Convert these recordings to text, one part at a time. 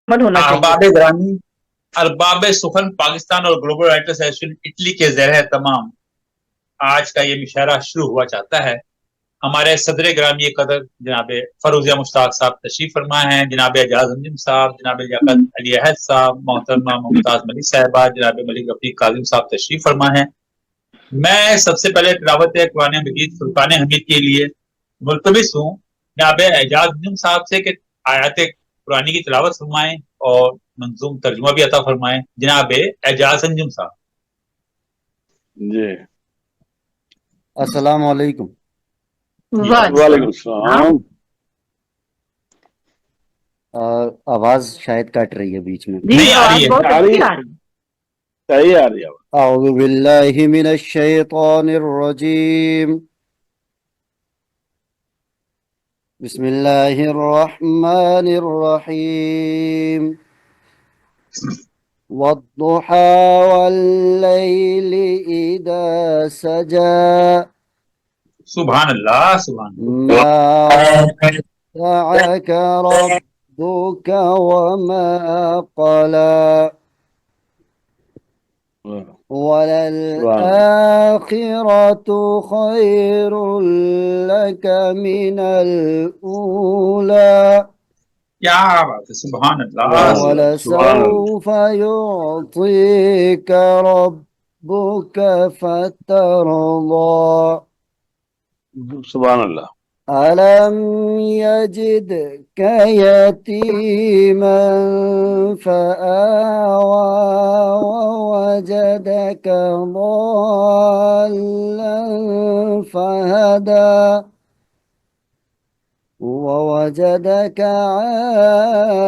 होना चाहिए। अहबाब ग्रामी, अरबाब सुखन पाकिस्तान और ग्लोबल राइटर्स एसोसिएशन इटली के ज़ेर तमाम आज का ये मुशायरा शुरू हुआ चाहता है। हमारे सदर ग्रामी कदर जनाब फरोजिया मुश्ताक साहब तशरीफ फरमा हैं, जनाब एजाज अंजुम साहब, जनाब लियाकत अली अहद साहब, मोहतरमा मुमताज मलिक साहिबा, जनाब मलिक रफीक काजिम साहब तशरीफ फरमा हैं। मैं सबसे पहले तिलावत कुरान मजीद फुरकान हमीद के लिए मुल्तमिस हूँ जनाब एजाज अंजुम साहब से कि आयत कुरानी की तिलावत फरमाएं और मंजूम तर्जुमा भी अता फरमाएं। जनाब एजाज अंजुम साहब जी। अस्सलाम वालेकुम। वालेकुम सलाम। आवाज शायद कट रही है बीच में। जी, नहीं आ रही है। बहुत आ रही अच्छी है। आ रही है। सही आ रही है। अऊज़ु बिल्लाहि मिनश शैतानिर रजीम। बिस्मिल्लाहिर रहमानिर रहीम। वद्दुहा वल्लैलि इदा सजा। सुभान अल्लाह, सुभान मा वद्दअक रब्बुक वमा क़ला। वललआखिरतु खैरुल लक मिनल ऊला। क्या बात है, सुभान अल्लाह। वलसौफ युअतीक रब्बुक फतरदा। सुभान अल्लाह। अलम यजिदक यतीमन फआवा ववजदक ضالًا फहदा ووجدك عائلا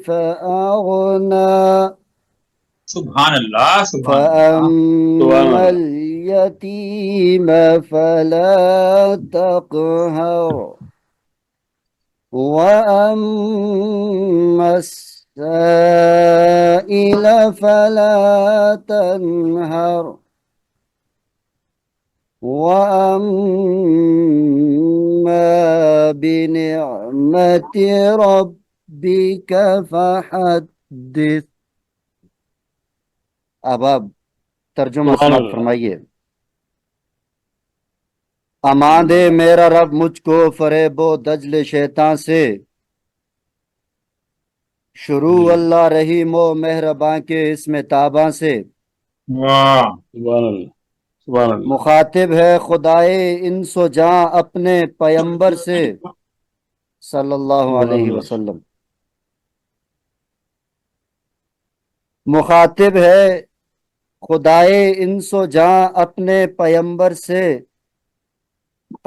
فأغنى सुभान अल्लाह, सुभान अल्लाह। فأما اليتيم فلا تقهر وأما السائل فلا تنهر وأما بنعمة ربك فحدث। अब आप तर्जुमा समाप्त फरमाइए। अमान दे मेरा रब मुझको फरेबो दजले शैतान से। शुरू अल्लाह रहीमो मेहरबान के इसमें ताबा से। वाह, सुभान अल्लाह, सुभान अल्लाह। मुखातिब है खुदाए इंसो जां अपने पैगंबर से सल्लल्लाहु अलैहि वसल्लम। मुखातिब है खुदाए इंसो जां अपने पैगंबर से।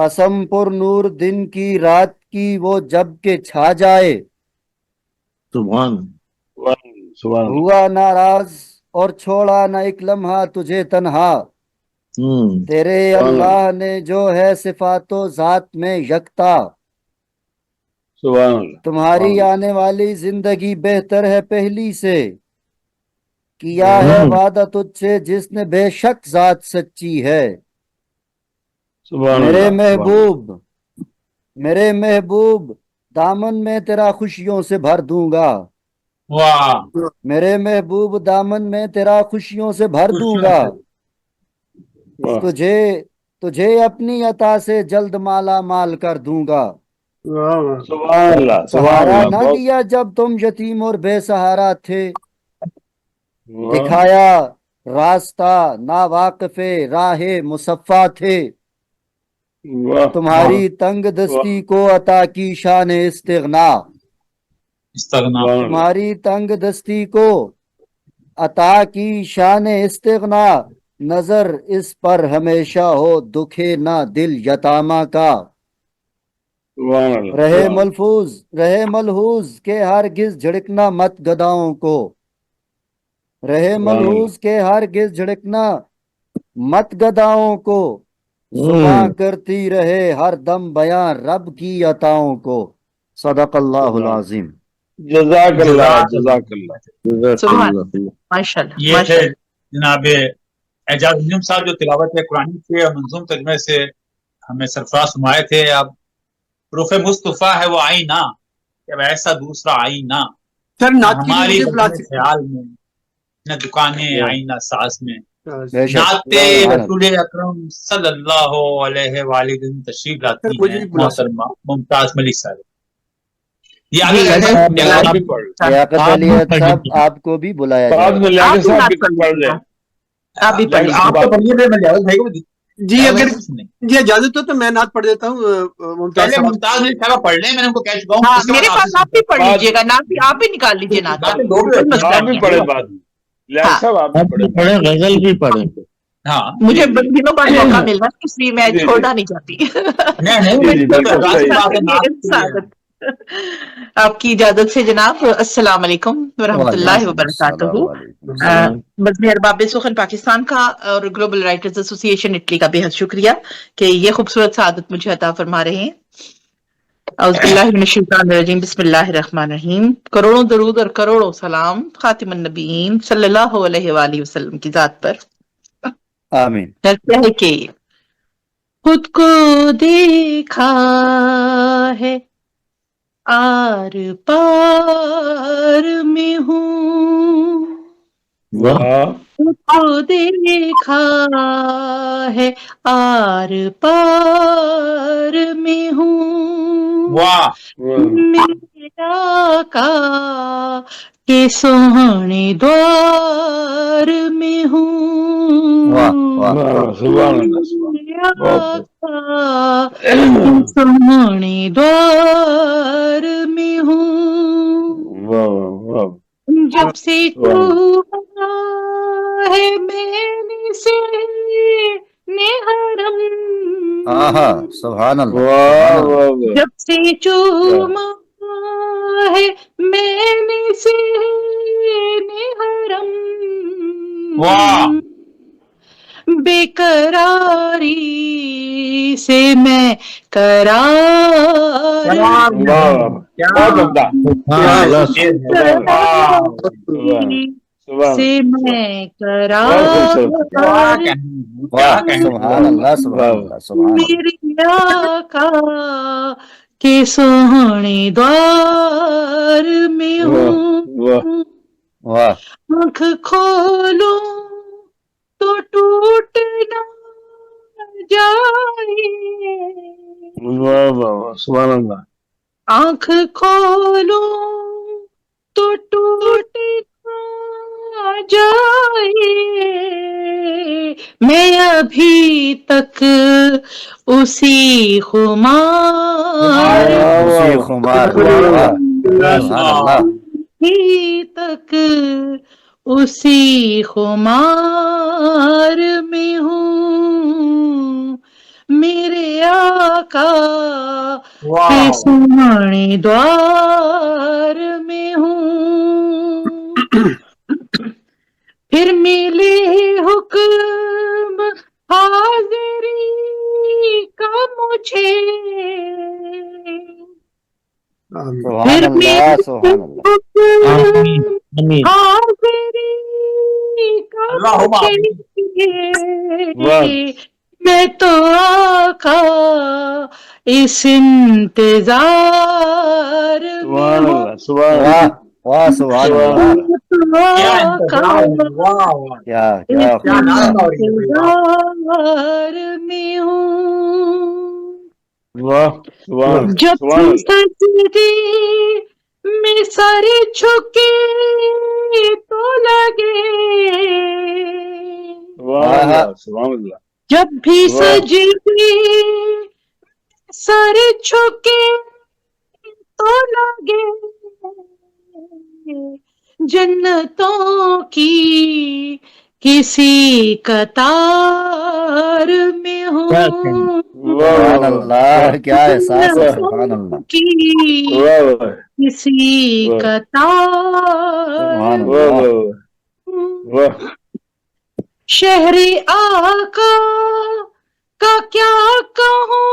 कसम पुर नूर दिन की रात की वो जब के छा जाए। सुभान सुभान हुआ नाराज और छोड़ा न एक लम्हा तुझे तन्हा। तेरे अल्लाह ने जो है सिफातो जात में यकता। सुभान अल्लाह। तुम्हारी आने वाली जिंदगी बेहतर है पहली से। किया है वादा तुझसे जिसने बेशक जात सच्ची है। सुभान मेरे अल्लाह, महबूब मेरे महबूब दामन में तेरा खुशियों से भर दूंगा। वाह, मेरे महबूब दामन में तेरा खुशियों से भर दूंगा। वाह। तुझे तुझे अपनी अता से जल्द माला माल कर दूंगा। सुभान अल्लाह, सुभान सहारा अल्लाह। ना बहुत दिया जब तुम यतीम और बेसहारा थे। वाह, दिखाया रास्ता ना वाकफे राहे मुसफ़ा थे। वाह। तुम्हारी तंग दस्ती को अता की शान इस्तिग़ना। इस्तगना। सुभान अल्लाह। तुम्हारी तंग दस्ती को अता की शान इस्तिग़ना। नजर इस पर हमेशा हो दुखे ना दिल यतामा का। सुभान अल्लाह, रहे सुभान मलहूज के हरगिज झिड़कना मत गदाओं को। रहे मलहूज के हरगिज झिड़कना मत गदाओं को। जुबां करती रहे हर दम बयां रब की अताओं को। सदक़ल्लाहुल अज़ीम। जज़ाकल्लाह, जज़ाकल्लाह, जज़ाकल्लाह। माशाल्लाह, ये थे माशाल्लाह। जनाब एजाज अंजुम साहब जो तिलावत कुरानी से और मंजूम तर्जुमे से हमें सरफराज फरमाए थे। अब रूफ मुस्तफ़ा है वो आईना, کہ اب ایسا دوسرا آئینہ سر نہ نعت کے لیے ہماری مجھے بلا اپنے سکتے خیال میں، نہ دکانیں آئینہ ساز میں. ہیں بے شک نعت سبحان رسول اکرم صلی اللہ علیہ وآلہ وسلم تشریف سر لاتی مجھے ہیں بھی بلا سکتے محترمہ ممتاز ملک صاحب. یہ آگے جی کہتے ہیں صاحب کہ آپ اگر بھی پڑھ لیں، لیاقت آپ علی بھی صاحب پڑھیں، آپ کو بھی بلایا بعد جائے میں گا. آپ لیاقت بھی صاحب نعت بھی پڑھ پڑھ لیجیے لیں. گا، آپ بھی پڑھ لیاقت لیجیے آپ گا. تو پڑھیے، میں جاوید بھائی کو بھی جی جاوید بھائی اگر کو بھی سنیں. جی اجازت ہو تو میں نعت پڑھ دیتا ہوں ممتاز پہلے صاحب. ممتاز ملک صاحب پڑھ لیں، میں نے ان کو کہہ چکا ہوں، ہاں اس کے بعد میرے آپ سے پاس آپ سنتے بھی ہیں. پڑھ بعد لیجیے گا، آپ بھی نکال لیجیے نعت. باتیں دو بھی کوئی ہوتی مسئلہ آپ بھی نہیں پڑھیں ہے. بعد میں. لیاقت ہاں صاحب آپ بھی آپ پڑھیں بھی بعد پڑھیں، میں. غزل بھی پڑھیں. ہاں مجھے جی بڑے دنوں بعد موقع مل رہا ہے اس لیے میں جی جی چھوڑنا نہیں چاہتی. نہیں نہیں جی جی بالکل بالکل ظاہر صحیح. بات ہے، یہ نعت کے لیے سعادت. آپ کی اجازت سے جناب، السلام علیکم ورحمۃ اللہ وعلیکم وبرکاتہ. السلام وعلیکم السلام. بزم ارباب سخن پاکستان کا اور گلوبل رائٹرز ایسوسی ایشن اٹلی کا بے حد شکریہ کہ یہ خوبصورت سعادت مجھے عطا فرما رہے ہیں. اعوذ باللہ من الشیطان الرجیم، بسم اللہ الرحمن الرحیم. کروڑوں درود اور کروڑوں سلام خاتم النبیین صلی اللہ علیہ وآلہ وسلم کی ذات پر. آمین. کہتے ہیں کہ خود کو دیکھا ہے آر پار میں ہوں، واہ خود کو دیکھا ہے آر پار میں ہوں، واہ واہ میرے آقا کے سوہنے دوار میں ہوں، واہ واہ واہ سبحان اللہ سبحان میرے اللہ. بہت آقا کے بہت. سوہنے دوار میں ہوں، واہ واہ واہ جب سے سبحان اللہ. چوما ہے میں نے سے حرم، آہا سبحان اللہ سبحان واہ اللہ. واہ واہ. جب سے چوما ہے میں نے سے حرم، واہ بے قراری سے میں قرار قرار میں واہ ہوں. واہ. کیا بہت عمدہ. کیا بے سبحان شعر ہے. اللہ واہ سبحان اللہ سبحان سے اللہ. میں بہت خوبصورت. کیا قرار کہنے ہیں، کیا واہ کہنے ہیں. سبحان اللہ سبحان اللہ سبحان اللہ. میرے آقا کے سوہنے دوار میں واہ واہ ہوں، واہ آنکھ کھولوں تو ٹوٹ نہ جائے، واہ واہ واہ. سبحان اللہ. آنکھ کھولوں تو ٹوٹ نہ جائے، میں ابھی تک اسی خمار واہ اسی واہ. خمار میں. سبحان واہ اللہ. سبحان اللہ. ابھی تک اسی خمار میں ہوں، میرے آقا کے واہ سوہنے دوار میں ہوں، پھر ملے حکم حاضری کا مجھے، سبحان اللہ سبحان اللہ. حکم حاضری کا اللہم آمین. واہ مجھے، میں تو آقا اس انتظار میں سبحان ہوں، اللہ سبحان واہ اللہ واہ سبحان سبحان اللہ. اللہ. کیا آقا انتظار ہے. واہ واہ کیا اس کیا کیا نعت خوبصورت. ہو رہی ہے بھائی. واہ انتظار میں ہوں، واہ سبحان اللہ جب سبحان اللہ. سجدے میں سر جھکے تو لگے، سبحان آہا اللہ سبحان اللہ. جب بھی واہ سجدے سر جھکے تو لگے، جنتوں کی کسی قطار میں کیا کہنے ہیں. ہوں، واہ سبحان واہ اللہ. کیا احساس ہے. واہ سبحان اللہ جنتوں کی واہ واہ کسی واہ قطار سبحان واہ اللہ. واہ واہ. شہر آقا کا کیا کہوں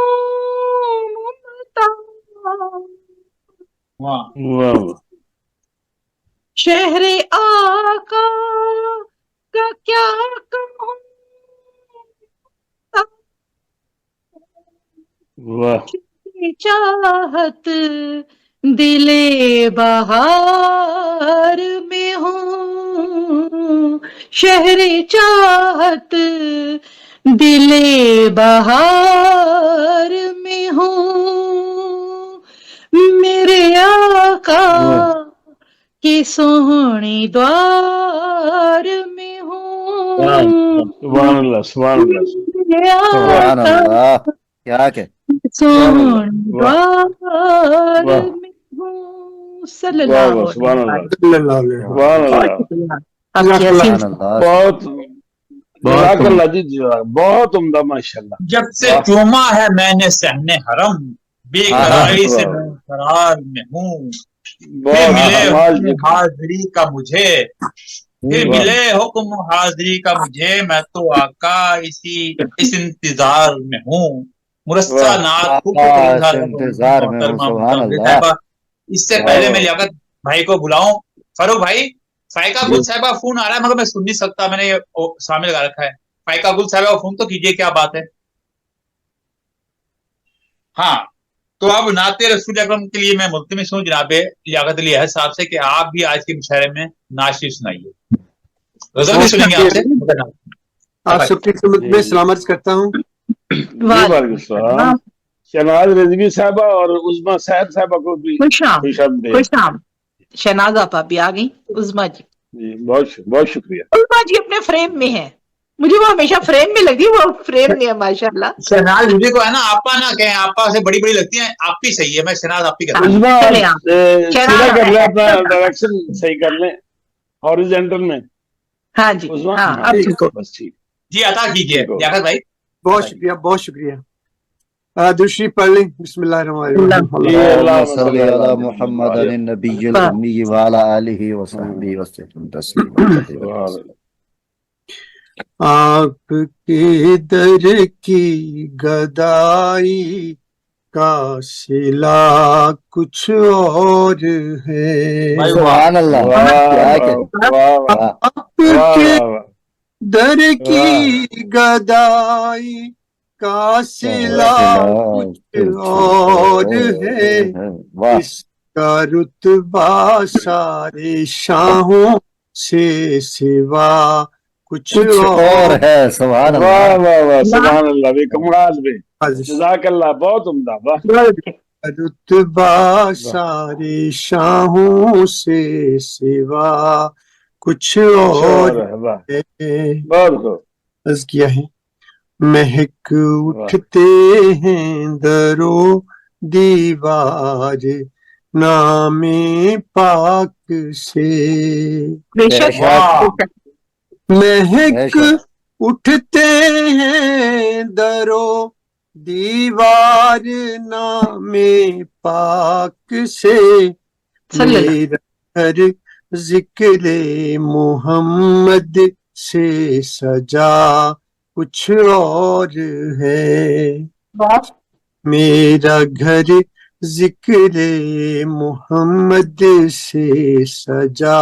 ممتاز، واہ واہ شہر آقا کا کیا کہوں واہ چاہت दिले बहार में हूँ शहरे चाहत, दिले बहार में हूँ मेरे आका के सोहने द्वार में हूँ सुभान अल्लाह सुभान अल्लाह मेरे सुभान आका अल्लाह, क्या के सोहने वाह द्वार वाह में हूँ वाह सल्लल्लाहु वाह सुभान अलैहि अल्लाह सल्लल्लाहु अलैहि वसल्लम। सुभान बहुत अल्लाह शुक्रिया आपकी जज़ाकल्लाह हसीन सुभान अल्लाह। बहुत बहुत जज़ाकल्लाह जी जज़ाक बहुत उम्दा माशाल्लाह जब से वाह चूमा है मैंने सहने हरम, हाँ हाँ बेकरारी से वाह मैं करार में हूँ, फिर बहुत हाँ मिले हाँ कमाल हुक्म जिक्र हाजिरी का मुझे, फिर वाह मिले हुक्म हाजिरी का मुझे, मैं तो आका इस इंतजार में हूँ। मुरस्सा वाह नाथ खूब इस इंतजार इंतजार में हूँ, मोहतरमा सुभान मुतवल्ली अल्लाह। साहिबा। इससे वाह पहले मैं वाह लियाकत भाई को बुलाऊं, फारूक भाई, फाइका जी गुल साहिबा फोन आ रहा है मगर मैं सुन नहीं सकता, मैंने ये सामने लगा रखा है। फाइका गुल साहिबा को फोन तो कीजिए, क्या बात है। हाँ, तो अब नाते रसूल अकरम के लिए मैं मुल्तमिस हूँ जनाब लियाकत अली अहद साहब से कि आप भी आज के मुशायरे में नाशिर सुनाइए। गजल भी बहुत सुनेंगे शुक्रिया, आपसे मगर आप भाई। सबकी खिदमत जी में जी सलाम अर्ज करता हूँ। जी वालेकुम वालेकुम सलाम सलाम। शहनाज रिजवी साहबा और उस्मा साहब साहबा को भी खुश आम खुशामदीद खुश आम शहनाज आप भी आ गई। उज़मा जी, जी बहुत शुक्रिया उज़मा जी अपने फ्रेम में है, मुझे वो हमेशा फ्रेम में लगी, वो फ्रेम में है माशाल्लाह। शहनाज मुझे को है ना आपा ना कहें, आपा से बड़ी बड़ी लगती हैं, आप ही सही है, मैं शहनाज आप ही कहता हूँ। उस्मा चले आप सीधा कर ले, अपना शहनाज। डायरेक्शन सही कर ले हॉरिजॉन्टल में हाँ जी, उस्मा हाँ हाँ अब ठीक ठीक हो। बस ठीक जी अता कीजिए ठीक हो लियाकत भाई। बहुत बताइए। शुक्रिया, बहुत शुक्रिया। दूसरी पढ़ लें। बिस्मिल्लाहिर्रहमानिर्रहीम। अल्लाहुम्मा अल्लाहुम्मा सल्ली सल्ली अला अला मुहम्मद मुहम्मदिन नबिय्यिल उम्मी व अला आलिहि व सहबिहि व सल्लम तस्लीमा कसीरा। सुभान अल्लाह आपके दर की गदाई का सिला कुछ और है, भाई वाह, सुभान अल्लाह, वाह क्या वाह के वाह वाह वाह। आपके वाह वाह दर वाह की गदाई का का सिला सिला कुछ कुछ और है, है, वाह। इसका रुतबा सारे शाहों से सिवा कुछ कुछ और और है, सुभान वाह अल्लाह। वाह वाह सुभान अल्लाह भी कमाल भी है। जज़ाकल्लाह बहुत उम्दा वाह रुतबा वाह सारे शाहों से सिवा कुछ कुछ और और है वाह है। बहुत खूब अर्ज किया है, महक वाह उठते हैं दरो दीवार नामे पाक से, बेशक बेशक वाह बेशक। महक बेशक उठते हैं दरो दीवार नामे पाक से, सल्लल्लाहु मेरा घर जिक्रे मोहम्मद से सजा कुछ और है, वाह। मेरा घर जिक्रे मोहम्मद से सजा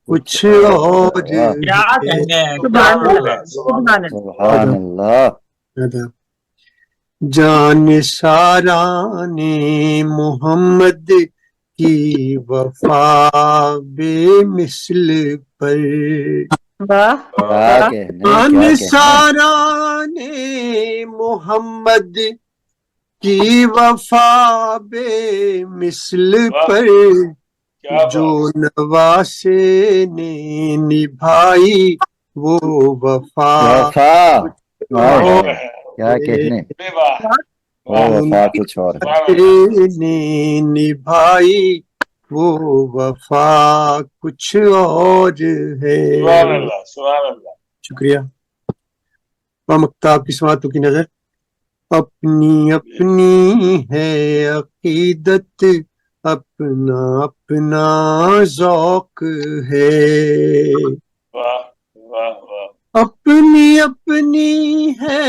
कुछ और वाह, क्या है। कहने हैं, क्या सुभान खूब अल्लाह, है। सुभान अल्लाह। सुभान अल्लाह। अदा जान सारा ने मोहम्मद की वफा बेमिसल पर, वाह क्या वाह कहने, जान क्या कहने। सारा ने मोहम्मद की वफा बेमिसल वाह पर, क्या जो बात नवासे ने निभाई वो वफा वफा, हाय और हाय, क्या कहने, बे वाह वो वाह वफा कुछ और है। सुभान अल्लाह ने निभाई वो वफा कुछ और है। सुभान अल्लाह सुभान अल्लाह शुक्रिया। मक्ताब की समातों की नजर, अपनी अपनी है अकीदत अपना अपना ज़ौक़ है, वाह वाह वाह अपनी अपनी है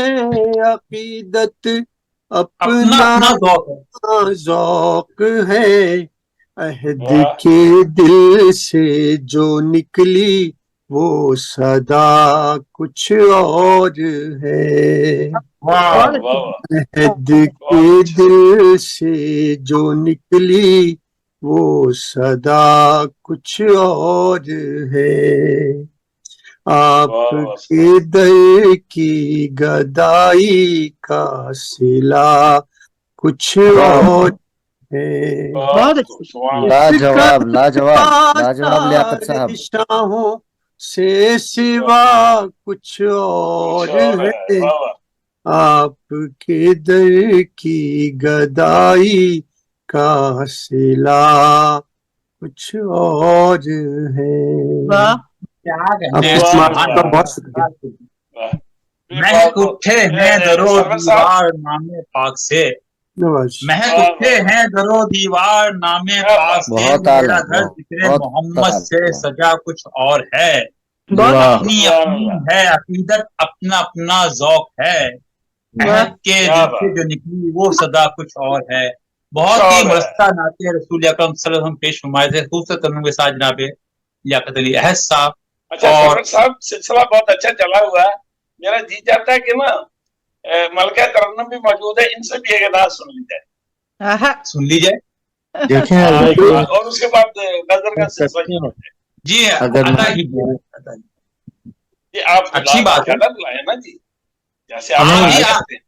अकीदत अपना अपना अपना ज़ौक़ है। ज़ौक़ है, अहद वाह के दिल से जो निकली वो सदा कुछ और है। वाह वाह वाह अहद के दिल से जो निकली वो सदा कुछ और है। आपके दर की गदाई का सिला कुछ और है। बहुत अच्छी। लाजवाब लाजवाब लाजवाब लियाकत साहब। शाहों से सिवा कुछ और है। आपके दर की गदाई का सिला कुछ और है। वाह क्या आपकी कहने समाज का बहुत शुक्रिया। महक उठे हैं दरो दीवार नामे पाक से, नवाज महक उठे हैं दरो दीवार नामे पाक से, बहुत मेरा आला, घर जिक्र बहुत मोहम्मद से आला। सजा कुछ और है। बहुत वाह। अपनी अपनी है अकीदत, अपना अपना जौक है, वाह अहद के दिल से जो निकली वो सदा कुछ और है। बहुत ही मुरस्ता नाते रसूल अकरम सल्लल्लाहु अलैहि वसल्लम पेश फरमाए थे खूबसूरत तर्जुमे के साथ जनाब लियाकत अली अहद साहब। अच्छा और सफर साहब, सिलसिला बहुत अच्छा चला हुआ है। मेरा जी चाहता है कि ना मलका तरन्नुम भी मौजूद है, इनसे भी एक अदा सुन ली जाए। आहा, सुन लीजिए। हाँ, और उसके बाद नजर का सिलसिला शुरू हो जाए। जी अगर अदा मैं- कीजिए। ये आप अच्छी बात है। ज्यादा बुलाए ना जी, जैसे आप हाँ जी, बुलाया आप- करते हैं।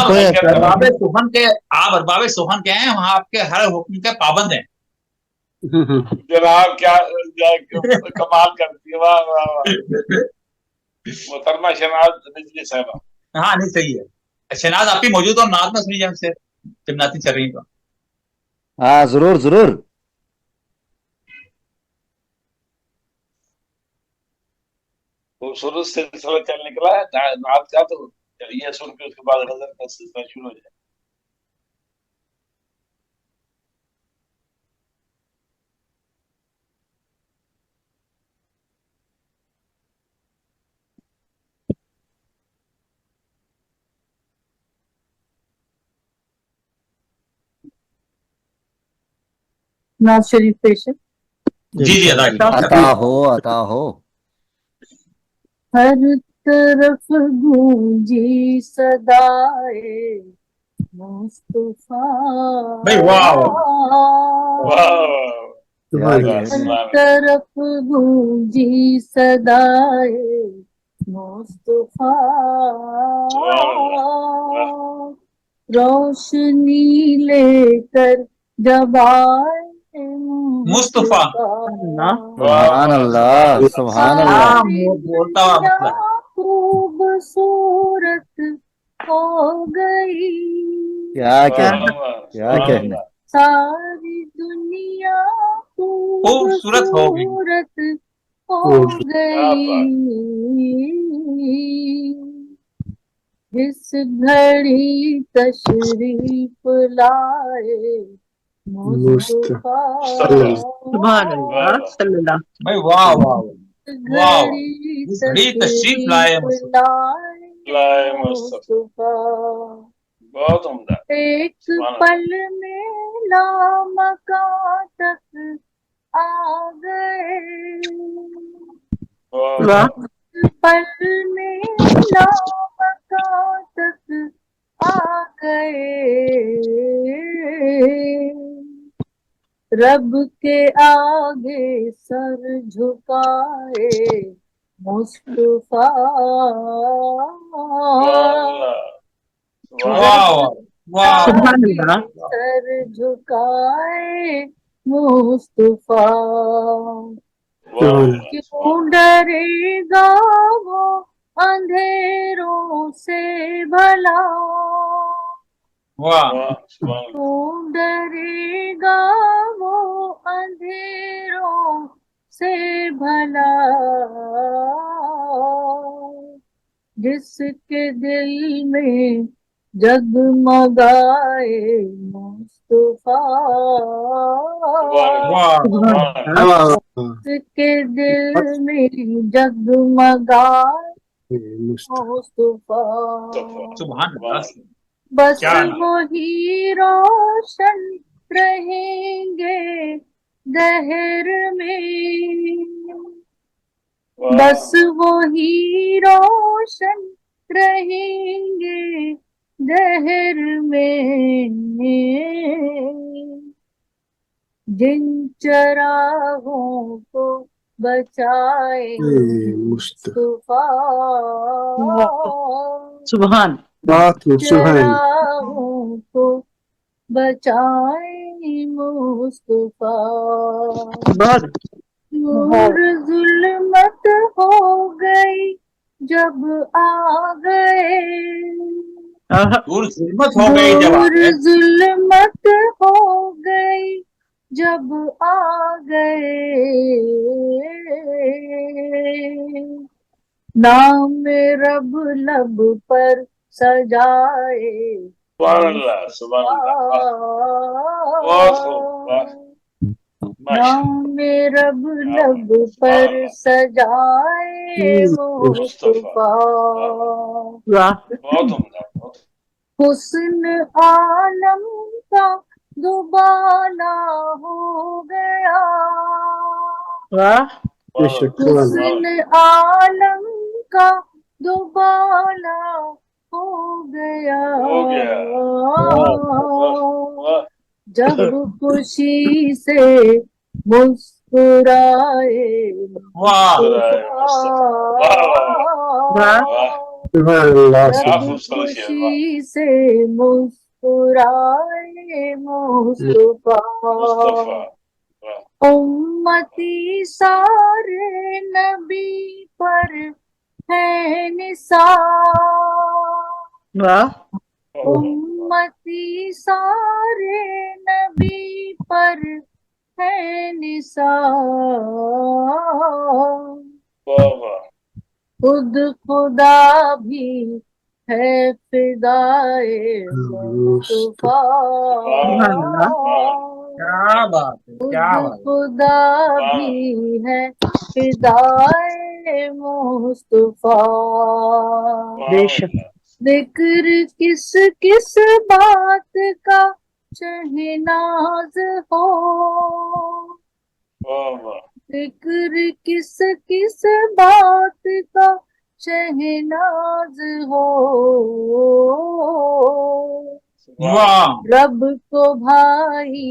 आप कोई अरबाब सुखन के, आप अरबाब सुखन के हैं, वहाँ आपके हर हुक्म के पाबंद हैं। जनाब क्या कमाल करती है, वाह वाह वाह। मोहतरमा शहनाज रिजवी साहबा। हाँ नहीं सही है। शहनाज आप ही मौजूद हो, नात ना सुनी जाए हमसे जब नाती चल रही है तो। हाँ जरूर जरूर। खूबसूरत सिलसिला चल निकला है नात का, तो ये सुन के उसके बाद नजर का सिलसिला शुरू हो जाए। नाज शरीफ पेश है। जी जी अदा कीजिए। अता हो अता हो। हर तरफ गूंजी सदाए मुस्तफा, भाई वाह वाह वाह क्या वाह, कहने। सुभान अल्लाह। तरफ गूंजी सदाए मुस्तफा, रोशनी लेकर जब आए मुस्तफा। सुभान अल्लाह सुभान अल्लाह। हाँ बोलता हुआ मतलब है। खूबसूरत हो गई, क्या कहने क्या कहने। सारी दुनिया खूबसूरत हो गई। खूबसूरत हो गई, इस घड़ी तशरीफ लाए मुस्तफा। सुभान अल्लाह सल्लल्लाहु। भाई वाह वाह वाह, इस घड़ी तशरीफ लाए मुस्तफा। लाए मुस्तफा, बहुत उम्दा। एक पल में लामका तक आ गए, वाह पल में लामका तक आ गए, रब के आगे सर झुकाए मुस्तफा। वाह वाह सुभान अल्लाह। सर झुकाए मुस्तफा, क्यों डरेगा वो अंधेरों से भला, वाह क्यों डरेगा वो अंधेरों से भला, जिसके दिल में जगमगाए मुस्तफा, जिसके दिल में जगमगाए मुस्तफा, सुभान अल्लाह। बस क्या नाम? वही रोशन रहेंगे दहर में, बस वही रोशन रहेंगे दहर में, जिन चरागों को बचाए मुस्तफा, सुभान चरागों को बचाए मुस्तफा। बहुत नूर जुल्मत हो गई जब आ गए, दूर जुल्मत हो गई जब आ नूर गए, जुल्मत हो गई जब आ गए, नाम रब लब पर सजाए सुभान अल्लाह, सुभान अल्लाह, बहुत खूब, वाह, माशा नाम रब लब पर सजाए मुस्तफा। वाह बहुत उम्दा, बहुत हुस्न आलम का दुबाला हो गया, वाह हुस्न आलम का दुबाला हो गया, वाह, जब खुशी से मुस्कुराए वाह जब खुशी से मुस्कुराए मुस्तफा। उम्मती सारे नबी पर है निसार, वाह उम्मती सारे नबी पर है निसार, खुद खुदा भी है फिदाए मुस्तफा, क्या बात है, क्या खुद बात है। खुदा भी है फिदाए मुस्तफा। बेशक जिक्र किस किस बात का शहनाज हो, जिक्र किस किस बात का शहनाज हो, वाह रब को भाई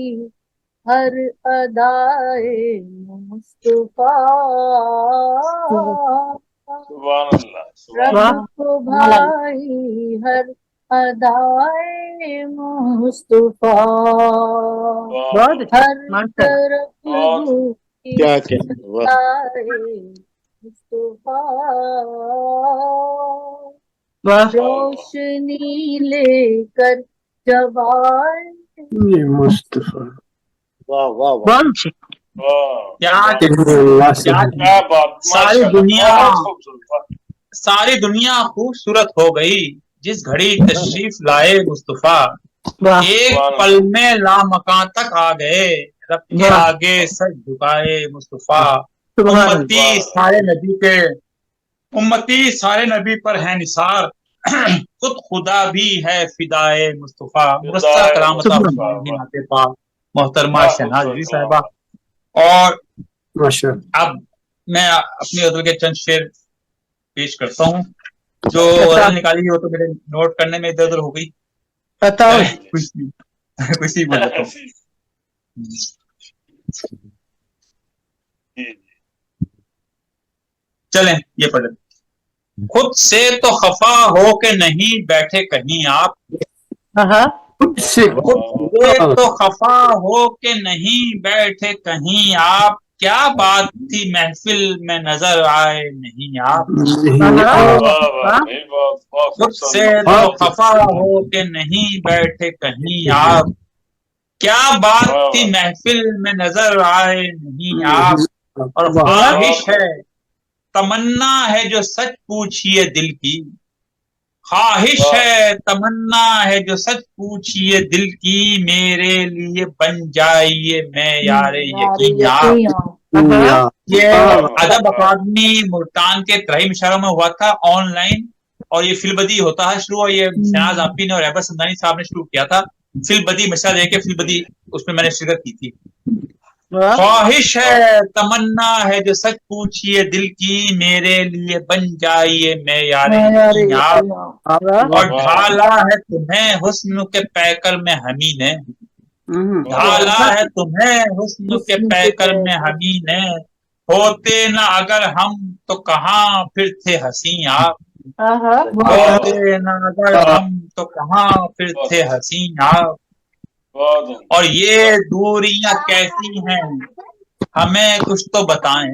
हर अदाए मुस्तफा, रब को भाई हर अदाए मुस्तफा, हर तरफ मुस्तफा, रोशनी लेकर जवान मुस्तफा क्या बात, सारी दुनिया खूबसूरत हो गई जिस घड़ी तशरीफ लाए मुस्तफा, एक पल में लामकान तक आ गए रब के आगे सर झुकाए मुस्तफा। उम्मती सारे नबी पर है निसार, खुद खुदा भी है फिदाए मुस्तफा। मोहतरमा शहनाज जी साहिबा। और अब मैं अपनी उर्दू के चंद शेर पेश करता हूँ, जो निकाली हो तो मेरे नोट करने में इधर उधर हो गई, कुछ ही बोल देता हूँ। चलें ये पढ़े। खुद से तो खफा हो के नहीं बैठे कहीं आप, खुद से तो खफा हो के नहीं बैठे कहीं आप, क्या बात थी महफिल में नजर आए नहीं आप। खुद से तो खफा हो के नहीं बैठे कहीं आप, क्या बात थी महफिल में नजर आए नहीं आप। और ख्वाहिश है तमन्ना है जो सच पूछिए दिल की, ख्वाहिश है तमन्ना है जो सच पूछिए दिल की, मेरे लिए बन जाइए मैं यारे यकीन आप। ये अदब अकादमी मुल्तान के तराई इशारों में हुआ था ऑनलाइन, और ये फिलबदी होता है शुरू, और ये शहनाज आपी ने और रहबर समदानी साहब ने शुरू किया था। फिलबदी मशा दे के फिलबदी उसमें मैंने शिरकत की थी। ख्वाहिश है तमन्ना है जो सच पूछिए दिल की मेरे लिए बन जाइए मैं यार और ढाला है तुम्हें हुस्न के पैकर में हमी ने ढाला है तुम्हें हुस्न के पैकर में हमी ने होते न अगर हम तो कहाँ फिर थे हंसी आप होते न अगर हम तो कहाँ फिर थे हंसी आप और ये दूरियां कैसी हैं हमें कुछ तो बताएं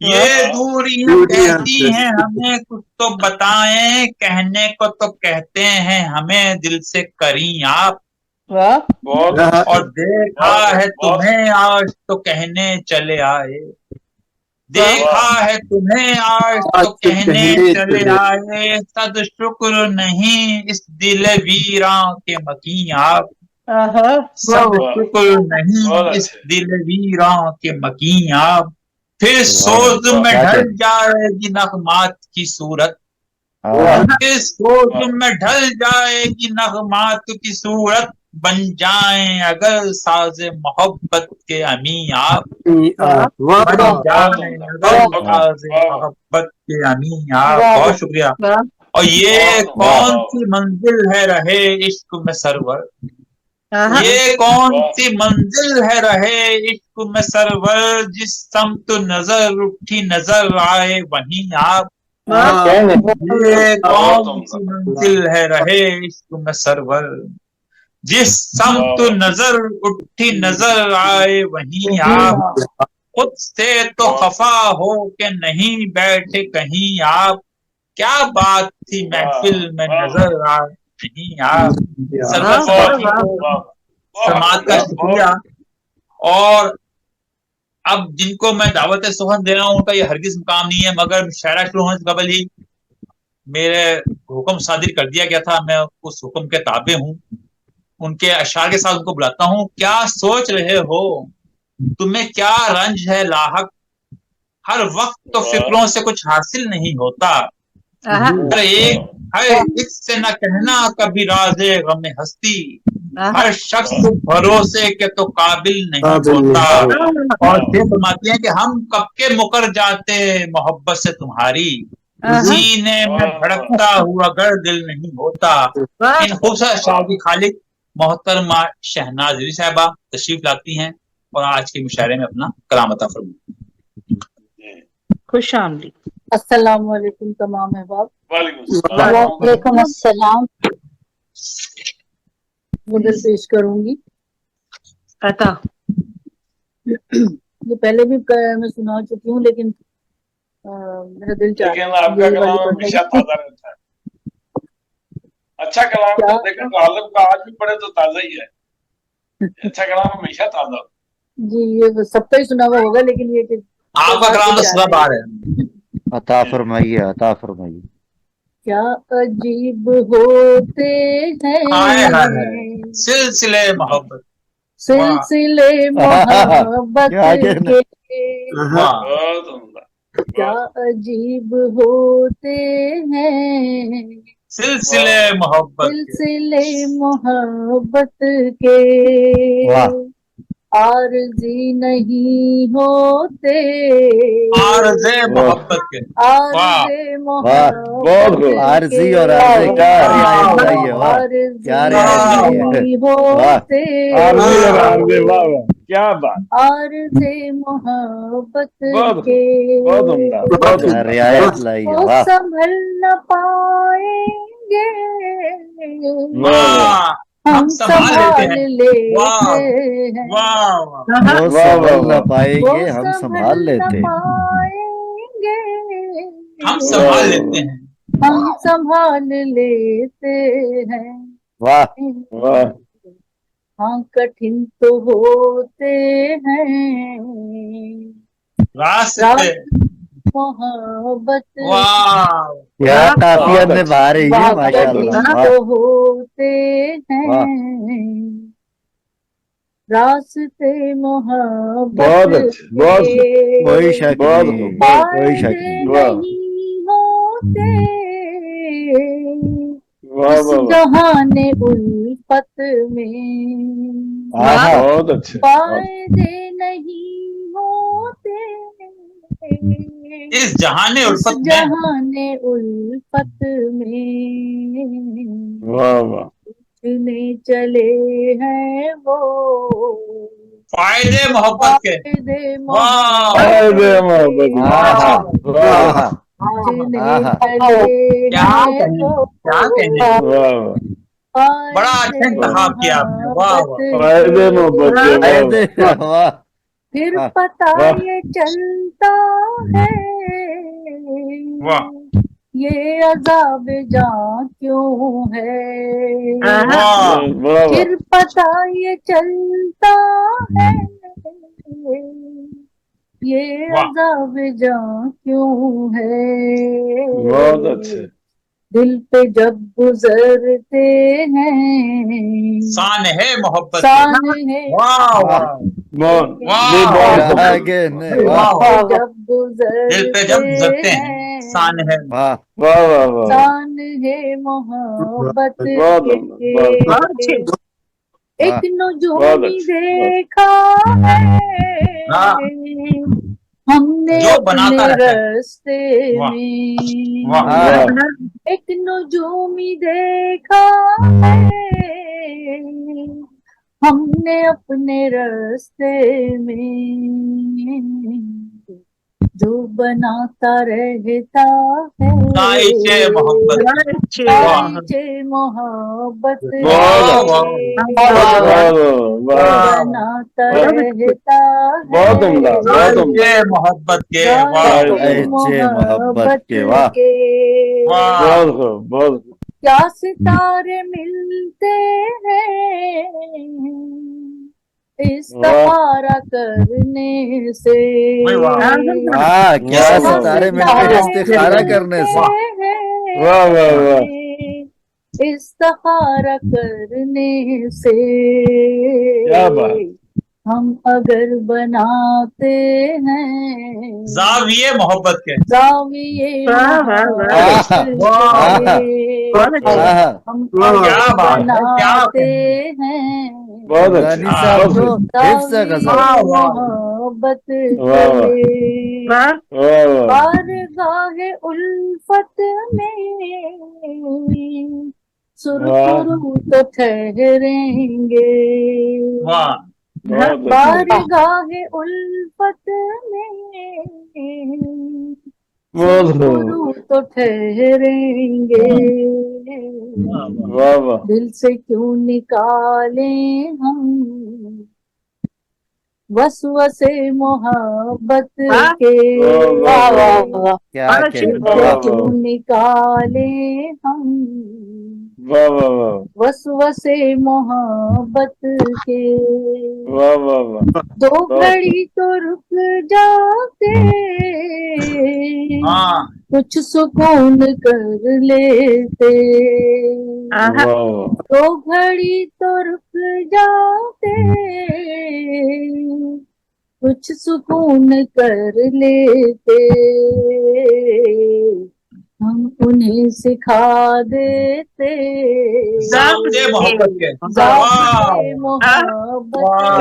ये दूरियां कैसी हैं हमें कुछ तो बताएं कहने को तो कहते हैं हमें दिल से करी आप और देखा है तुम्हें आज तो कहने चले आए देखा है तुम्हें आज तो कहने चले आए सद शुक्र नहीं इस दिल वीरां के मकी आप सब शुक्र नहीं इस दिल वीरां के मकी आप फिर सोच में ढल जाएगी नगमात की सूरत फिर सोच में ढल जाएगी नगमात की सूरत बन जाएं अगर साज़े मोहब्बत के अमी आप बन जाएं अगर साज़े मोहब्बत के अमी आप बहुत शुक्रिया और ये कौन सी मंजिल है रहे इश्क में सरवर ये कौन सी मंजिल है रहे इश्क में सरवर जिस समत नजर उठी नजर आए वहीं आप ये कौन सी मंजिल है रहे इश्क में सरवर जिस समत नजर उठी नजर आए वहीं आप खुद से तो खफा हो के नहीं बैठे कहीं आप क्या बात थी महफिल में नजर आए नहीं आप समाज का शुक्रिया और अब जिनको मैं दावत सुखन दे रहा हूं उनका ये हरगिज मुकाम नहीं है मगर शायरा शुरू होने से कबल ही मेरे हुक्म सादिर कर दिया गया था मैं उस हुक्म के ताबे हूँ उनके अशार के साथ उनको बुलाता हूँ क्या सोच रहे हो तुम्हें क्या रंज है लाहक हर वक्त तो फिक्रों से कुछ हासिल नहीं होता हर एक है इससे न कहना कभी राज़े गम हस्ती हर शख्स भरोसे के तो काबिल नहीं होता और फिर फरमाती हैं कि हम कब के मुकर जाते मोहब्बत से तुम्हारी सीने में धड़कता हुआ अगर दिल नहीं होता इन खूबसूरत अशआर की खालिक मोहतरमा शहनाज अली साहिबा तशरीफ लाती हैं और आज के मुशायरे में अपना कलाम अता फरमाती खुश आमदीद अस्सलाम वालेकुम तमाम अहबाब वालेकुम वालेकुम अस्सलाम गजल पेश करूंगी अता ये पहले भी मैं सुना चुकी हूँ लेकिन मेरा दिल चाह लेकिन रहा है आपका ये वाली कलाम पढ़ने हमेशा की। ताजा रहता है अच्छा कलाम क्या? तो देखो गालिब का आज भी पढ़े तो ताजा ही है अच्छा कलाम हमेशा ताजा होता जी ये सबका ही सुना हुआ होगा लेकिन ये कि आपका कलाम तो सदा बार है अता फरमाइए क्या अजीब होते हाय हैं हाय सिलसिले मोहब्बत सिलसिले मोहब्बत क्या कहना? के वाह बहुत उम्दा क्या अजीब होते हैं सिलसिले मोहब्बत के सिलसिले मोहब्बत के वाह। आरज़ी नहीं होते आरज़े मोहब्बत के आरज़े बहुत मोहब्बत खूब। आरज़ी और के आरज़े क्या रियायत चाहिए, वाह। आरज़ी क्या रियायत चाहिए। नहीं वाह। होते क्या बात आरज़े मोहब्बत बहुत के बहुत उम्दा बहुत क्या उम्दा रियायत लाई है, वो वाह। संभल न पाएंगे वाह हम हम संभाल संभाल लेते हैं वाह लेते हैं वाह वो वाह, संभल वाह। न पाएंगे हम वो संभाल लेते हैं। पाएंगे हम संभाल लेते हैं हम संभाल लेते हैं वाह वाह हाँ कठिन तो होते हैं रास्ते मोहब्बत वाह क्या काफियत बहुत निभा रही है, वाह, माशाल्लाह। कठिन वाह। तो होते वाह। हैं रास्ते मोहब्बत बहुत अच्छे, बहुत के कोई शक बहुत नहीं, खूब, कोई शक फायदे नहीं। वाह। नहीं होते वाह इस वाह वाह जहाने उल्फत में आहा। बहुत अच्छे फायदे नहीं होते इस जहान इस उल्फत में जहाने उल्फत में वाह वाह चुने चले हैं वो फायदे मोहब्बत के फायदे वाह फायदे मोहब्बत आहा वाह आहा चुने आहा चले क्या हैं कहने वो क्या कहने वाह बड़ा अच्छा फायदे इंतखाब किया आपने वाह वाह फायदे मोहब्बत के फायदे वाह वाह फिर वाह। पता वाह। ये चलता है वाह ये अजाब जां क्यों है वाह वाह फिर पता ये चलता है ये वाह अजाब जां क्यों है बहुत अच्छे दिल पे जब गुजरते हैं शान है मोहब्बत के शान है वाह वाह बहुत वाह नहीं बहुत क्या अच्छे आगे ने दिल वाह वाह पे जब दिल पे जब गुजरते हैं हैं शान है वाह वाह वाह वाह शान है मोहब्बत बहुत के बहुत अच्छे वाह एक नुजूम बहुत अच्छे देखा हाँ है हमने जो बनाता अपने रहता है रास्ते वाह में वाह हाँ वाह एक नुजूमी देखा है हमने अपने रास्ते में जो बनाता रहता है ताइचे मोहब्बत के वाह ताइचे मोहब्बत बहुत के वाह वाह वाह बनाता वाह। रहता बहुत उम्दा है बहुत उम्दा ताइचे मोहब्बत के वाह ताइचे ताइचे मोहब्बत मोहब्बत के वाह के वाह बहुत खूब बहुत खूब। क्या सितारे मिलते हैं इस्तिखारा करने से वाह वाह हाँ क्या वाह, वाह, सितारे मिलते हैं इस्तिखारा करने से वाह वाह वाह इस्तिखारा करने से क्या बात हम अगर बनाते हैं जाविये मोहब्बत के जाविये मोहब्बत आहा आहा के आहा हम क्या अगर बात है क्या बनाते कहने हैं बहुत अच्छे गानी साहब बहुत तो हिफ्स है गजल वाह जाविये वाह मोहब्बत वाह, वाह। के वाह वाह बारगाह उल्फत में सुरखरू तो ठहरेंगे वाह बहुत अच्छे बारगाह उल्फत में बहुत सुरखरू तो ठहरेंगे वाह वाह दिल से क्यों निकालें हम वसवसे मोहब्बत के वाह, वाह, क्या दिल कहने से वाह, क्यों वाह। निकालें हम वाह वाह वाह वसवसे मोहब्बत के वाह वाह वाह दो घड़ी तो रुक जाते हाँ कुछ सुकून कर लेते वाह वाह दो घड़ी तो रुक जाते कुछ सुकून कर लेते हम उन्हें सिखा देते जाविये मोहब्बत के वाह जाविये मोहब्बत वाह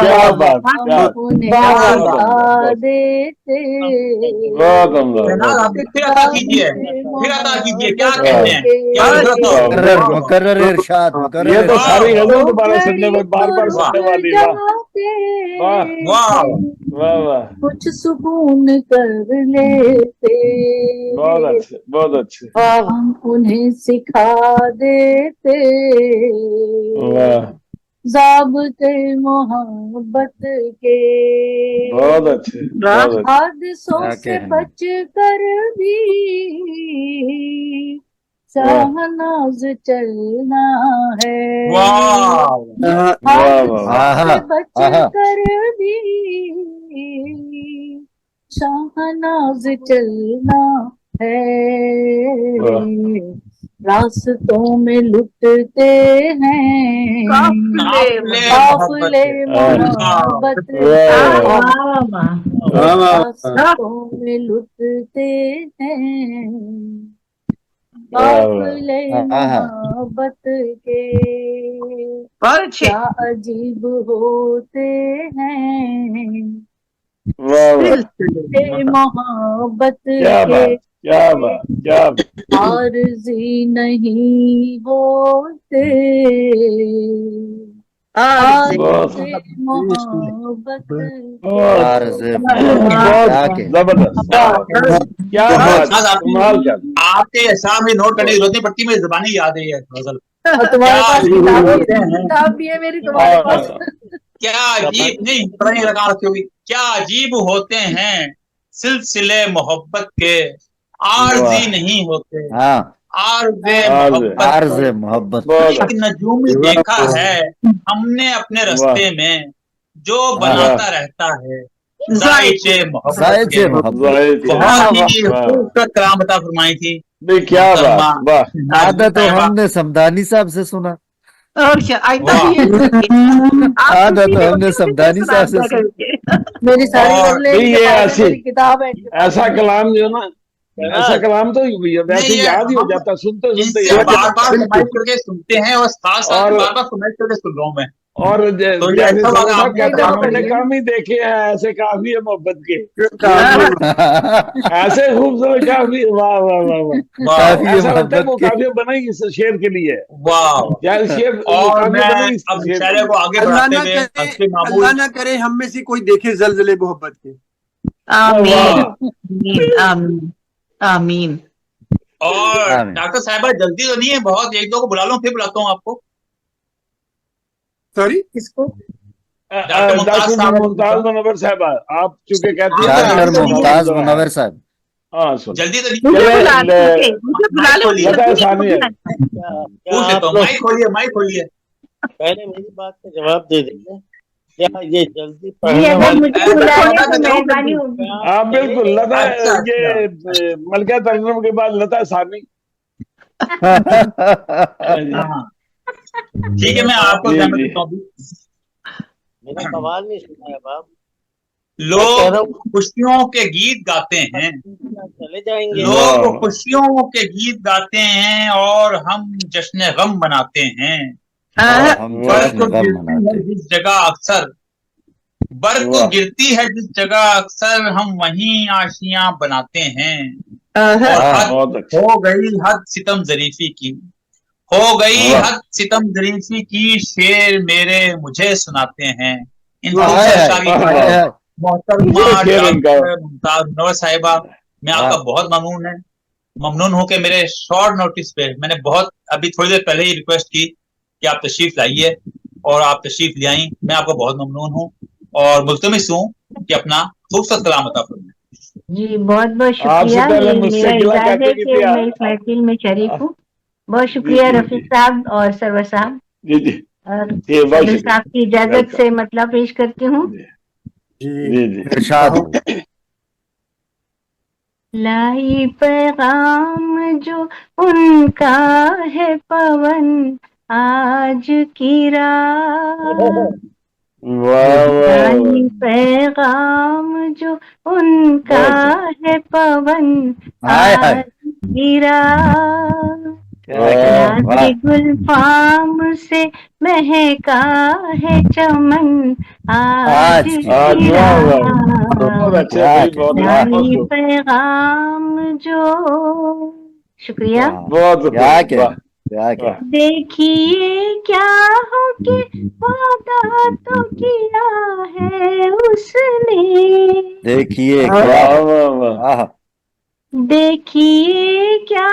क्या बात हम क्या उन्हें बहुत सिखा उम्दा देते बहुत उम्दा जनाब आप फिर अदा कीजिए फिर अदा कीजिए क्या कहते हैं क्या वाह, हजरत हो मुकर्रर वाह, वाह। मुकर्रर इरशाद मुकर्रर ये तो इरशाद सारी गजल दो दोबारा सुनने घड़ी में बार तो बार रुक सुनने वाली वाह जाते वाह वाह वाह कुछ सुकून कर लेते बहुत अच्छे हम उन्हें सिखा देते वाह ज़ाब्ते मोहब्बत के बहुत अच्छे बहुत अच्छे हादसों क्या से कहने बच कर भी शाहनाज चलना है वाह वाह हादसों वाह आहा से बच आहा कर भी शाहनाज चलना है वाह रास्तों में लुटते हैं काफिले काफिले मोहब्बत मोहब्बत वाह रास्तों में लुटते हैं काफिले आहा मोहब्बत के बहुत अच्छे। क्या अजीब होते हैं वाह वाह, सिलसिले मोहब्बत क्या के, बात, क्या बात, क्या बात। आरज़ी नहीं होते, आरज़े बहुत आरज़े मोहब्बत बहुत आरज़े बहुत क्या के जबरदस्त, क्या बात, कमाल कर। आपके हिसाब में नोट करने की जरूरत नहीं पड़ती, मेरी जुबानी याद है ये गजल। और तुम्हारे क्या पास अजीब किताब भी होते है, हैं, किताब भी है मेरी तुम्हारे पास। क्या अजीब, नहीं पता नहीं लगा रखी होगी। क्या अजीब होते हैं सिलसिले मोहब्बत के, आरज़ी वाह, नहीं होते, हाँ आरज़े आरज़े, मोहब्बत आरज़े के। मोहब्बत बहुत एक अच्छा, नजूमी देखा है हमने अपने वाह रास्ते में, जो हाँ बनाता रहता है जायचे मोहब्बत जायचे के। मोहब्बत जाहिर है। बहुत ही वाह, खूबसूरत कलाम अता फरमाई थी नहीं क्या मोहतरमा बात, वाह, नाज़रीन आधा तो साहिबा। हमने समदानी साहब से सुना, और क्या आइंदा वाह। भी आप आधा किसी तो को हमने क्यों समदानी नहीं साहब से सुना सुना। करके। मेरी सारी और गजलें नहीं इनके ये पास है, ऐसी, मेरी किताब है इनके पास। ऐसा कलाम जो ना, ऐसा कलाम तो वैसे नहीं, ये याद ही हो हम जाता, सुनते सुनते इनसे याद हो बार जाता। बार फरमाइश करके सुनते हैं और साथ साथ में और बार बार फरमाइश करके सुन रहा हूँ मैं। और तो ये जैसे अच्छा सरोज लगा साहब आपने कहते हैं, कलाम हमने पढ़ी। कम ही देखे हैं ऐसे काफी है मोहब्बत के, काफी ऐसे खूबसूरत काफी, वाह वाह वाह वाह। वाह काफी है ऐसा लगता है मोहब्बत वो के। काफी बना ही इस शेर के लिए है, वाह। यार शेर वो और काफी मैं बना ही इस अब शेर के मुशायरे को लिए। आगे अल्लाह बढ़ाते ना हुए करे, हस्बे अल्लाह मामूल ना करे हम में से कोई देखे जलजले मोहब्बत के। आमीन वाह, आमीन आमीन आमीन। और आमीन। डॉक्टर साहबा जल्दी तो नहीं है बहुत, एक दो को बुला लो फिर बुलाता हूँ आपको। सॉरी, किसको? डॉक्टर मुमताज डॉक्टर साहब मुमताज मुनव्वर साहब, आप चूंकि कहती हैं हाँ, ना डॉक्टर जल्दी तो नहीं है, मुमताज मुनव्वर साहब, हाँ सुन, जल्दी तो नहीं मुझे चले बुला ले, मुझे बुला माइक ले, खोलिए, मुझे लता जल्दी सानी है, बुला। पूछ लेता हूँ। माइक खोलिए, माइक खोलिए। पहले मेरी बात का जवाब दे दीजिए, क्या ये जल्दी जी पढ़ने अगर वाले मुझे ऐसा बुला थोड़ा ले मैं तो जाऊँ मेहरबानी जल्दी। होगी। हाँ बिल्कुल लता, अच्छा अच्छा, ये मलका तरन्नुम के बाद लता सानी। हाँ ठीक है, मैं आपको जी जहमत जी, देता हूँ अभी। मेरा सवाल नहीं सुना है बाप। मैं कह रहा लोग हूँ खुशियों के गीत गाते हैं, चले जाएंगे। लोग वाह खुशियों के गीत गाते हैं और हम जश्न गम मनाते हैं। और हम वाह बर्फ जश्न गम गिरती है मनाते। जिस जगह अक्सर, बर्फ वाह, गिरती है जिस जगह अक्सर हम वहीं आशियां बनाते हैं। आहा, और हाँ हद बहुत अच्छा, हो गई हद सितम जरीफी की, हो गई वाह हद सितम जरीफी की, शेर मेरे मुझे सुनाते हैं। इन वाह, हाय खूबसूरत हाय शायरी वाह के हाय लिए वाह, हाय, मोहतरमा ये शेर इनका, डॉक्टर मुमताज मुनव्वर साहिबा, मैं आपका वाह बहुत ममनून हूं कि मेरे शॉर्ट नोटिस पे मैंने बहुत अभी थोड़ी देर पहले ही रिक्वेस्ट की कि आप तशरीफ लाइए और आप तशरीफ ले आई। मैं आपको बहुत ममनून हूँ और मुल्तमिस हूँ कि अपना खूबसूरत कलाम अता फरमाएं। जी बहुत बहुत आपसे शुक्रिया, पहले ये मुझसे मेरा गिला एजाज करती है भी कि थी मैं इस महफिल में शरीक हूँ। बहुत जी शुक्रिया जी रफीक जी साहब और सरवर साहब, जी जी और जी, बहुत समीर शुक्रिया, साहब की इजाजत वेलकम से मतलब पेश करती हूँ। जी जी जी जी, इरशाद हो। लाई पैगाम जो उनका है पवन आज की रात, वाह वाह लाई पैगाम जो उनका बहुत है पवन हाय हाय, आज की रात, क्या क्या, वाह वाह नाज़े गुलफाम से महका है चमन आज आज की आज, की वाह वाह, बहुत रात, अच्छे वाह भाई, क्या, बहुत वाह बहुत लाई खूब, पैगाम जो, शुक्रिया। वाह, बहुत क्या खूब, क्या वाह क्या क्या, वाह, देखिए क्या हो के वादा तो किया है उसने, देखिए हाँ, क्या, वाह वाह वाह, आह देखिए क्या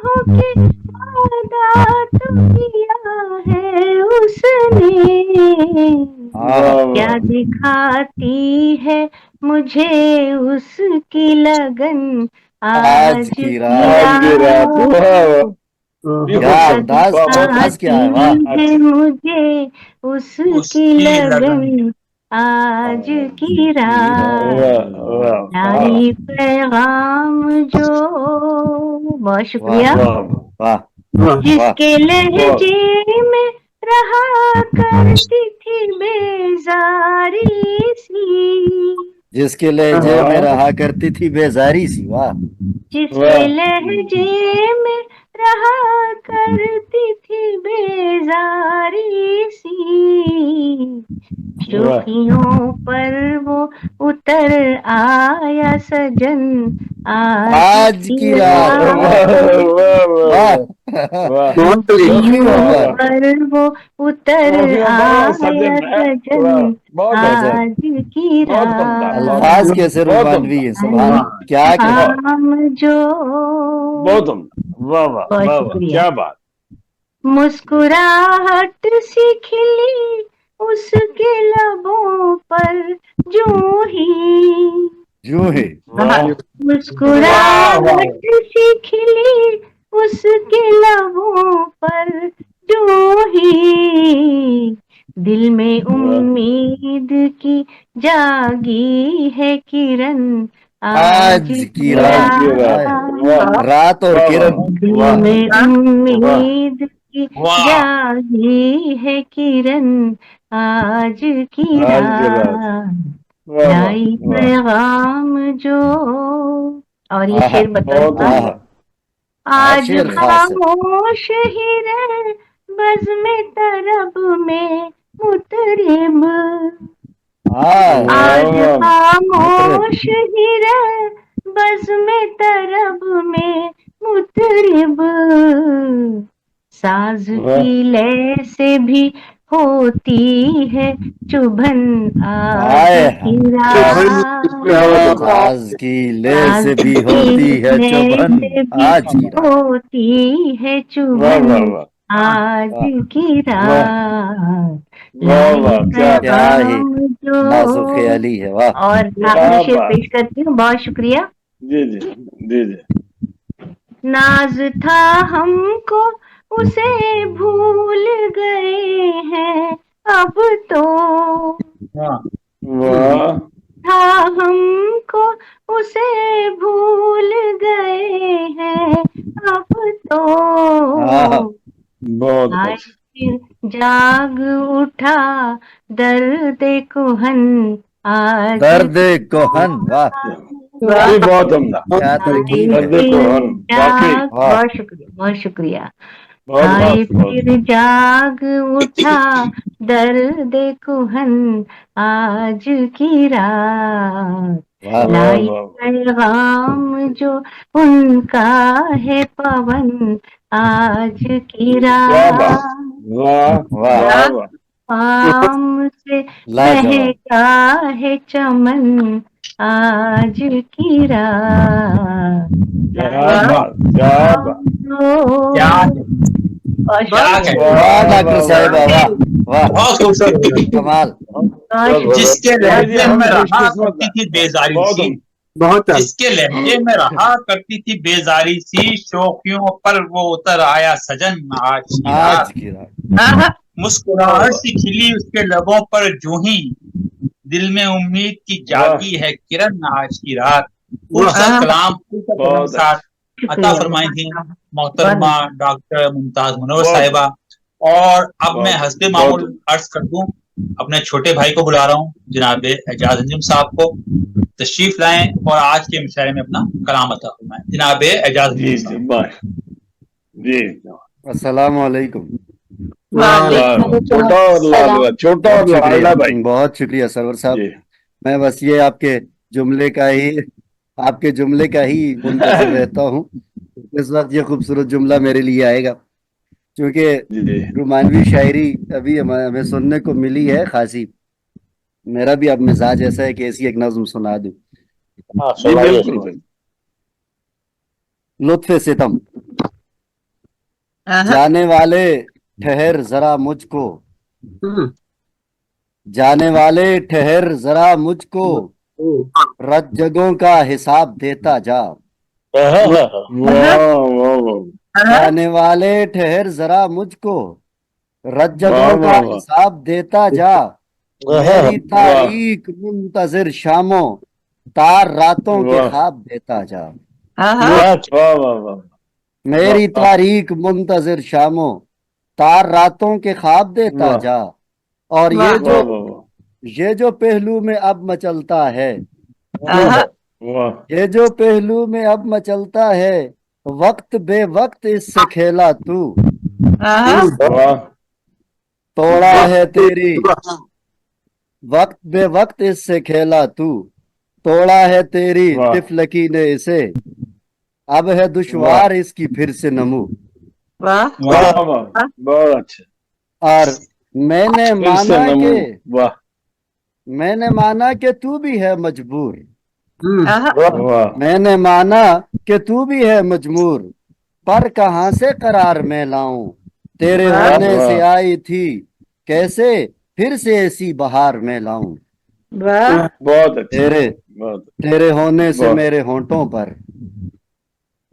हो के वादा तो किया है उसने, आह वाह क्या वाह, दिखाती है मुझे उसकी लगन आज आज की की रात, आज की रात, वाह वाह, रात, भी क्या क्या खूबसूरत, अंदाज, वाह बहुत अंदाज दिखाती क्या है, वाह है अच्छा, मुझे उसकी उसकी लगन लगन आज की वाह रात, वाह वाह लाई पैगाम जो, बहुत वाह शुक्रिया, वाह वाह वाह, वाह, जिसके लहजे में रहा करती थी बेजारी सी, जिसके लहजे में रहा करती थी बेजारी सी, वाह जिसके लहजे में रहा करती थी बेजारी करारी सी, शोखियों पर वो उतर आया सजन आज की रात। वाह बहुत तली शोखियों पर वो उतर आया सजन आज की रात। अल्फाज कैसे रोमानवी है, सुभान, क्या कहना। हम जो बहुत वाह वाह बहुत वाह शुक्रिया। क्या बात। मुस्कुराहट सी खिली उसके लबों पर जो ही वाह मुस्कुराहट सी खिली उसके लबों पर जो ही, दिल में उम्मीद की जागी है किरण आज की रात। रात और किरण। दिल में उम्मीद की जागी है किरण आज की रात, लाई पैगाम जो। और ये शेर बताओ। आज शेर खास है। खामोश ही रहे बज़्म तरब में मुतरिब, आज खामोश ही रहे बज़्म तरब में मुतरिब, साज की लय से भी होती है चुभन आज की रात, आज की ले से भी होती है चुभन आज की रात। होती है चुभन आज की रात, क्या ही नाजुक ख्याली है। वाह। और आखिरी शेर पेश करती हूँ। बहुत शुक्रिया। जी जी जी जी। नाज था हमको उसे भूल गए हैं अब तो, वाह था हमको उसे भूल गए हैं अब तो, बहुत आज फिर जाग उठा दर्द कुहन आज दर्द कोहन। वाह, बहुत उम्दा। क्या तरकीब है। दर्द कोहन वाकई बहुत शुक्रिया, बहुत शुक्रिया। बहुत आए बहुत फिर जाग उठा दर्द कुहन आज की रात, वाह, लाई पैगाम जो उनका है पवन आज की रात, वाह वाह वाह आम से लाजवाब। महका है चमन आज की रात, क्या बात क्या और है। वाह डॉक्टर साहिबा, वाह वाह, बहुत खूबसूरत। कमाल। जिसके लहजे में रहा करती थी बेजारी सी, बहुत जिसके लहजे में रहा करती थी बेजारी सी, शौकियों पर वो उतर आया सजन आज की आज रात, की रात। मुस्कुराहट सी खिली उसके लबों पर जूही, दिल में उम्मीद की जागी है किरण आज की रात। फुर्सत कलाम साथ अता फरमाई थी मोहतरमा डॉक्टर मुमताज मुनव्वर साहिबा। और अब मैं हस्बे मामूल अर्ज कर दूं, अपने छोटे भाई को बुला रहा हूँ, जनाब एजाज अंजुम साहब को तशरीफ लाएं और आज के मुशायरे में अपना कलाम अता फरमाएं। जनाब एजाज अंजुम साहब। जी अस्सलाम वालेकुम। छोटा और लाडला भाई। बहुत शुक्रिया सरवर साहब। जी मैं बस ये आपके जुमले का ही मुंतज़िर रहता हूँ। इस वक्त ये खूबसूरत जुमला मेरे लिए आएगा, क्योंकि जी रोमानवी शायरी अभी हमें सुनने को मिली है खासी। मेरा भी अब मिजाज ऐसा है कि ऐसी एक नज़्म सुना दूं। जी बिल्कुल। लुत्फ़े सितम। जाने वाले ठहर जरा मुझको, जाने वाले ठहर जरा मुझको, रत जगहों का हिसाब देता जा। जाने वाले ठहर जरा मुझको, रत जगहों का हिसाब देता जा। मेरी तारीख मुंतजिर शामों, तार रातों के ख्वाब देता जा। मेरी तारीख मुंतजिर शामों, तार रातों के ख्वाब देता जा। और ये जो पहलू में अब मचलता है, ये जो पहलू में अब मचलता है, वक्त बे वक्त इससे खेला तू। तोड़ा है तेरी वक्त बे वक्त इससे खेला तू, तोड़ा है तेरी वाह। तिफलकी ने इसे, अब है दुश्वार इसकी फिर से नमू। वाह वाह वाह, बहुत अच्छा। और मैंने फिर से माना नमो, कि वाह मैंने माना कि तू भी है मजबूर, आहा, वाह, मैंने माना कि तू भी है मजबूर, पर कहाँ से करार मैं लाऊं, तेरे वाह। होने से वाह। आई थी कैसे फिर से ऐसी बहार मैं लाऊं। वाह बहुत अच्छा, तेरे बहुत तेरे होने से वाह। मेरे होंठों पर,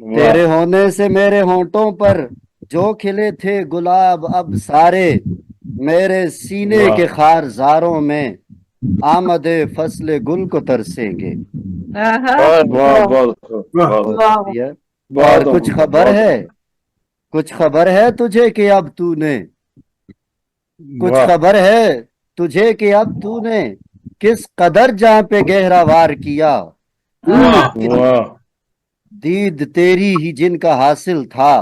वाह, तेरे होने से मेरे होंठों पर जो खिले थे गुलाब अब सारे, मेरे सीने वाह। के खारजारों में आमदे फसले गुल को तरसेंगे। आहा, वाह, बहुत बहुत वाह दिया। और बहुत कुछ उम्दा, खबर बहुत है, उम्दा। कुछ खबर है तुझे कि अब तूने, कुछ वाह, खबर है तुझे कि अब तूने किस कदर जहां पे गहरा वार किया। आहा, वाह, दीद तेरी ही जिनका हासिल था,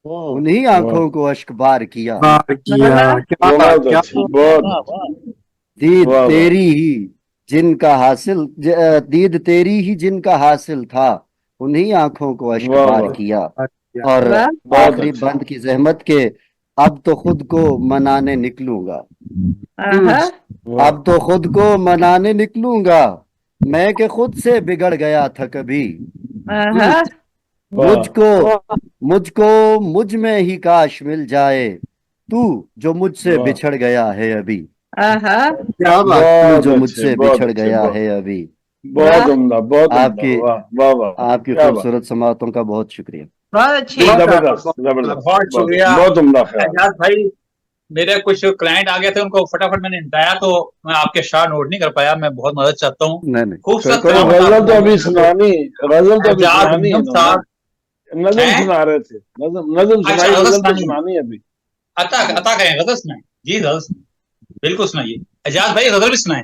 उन्हीं आंखों को अश्क बार किया। बार किया, क्या बात, बहुत क्या अच्छा, बहुत दीद वाह, वाह। तेरी ही जिनका हासिल दीद तेरी ही जिनका हासिल था, उन्हीं आंखों को अश्क वाह, बार वाह। किया। बात किया। और वाह। बहुत आखिरी अच्छा। बंद की जहमत के अब तो खुद को मनाने निकलूंगा, आहा, वाह, अब तो खुद को मनाने निकलूंगा, मैं कि खुद से बिगड़ गया था कभी। आहा, वाह। मुझको मुझ में ही काश मिल जाए तू, जो मुझसे वाह। बिछड़ गया है अभी, आहा, क्या बात, तू बहुत जो अच्छे, मुझसे बहुत बिछड़ अच्छे, गया बहुत है अभी। बहुत वाह। उम्दा, बहुत उम्दा। आपकी वाह वाह वाह, आपकी क्या बात। खूबसूरत समातों का बहुत शुक्रिया। बहुत अच्छी। जबरदस्त, जबरदस्त, बहुत शुक्रिया बहुत उम्दा ख्याल। एजाज भाई। मेरे कुछ क्लाइंट आ गए थे, उनको फटाफट मैंने निपटाया, तो मैं आपके शार नोट नहीं कर पाया। मैं बहुत मदद चाहता हूँ। नहीं नहीं, खूबसूरत कोई कलाम गजल तो था। अभी सुनानी, गजल तो अभी एजाज सुनानी है नियम ना। साहब नजम हैं? सुना रहे थे, नजम अच्छा, सुनाई, गजल गजल तो सुनानी है। सुनानी है अभी। अता करें, गजल सुनाए जी, गजल सुनाए, बिल्कुल सुनाइए। एजाज भाई गजल भी सुनाए,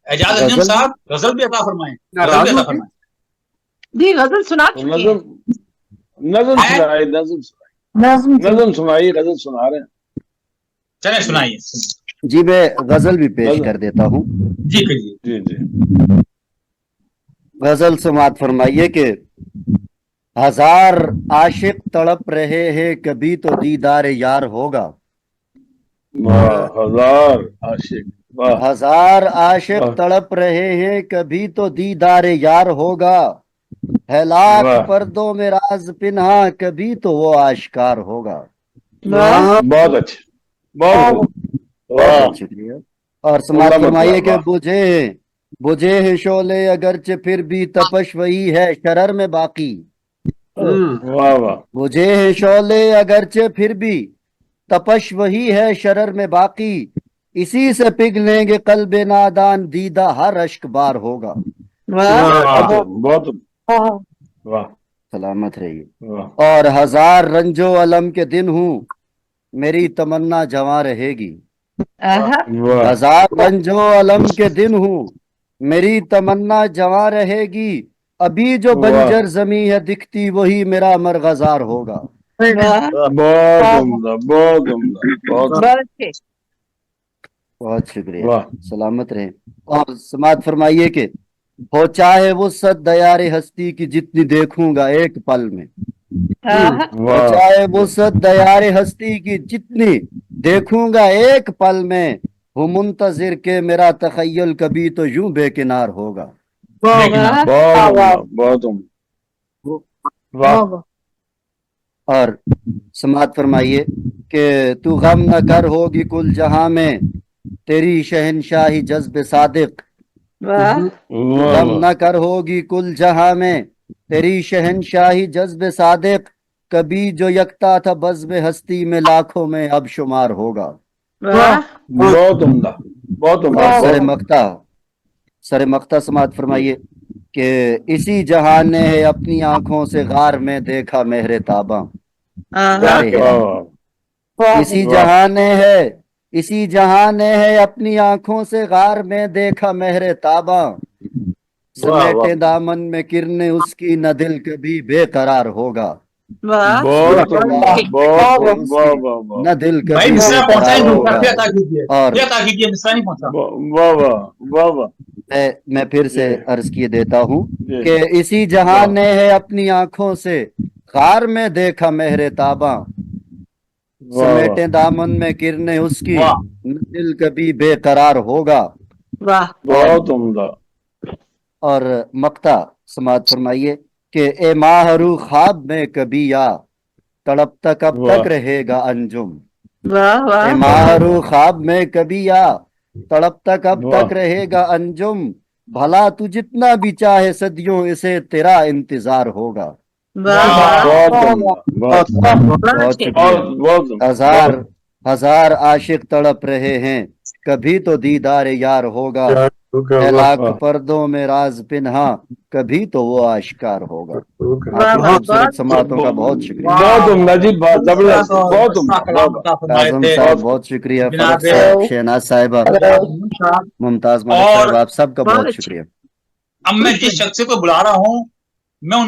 एजाज अंजुम गजल साहब गजल भी अता फरमाए, गजल भी राजू अता जी, फरमाए। जी गजल सुना तो चुके हैं। नजम हैं? सुनाई, नजम सुनाई, नाज़िम जी, नजम सुनाई, गजल सुना रहे हैं। चले सुनाइए। जी, मैं गजल भी पेश नजम, कर देता हूँ। जी करिए। जी जी। गजल समात फरमाइए कि हजार आशिक तड़प रहे हैं कभी तो दीदार यार होगा, वाह, हजार आशिक, वाह हजार आशिक वाह तड़प रहे हैं कभी तो दीदार यार होगा, है लाख वाह, पर्दों में राज पिन्हा कभी तो वो आश्कार होगा। वाह। वाह, बहुत अच्छे, बहुत खूब, वाह बहुत शुक्रिया। और समात उम्दा फरमाइए मतलब, कि वाह बुझे हैं शोले अगरचे फिर भी तपश वही है शरर में बाकी, वाह वाह बुझे हैं शोले अगरचे फिर भी तपश वही है शरर में बाकी, इसी से पिघलेंगे कल्बे नादान दीदा हर अश्क बार होगा। वाह। बहुत वाह सलामत रहिए। वाह और हजार रंजो अलम के दिन हूँ मेरी तमन्ना जवां रहेगी, आहा, वाह हजार रंजो अलम के दिन हूँ मेरी तमन्ना जवां रहेगी, अभी जो वाह, बंजर जमी है दिखती वही मेरा मरगजार होगा। वाह। बहुत उम्दा, बहुत उम्दा, बहुत बहुत अच्छे। बहुत शुक्रिया, वाह सलामत रहे। और समात फरमाइए कि हो चाहे वो सद दयारे हस्ती की जितनी देखूंगा एक पल में, आहा, हो वाह चाहे वो सद दयारे हस्ती की जितनी देखूंगा एक पल में, हूँ मुंतजिर के मेरा तखय्युल कभी तो यूं बेकिनार होगा। लेकिन वाह। बहुत उम्दा, वाह और समात फरमाइए कि तू गम न कर होगी कुल जहां में तेरी शहनशाही जज्ब सादिक, वाह। तू वाह गम वाह न कर होगी कुल जहां में तेरी शहनशाही जज्ब सादिक, कभी जो यकता था बज़्म हस्ती में लाखों में अब शुमार होगा। वाह। बहुत उम्दा, बहुत उम्दा, और बहुत सर मख्ता समात फरमाइए कि इसी जहान ने है अपनी आंखों से गार में देखा मेहरे ताबा, आहा, गारे वाह हिरा। वाह इसी वाह जहां ने है इसी जहां ने है अपनी आंखों से गार में देखा मेहरे ताबा, वाह समेटे दामन में किरने उसकी न दिल कभी बेकरार होगा। वाह बहुत उम्दा, बहुत वाह वाह वाह न दिल भाई कभी मिसरा पहुंचा ही बेकरार नहीं, होगा। फिर अता कीजिए, और फिर अता कीजिए, मिसरा नहीं पहुंचा। वाह वाह वाह वाह मैं फिर से जी। अर्ज किए देता हूँ जी। कि इसी जहां ने है अपनी आंखों से खार में देखा मेहरे ताबा, वाह वाह समेटे दामन में किरने उसकी, वाह न दिल कभी बेकरार होगा। वाह बहुत उम्दा। और मक्ता समात फरमाइए कि ए माहरू ख्वाब में कभी या, तड़पता कब वाह तक रहेगा अंजुम। वाह ए वाह माहरू ख्वाब में कभी या, तड़पता कब वाह तक रहेगा अंजुम। भला तू जितना भी चाहे सदियों इसे तेरा इंतजार होगा। वाह वाह बहुत उम्दा, बहुत बहुत शुक्रिया। बहुत उम्दा, हजार हजार आशिक तड़प रहे हैं, कभी तो दीदार यार होगा। है लाख वाह पर्दों में राज पिन्हा, कभी तो वो आश्कार होगा। वाह आपकी वाह खूबसूरत बहुत समातों का बहुत शुक्रिया। बहुत उम्दा जी, बहुत जबरदस्त, और बहुत उम्दा, अच्छा कलाम बहुत अता फरमाए आजम थे साहब बहुत शुक्रिया, जनाब फलक साहब, शहनाज साहिबा, साहब। मुमताज मलिक और साहब, आप सबका बहुत बहुत अच्छे। शुक्रिया। अब मैं जिस शख्स को बुला रहा हूँ, मैं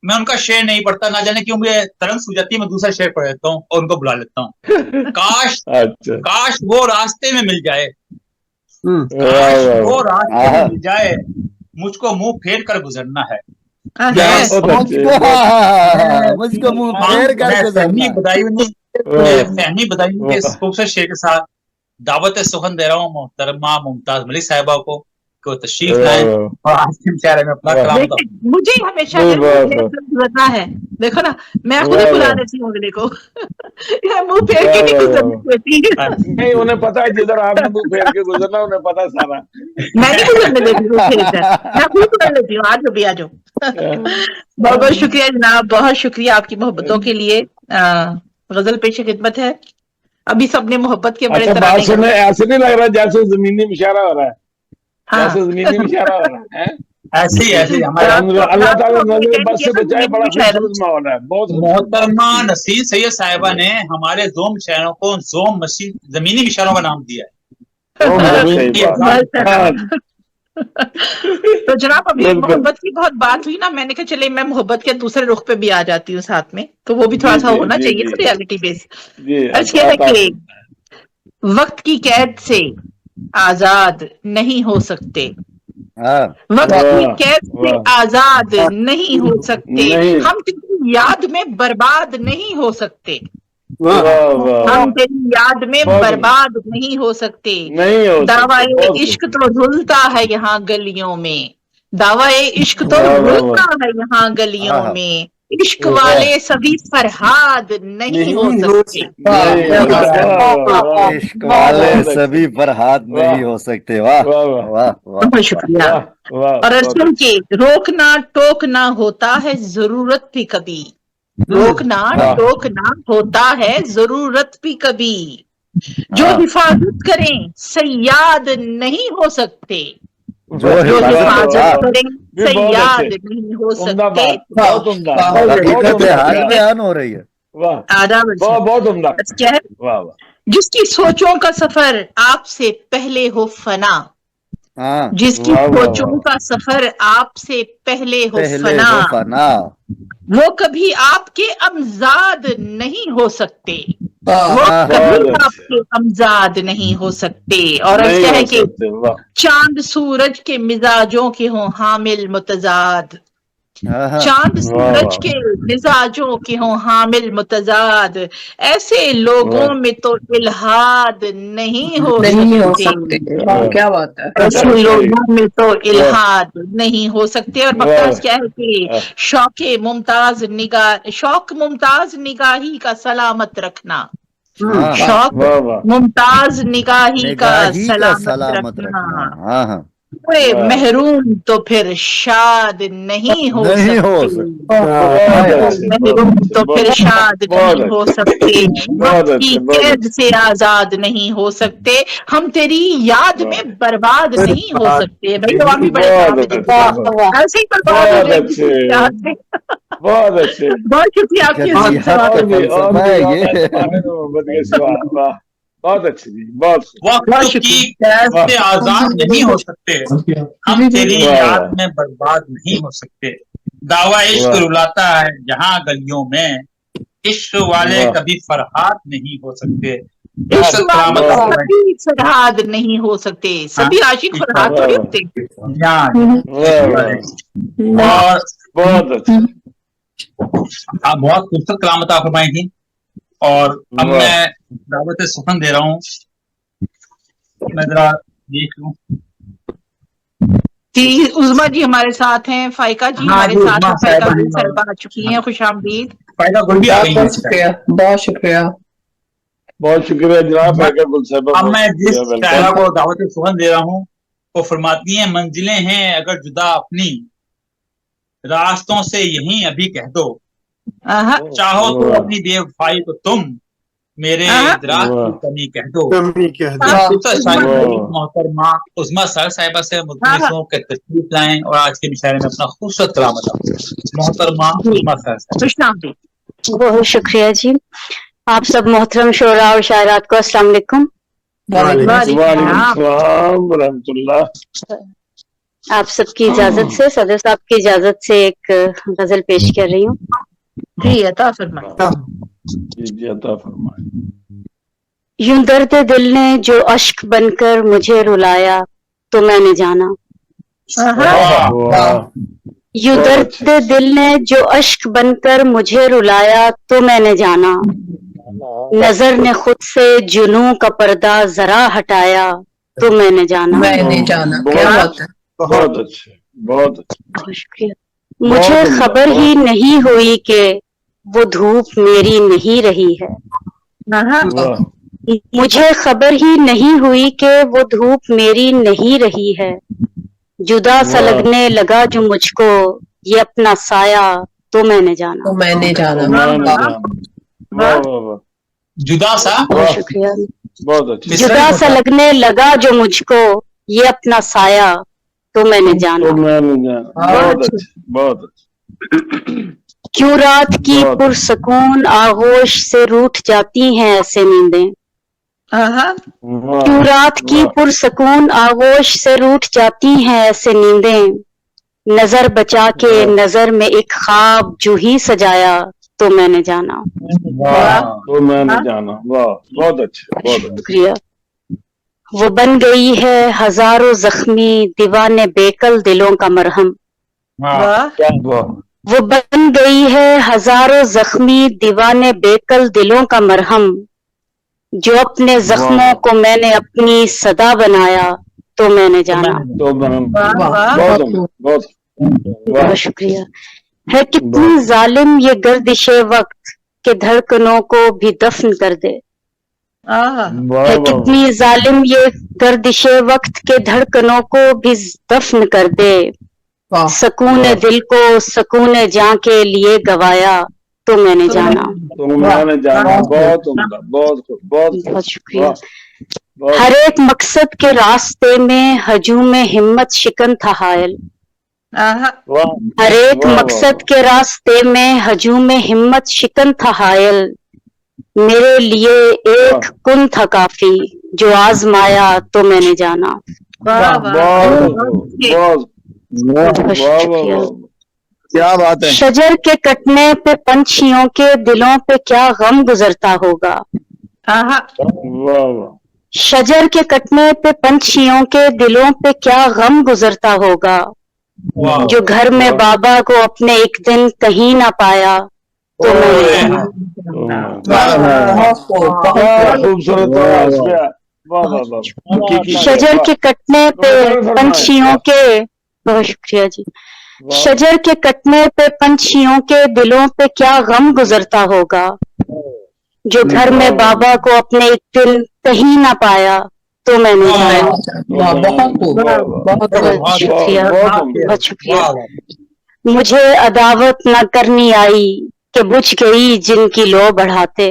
मैं उनका शेर नहीं पढ़ता, ना जाने क्यों मुझे तरंग सूझ जाती है, मैं दूसरा शेर पढ़ लेता हूँ और उनको बुला लेता हूँ। काश अच्छा काश वो रास्ते में मिल जाए, हम्म, वाह काश वाह वो वाह रास्ते में आहा, मिल जाए, मुझको मुंह फेर कर गुजरना है। हाँ, मैं है। बहुत अच्छे, मुझको बहुत मुझको मुंह हाँ, फेर कर मैं फहमी गुजरना। बदायूनी के इस वाह खूबसूरत शेर के साथ दावत सुखन दे रहा हूँ मोहतरमा मुमताज मलिक साहिबा को तशरीफ लाएं और आज के मुशायरे में अपना वाह कलाम देखिए मुझे हमेशा वाह है मुंह वाह फेर कर गुजरना है। देखो ना, मैं खुद ही वाह बुला वाह लेती हूँ अगले को। यह मुंह फेर के वाह नहीं वाह गुजरनी वाह। होती है। नहीं, उन्हें पता है जिधर आपने मुंह फेर के गुजरना, उन्हें पता सारा। मैं नहीं गुजरने देती हूँ फेर कर, मैं खुद गुजर लेती हूँ। आज भी आ जाओ। बहुत बहुत शुक्रिया जनाब, बहुत शुक्रिया आपकी मोहब्बतों के लिए। गजल पेश खिदमत है। अभी सबने मोहब्बत के बड़े अच्छा, बात तराने सुनने गाए। ऐसे नहीं लग रहा जैसे जमीनी इशारा हो रहा है, हाँ, जैसे जमीनी इशारा हो रहा है। ऐसे ही हमारे रात को अल्लाह ताला हमने नजर अटेंड बस किया से था बचाए, जमीनी बड़ा मुशायरा। खूबसूरत माहौल है, बहुत खूबसूरत। मोहतरमा नसीर सैयद साहिबा ने हमारे जोम शहरों को जोम मशीन जमीनी इशारों का नाम दिया है। सही ये बात। माशाल्लाह। हाँ, तो जनाब अभी बिल्कुल मोहब्बत की बहुत बात हुई ना, मैंने कहा चले मैं मोहब्बत के दूसरे रुख पे भी आ जाती हूँ साथ में, तो वो भी थोड़ा जी सा जी होना जी चाहिए जी ना रियलिटी बेस। जी। अर्ज किया है कि वक्त की कैद से आजाद नहीं हो सकते, हाँ, वक्त की वाह कैद से वाह, आजाद नहीं हो सकते, नहीं, हम तेरी याद में बर्बाद नहीं हो सकते, वाह वाह वाह, हम तेरी याद में बहुत बर्बाद नहीं हो सकते। नहीं हो सकते, दावाए बहुत इश्क तो रुलता है यहाँ गलियों में, दावाए इश्क तो वाह वाह रुलता वाह, है यहाँ गलियों आहा, में, इश्क वाले सभी फरहाद नहीं हो सकते। नहीं हो सकता, वाह वाह वाह, इश्क वाले बहुत अच्छे, सभी फरहाद वाह नहीं हो सकते। वाह वाह वाह वाह वाह बहुत शुक्रिया। वाह वाह, और बहुत सुन अच्छे, के रोकना टोकना होता है जरूरत भी कभी, रोकना वाह टोकना होता है जरूरत भी कभी, जो हाँ, हिफाजत करें सयाद नहीं हो सकते, जो जो वाह हिफाजत वाह, हिफाजत करें भी बहुत सयाद अच्छे, नहीं हो उम्दा सकते। बात, बहुत उम्दा, बहुत हकीकत उम्दा, हाल क्या बयान हो रही है। वाह, आदाब बहुत उम्दा, क्या है, वाह वाह, जिसकी सोचों का सफर आपसे पहले हो फना, हाँ, जिसकी वाह वाह सोचों वाह, का सफर आपसे पहले हो पहले फना, हो फना, वो कभी आपके अमजाद नहीं हो सकते, वो आहा, कभी बहुत अच्छे, आपके अमजाद नहीं हो सकते। और अर्ज नहीं क्या हो है कि सकते, वाह चांद सूरज के मिजाजों के हों हामिल मुतजाद, आहा, चांद वाह सूरज वाह के मिजाजों के हों हामिल मुतजाद, ऐसे लोगों वाह में तो इल्हाद नहीं हो सकते, वाह, क्या बात है। ऐसे सही, लोगों में तो वाह इल्हाद नहीं हो सकते। और वाह मक्ताज क्या है कि वाह, शौक मुमताज निगाही का सलामत रखना, हाँ, शौक वाह वाह, मुमताज निगाही का निगाही का सलामत सलामत रखना, रखना। हाँ हाँ, कोई वाह, महरूम तो फिर शाद नहीं हो नहीं हो सकते, सकते। बहुत अच्छे, बहुत महरूम अच्छे, तो फिर बहुत शाद बहुत नहीं हो अच्छे, सकते, बहुत वक्त की अच्छे, बहुत कैद से आजाद नहीं हो सकते, हम तेरी याद वाह, में बर्बाद नहीं हो सकते। भाई तो भी बड़े बहुत काम अच्छे, वाह, ऐसे ही बर्बाद हो बहुत जाए अच्छे, किसी की याद में। बहुत अच्छे, बहुत शुक्रिया आपकी हकीकत इज्जत से जिहाद का बात करने और फलसफा भी है और ये। पाने में मोहब्बत के सिवा, वाह, बहुत अच्छे जी, बहुत बहुत वक्त की शुक्रिया। कैद वाह से आजाद नहीं हो सकते, हम तेरी वाह याद वाह, में बर्बाद नहीं हो सकते। दावा इश्क वाह। रुलाता है जहां गलियों में, इश्क वाले वाह। कभी फरहाद नहीं हो सकते। इश्क वाले सलामत वाह। कभी फरहाद नहीं हो सकते। सभी आशिक फरहाद थोड़ी होते हैं। वाह वाह, और बहुत अच्छा। आप बहुत खूबसूरत कलामत फरमाई थी। और अब वाह। मैं दावत सुखन दे रहा हूँ, मैं जरा देख लूं। जी उज़मा जी हमारे साथ हैं, फाइका जी हाँ हमारे जी, साथ उज़मा हैं, फाइका साहिबा गुल जी। साहिबा आ चुकी हैं, खुश आमदीद। फायदा गुल भी आ गई है। बहुत शुक्रिया। बहुत शुक्रिया जनाब फाइका गुल साहिबा, अब बहुत मैं जिस शुक्रिया, शायरा वेलकम। को दावत सुखन दे रहा हूँ वो फरमाती हैं, मंजिलें हैं अगर जुदा अपनी, रास्तों से यहीं अभी कह दो, आहा, चाहो तो वाह। अपनी बेवफाई को तुम मेरे आहा। इदराक की वाह। कमी कह दो। कमी कह दो। हाँ, खूबसूरत शायरी वाह। है। मोहतरमा उज़मा सर साहिबा से मुतमिसों के तशरीफ लाएं और आज के मुशायरे में अपना खूबसूरत कलामत मोहतरमा उज़मा सर साहिबा। खुश आमदीद। बहुत शुक्रिया जी। आप सब मोहतरम शोरा और शायरात को अस्सलाम वालेकुम। वालेकुम वालेकुम सलाम व रहमतुल्लाह। आप सबकी इजाजत से, सदर साहब की इजाजत से एक गजल पेश कर रही हूँ। जी अता फरमाइए। जी अता फरमाए। यूं दर्द दिल ने जो अश्क बनकर मुझे रुलाया तो मैंने जाना, आहा, वाह। यूं बहुत दर्द अच्छे। दिल ने जो अश्क बनकर मुझे रुलाया तो मैंने जाना, नजर ने खुद से जुनूं का पर्दा जरा हटाया तो मैंने जाना। मैंने जाना, क्या बात है। बहुत अच्छे, बहुत अच्छे। बहुत शुक्रिया। मुझे बहुत खबर उम्दा, ही नहीं हुई कि वो धूप मेरी नहीं रही है, आहा, वाह। मुझे खबर ही नहीं हुई कि वो धूप मेरी नहीं रही है, जुदा सा वाह। लगने लगा जो मुझको ये अपना साया तो मैंने जाना। तो मैंने जाना, मैंने जाना, वाह वाह वाह, जुदा सा बहुत वाह। शुक्रिया। बहुत अच्छे। जुदा सा लगने लगा जो मुझको ये अपना साया तो मैंने तो जाना, मैंने जाना, बहुत अच्छे, बहुत अच्छे। क्यों रात की बहुत। पुरसकून आगोश से रूठ जाती हैं ऐसे नींदें, आहा, वाह, क्यों रात की वाह। पुरसकून आगोश से रूठ जाती हैं ऐसे नींदें, नजर बचा के वाह। नजर में एक ख्वाब जो ही सजाया तो मैंने जाना। वाह। तो मैंने जाना, वाह, बहुत अच्छे, बहुत अच्छे। शुक्रिया। वो बन गई है हजारों जख्मी दीवाने बेकल दिलों का मरहम, वाह। वाह, वाह, वो बन गई है हजारों जख्मी दीवाने बेकल दिलों का मरहम, जो अपने जख्मों वाह। को मैंने अपनी सदा बनाया तो मैंने जाना। तो मैंने वाह, वाह। बहुत उम्दा, बहुत वाह, बहुत शुक्रिया। है कितनी जालिम ये गर्दिशे वक्त के धड़कनों को भी दफन कर दे, आहा, वाह है वाह, कितनी जालिम ये गर्दिशे वक्त के धड़कनों को भी दफन कर दे, वाह, सकून वाह। दिल को सकून जां के लिए गवाया तो मैंने जाना। तो मैंने जाना, बहुत उम्दा, बहुत खूब, बहुत खूब, बहुत शुक्रिया। वाह, बहुत। हर एक मकसद के रास्ते में हजूम हिम्मत शिकन था हायल, आहा, वाह, हर एक वाह, मकसद वाह। के रास्ते में हजूम हिम्मत शिकन था हायल, मेरे लिए एक कुन था काफी जो आजमाया तो मैंने जाना। वाह, वाह, बहुत वाह। खूब, बहुत बहुत वाह, वाह, शुक्रिया। वाह, क्या बात है। शजर के कटने पे पंछियों के दिलों पे क्या गम गुजरता होगा, आहा, वाह वाह, शजर के कटने पे पंछियों के दिलों पे क्या गम गुजरता होगा, वाह। जो घर में बाबा को अपने एक दिन कहीं ना पाया तो मैंने जाना। बहुत खूब, बहुत क्या खूब। खूबसूरत आवाज पे, वाह वाह वाह, हकीकी शजर वाह, के कटने पे पंछियों के, बहुत शुक्रिया जी, वाह, शजर के कटने पे पंछियों के दिलों पे क्या गम गुजरता होगा, जो घर में बाबा को अपने एक दिन कहीं ना पाया तो मैंने जाना। वाह, बहुत खूब, बहुत खूब। बहुत शुक्रिया, बहुत उम्दा, बहुत शुक्रिया। वाह। मुझे अदावत न करनी आई कि बुझ गई जिनकी लो बढ़ाते,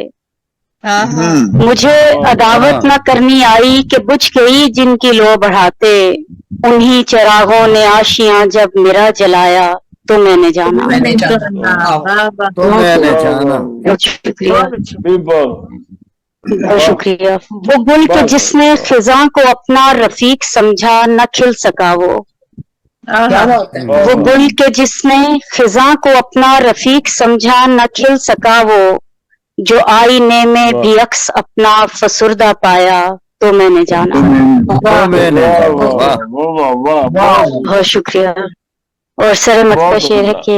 आहा, मुझे अदावत न करनी आई कि बुझ गई जिनकी लो बढ़ाते, उन्हीं चिरागों ने आशियां जब मेरा जलाया तो मैंने जाना। मैंने जाना, वाह, वाह। तो मैंने जाना। बहुत शुक्रिया, बहुत अच्छा। भी बहुत बहुत शुक्रिया। वो गुल के जिसने खिजा को अपना रफीक समझा न खिल सका वो, क्या बात है वो गुल के जिसने खिजा को अपना रफीक समझा न खिल सका वो, जो आईने में भी अक्स अपना फसुर्दा पाया तो मैंने जाना। तो मैंने वाह बहुत शुक्रिया। और सर मत का शेर है कि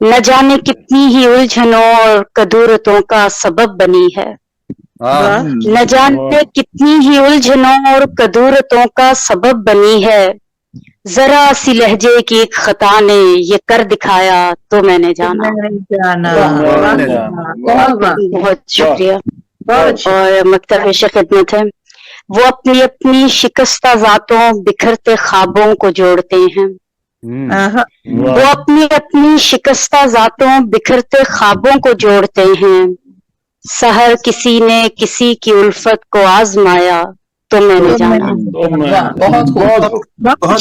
न जाने कितनी ही उलझनों और कदूरतों का सबब बनी है, हाँ न जाने कितनी ही उलझनों और कदूरतों का सबब बनी है, जरा सी लहजे की एक खता ने ये कर दिखाया तो मैंने जाना। जाना। बहुत शुक्रिया। और मकतब इश्क खिदमत है, वो अपनी अपनी शिकस्ता जातों बिखरते ख्वाबों को जोड़ते हैं, वो अपनी अपनी शिकस्ता जातों बिखरते ख्वाबों को जोड़ते हैं, सहर किसी ने किसी की उल्फत को आजमाया तो मैंने जाना। बहुत खूब बहुत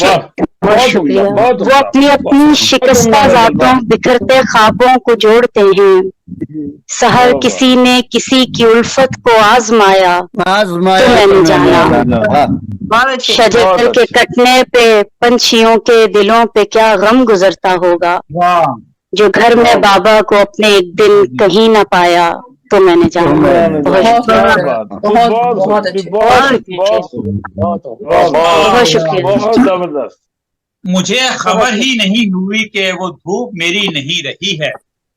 शुक्रिया। वो अपनी अपनी शिकस्ता जातों बिखरते ख्वाबों को जोड़ते हैं, सहर किसी ने किसी की उल्फत को आजमाया तो मैंने जाना। शजर के कटने पे पंछियों के दिलों पे क्या गम गुजरता होगा, जो घर में बाबा को अपने एक दिन कहीं ना पाया तो मैंने जाना। बहुत अच्छे बहुत शुक्रिया। बहुत जबरदस्त। मुझे खबर ही नहीं हुई कि वो धूप मेरी नहीं रही है,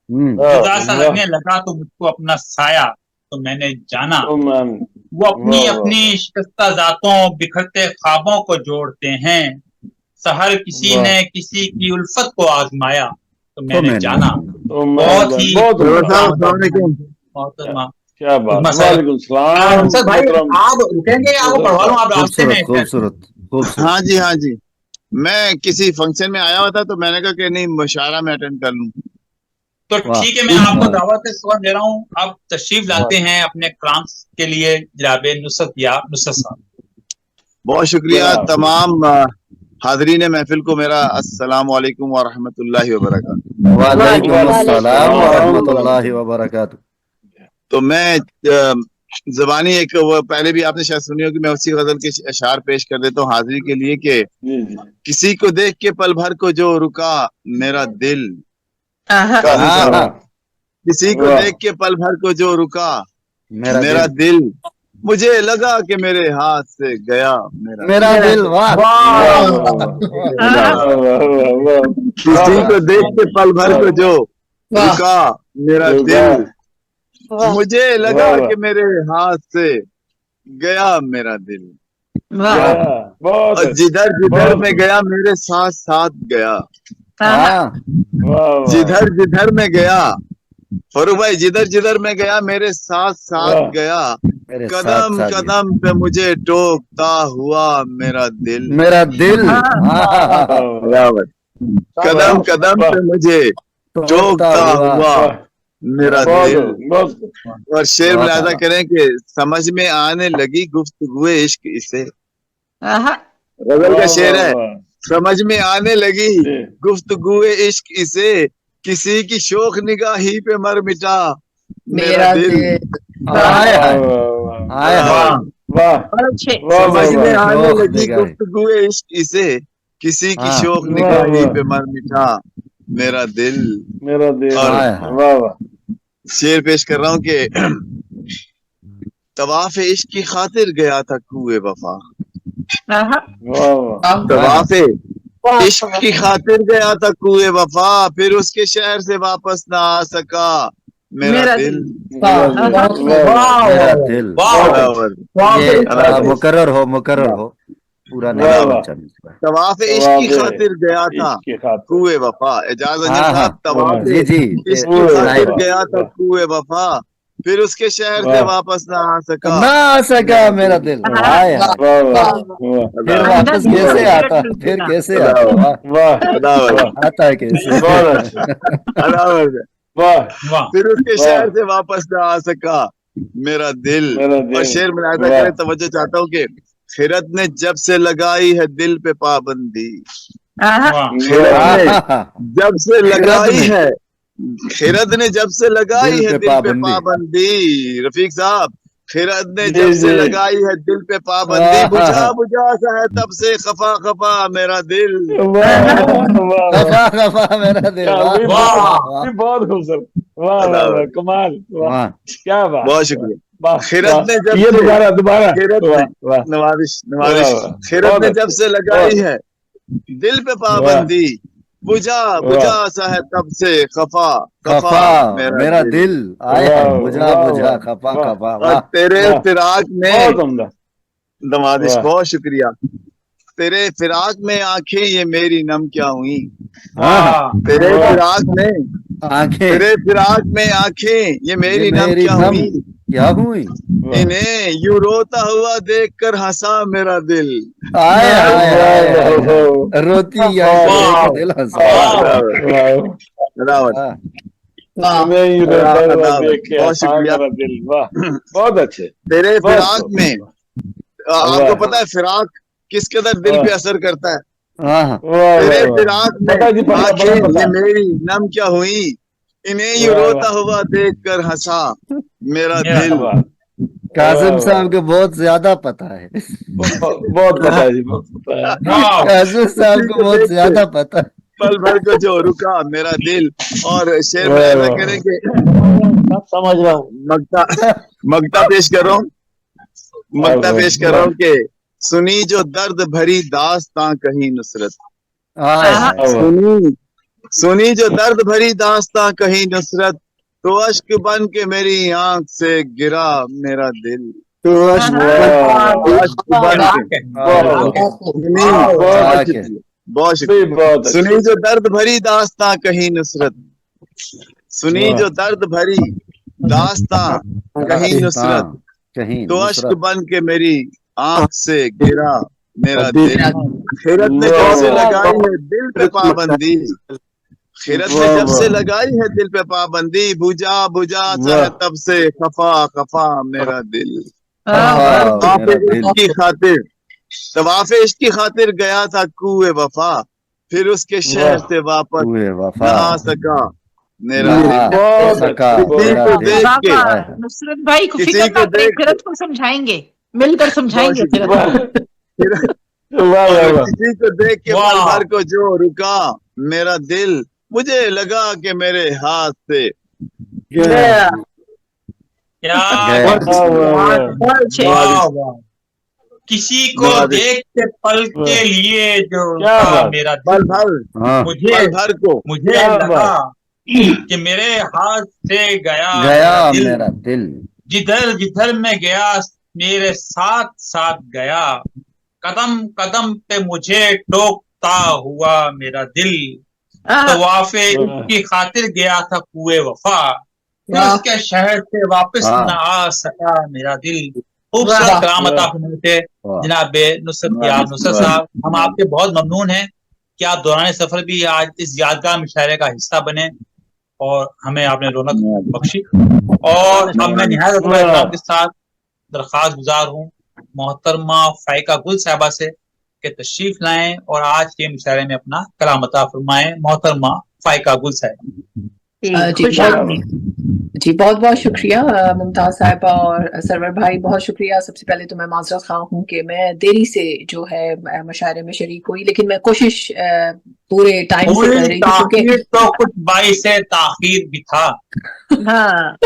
जुदा सा लगने लगा तो मुझको अपना साया तो मैंने जाना। वो अपनी अपनी शिकस्ता जातों बिखरते ख्वाबों को जोड़ते हैं, सहर किसी ने किसी की उल्फत को आजमाया तो मैंने जाना। बहुत ही क्या बात। वालेकुम सलाम। सर भाई आप रुकेंगे, आपको पढ़वा लूं, आप रास्ते में। खूबसूरत खूबसूरत। हाँ जी हाँ जी, मैं किसी फंक्शन में आया हुआ था तो मैंने कहा कि नहीं मुशायरा में अटेंड कर लूं। तो ठीक है, मैं आपको दावत से स्वागत दे रहा हूँ। आप तशरीफ लाते हैं अपने क्लाम के लिए जनाबे नुसरत साहब। बहुत शुक्रिया। तमाम हाज़रीन महफिल को मेरा अस्सलाम वालेकुम व रहमतुल्लाहि व बरकातुहू। वालेकुम अस्सलाम व रहमतुल्लाहि व बरकातुहू। तो मैं ज़बानी एक वो पहले भी आपने शायद सुनी होगी, मैं उसी गजल के अशार पेश कर देता हूँ हाजिरी के लिए कि किसी को देख के पल भर को जो रुका मेरा दिल, किसी को देख के पल भर को जो रुका मेरा दिल, मुझे लगा कि मेरे हाथ से गया मेरा दिल। वाह किसी को देख के पल भर को जो रुका मेरा दिल, मुझे लगा कि मेरे हाथ से गया मेरा दिल, और जिधर जिधर में गया मेरे साथ साथ गया, जिधर जिधर में गया फरूख भाई, जिधर जिधर में गया मेरे साथ साथ गया, कदम कदम पे मुझे टोकता हुआ मेरा दिल, मेरा दिल। कदम कदम पे मुझे टोकता हुआ मेरा दिल। और शेर मुलाजा करें कि समझ में आने लगी गुफ्तगुए इश्क इसे, गजल का शेर है, समझ में आने लगी गुफ्तगुए इश्क इसे, किसी की शोख निगाही पे मर मिटा मेरा दिल। समझ में आने लगी गुफ्तगुए इश्क इसे, किसी की शोख निगाही पे मर मिटा मेरा दिल। मेरा दिल। और शेर पेश कर रहा हूँ कि तवाफ इश्क की खातिर गया था कुए वफा, तवाफ इश्क की खातिर गया था कुए वफा, फिर उसके शहर से वापस ना आ सका मेरा दिल। मेरा दिल। ये मुकर्रर हो पूरा नहीं। तवाफ इश्क की खातिर गया था कुए वफा, इजाजत तवाफ इश्क की खातिर गया था कुए वफा, फिर उसके शहर से वापस ना आ सका मेरा दिल। फिर वापस कैसे आता, फिर कैसे आता है कैसे? फिर उसके शहर से वापस ना आ सका मेरा दिल। और शेर मुलाहिजा करें, तवज्जो चाहता हूँ कि खिरत ने जब से लगाई है दिल पे पाबंदी, जब से लगाई है, खिरत ने जब से लगाई है दिल पे पाबंदी, रफीक साहब खिरत ने जब से लगाई है दिल पे पाबंदी, बुझा बुझा सा है तब से खफा खफा मेरा दिल। खफा खफा मेरा दिल। बहुत खूबसूरत, वाह वाह वाह, कमाल, वाह क्या बात, बहुत शुक्रिया। खिरत ने जब ये से दोबारा नवाजिश खिरत ने जब से लगाई है दिल पे पाबंदी, बुझा बुझा सा है तब से खफा खफा मेरा दिल। आया बुझा बुझा खफा खफा। और तेरे फिराक में नवाजिश, वाह। बहुत शुक्रिया। तेरे फिराक में आंखें ये मेरी नम क्या हुई, तेरे फिराक में आंखें, तेरे फिराक में आंखें ये मेरी नम क्या हुई, क्या हुई। इन्हें यूं रोता हुआ देख कर हंसा मेरा दिल। आया रोती दिल हंसा। बहुत शुक्रिया, बहुत अच्छे। तेरे फिराक में, आपको पता है फिराक किस कदर दिल पे असर करता है। तेरे फिराक में आंखें ये मेरी नम क्या हुई, इन्हें यूं रोता हुआ देख कर हंसा मेरा दिल। कासिम साहब को बहुत ज्यादा पता है, बहुत पता है जी, बहुत पता है। कासिम साहब को बहुत ज्यादा पता है। पल भर को जो रुका मेरा दिल। और शेर में ऐसा करेंगे, समझ रहा हूँ। मगता पेश कर रहा हूँ, मगता पेश कर रहा हूँ कि सुनी जो दर्द भरी दास्तां कहीं नुसरत, सुनी जो दर्द भरी दास्तां कहीं नुसरत, तो अश्क बन के मेरी आंख से गिरा मेरा दिल। तो अश्क बन के, बहुत शुक्रिया। सुनी जो दर्द भरी दास्तां कहीं नुसरत, सुनी जो दर्द भरी दास्तां कहीं नुसरत, तो अश्क बन के मेरी आंख से गिरा मेरा दिल। खिरत ने जब से लगाई है दिल पे पाबंदी, खिरत ने जब से लगाई है दिल पे पाबंदी, बुझा बुझा सा है तब से खफा खफा मेरा दिल। इसकी खातिर तवाफ़े इश्क की खातिर गया था कुए वफा, फिर उसके शहर से वापस न आ सका मेरा दिल। नुसरत भाई को फिक्र ना करें, फिरत को समझाएंगे, मिलकर समझाएंगे फिरत। किसी को देख के पल भर को जो रुका मेरा दिल, मुझे लगा कि मेरे हाथ से किसी को देख के पल के लिए जो मेरा पल भर, मुझे लगा कि मेरे हाथ से गया मेरा दिल। जिधर जिधर मैं गया मेरे साथ साथ गया, कदम कदम पे मुझे टोकता हुआ मेरा दिल। तवाफ़े की खातिर गया था कुए वफा, फिर उसके शहर से वापस न आ सका मेरा दिल। खूबसूरत कलाम अता फरमाते जनाब नुसरत साहब, हम आपके बहुत ममनून हैं कि आप दौरान सफर भी आज इस यादगार मुशायरे का हिस्सा बने और हमें आपने रौनक बख्शी। और अब मैं निहायत के साथ दरख्वास्त गुजार हूँ मोहतरमा फाइका गुल साहिबा से कि तशरीफ लाएं और आज के मुशायरे में अपना कलाम अता फरमाएं। मोहतरमा फाइका गुल साहिबा। जी बहुत बहुत शुक्रिया मुमताज साहिबा और सरवर भाई, बहुत शुक्रिया। सबसे पहले तो मैं माजरत खा हूँ कि मैं देरी से जो है मुशायरे में शरीक हुई, लेकिन मैं कोशिश पूरे टाइम से कर रही थी, तो कुछ बाइस से ताखीर भी था। हाँ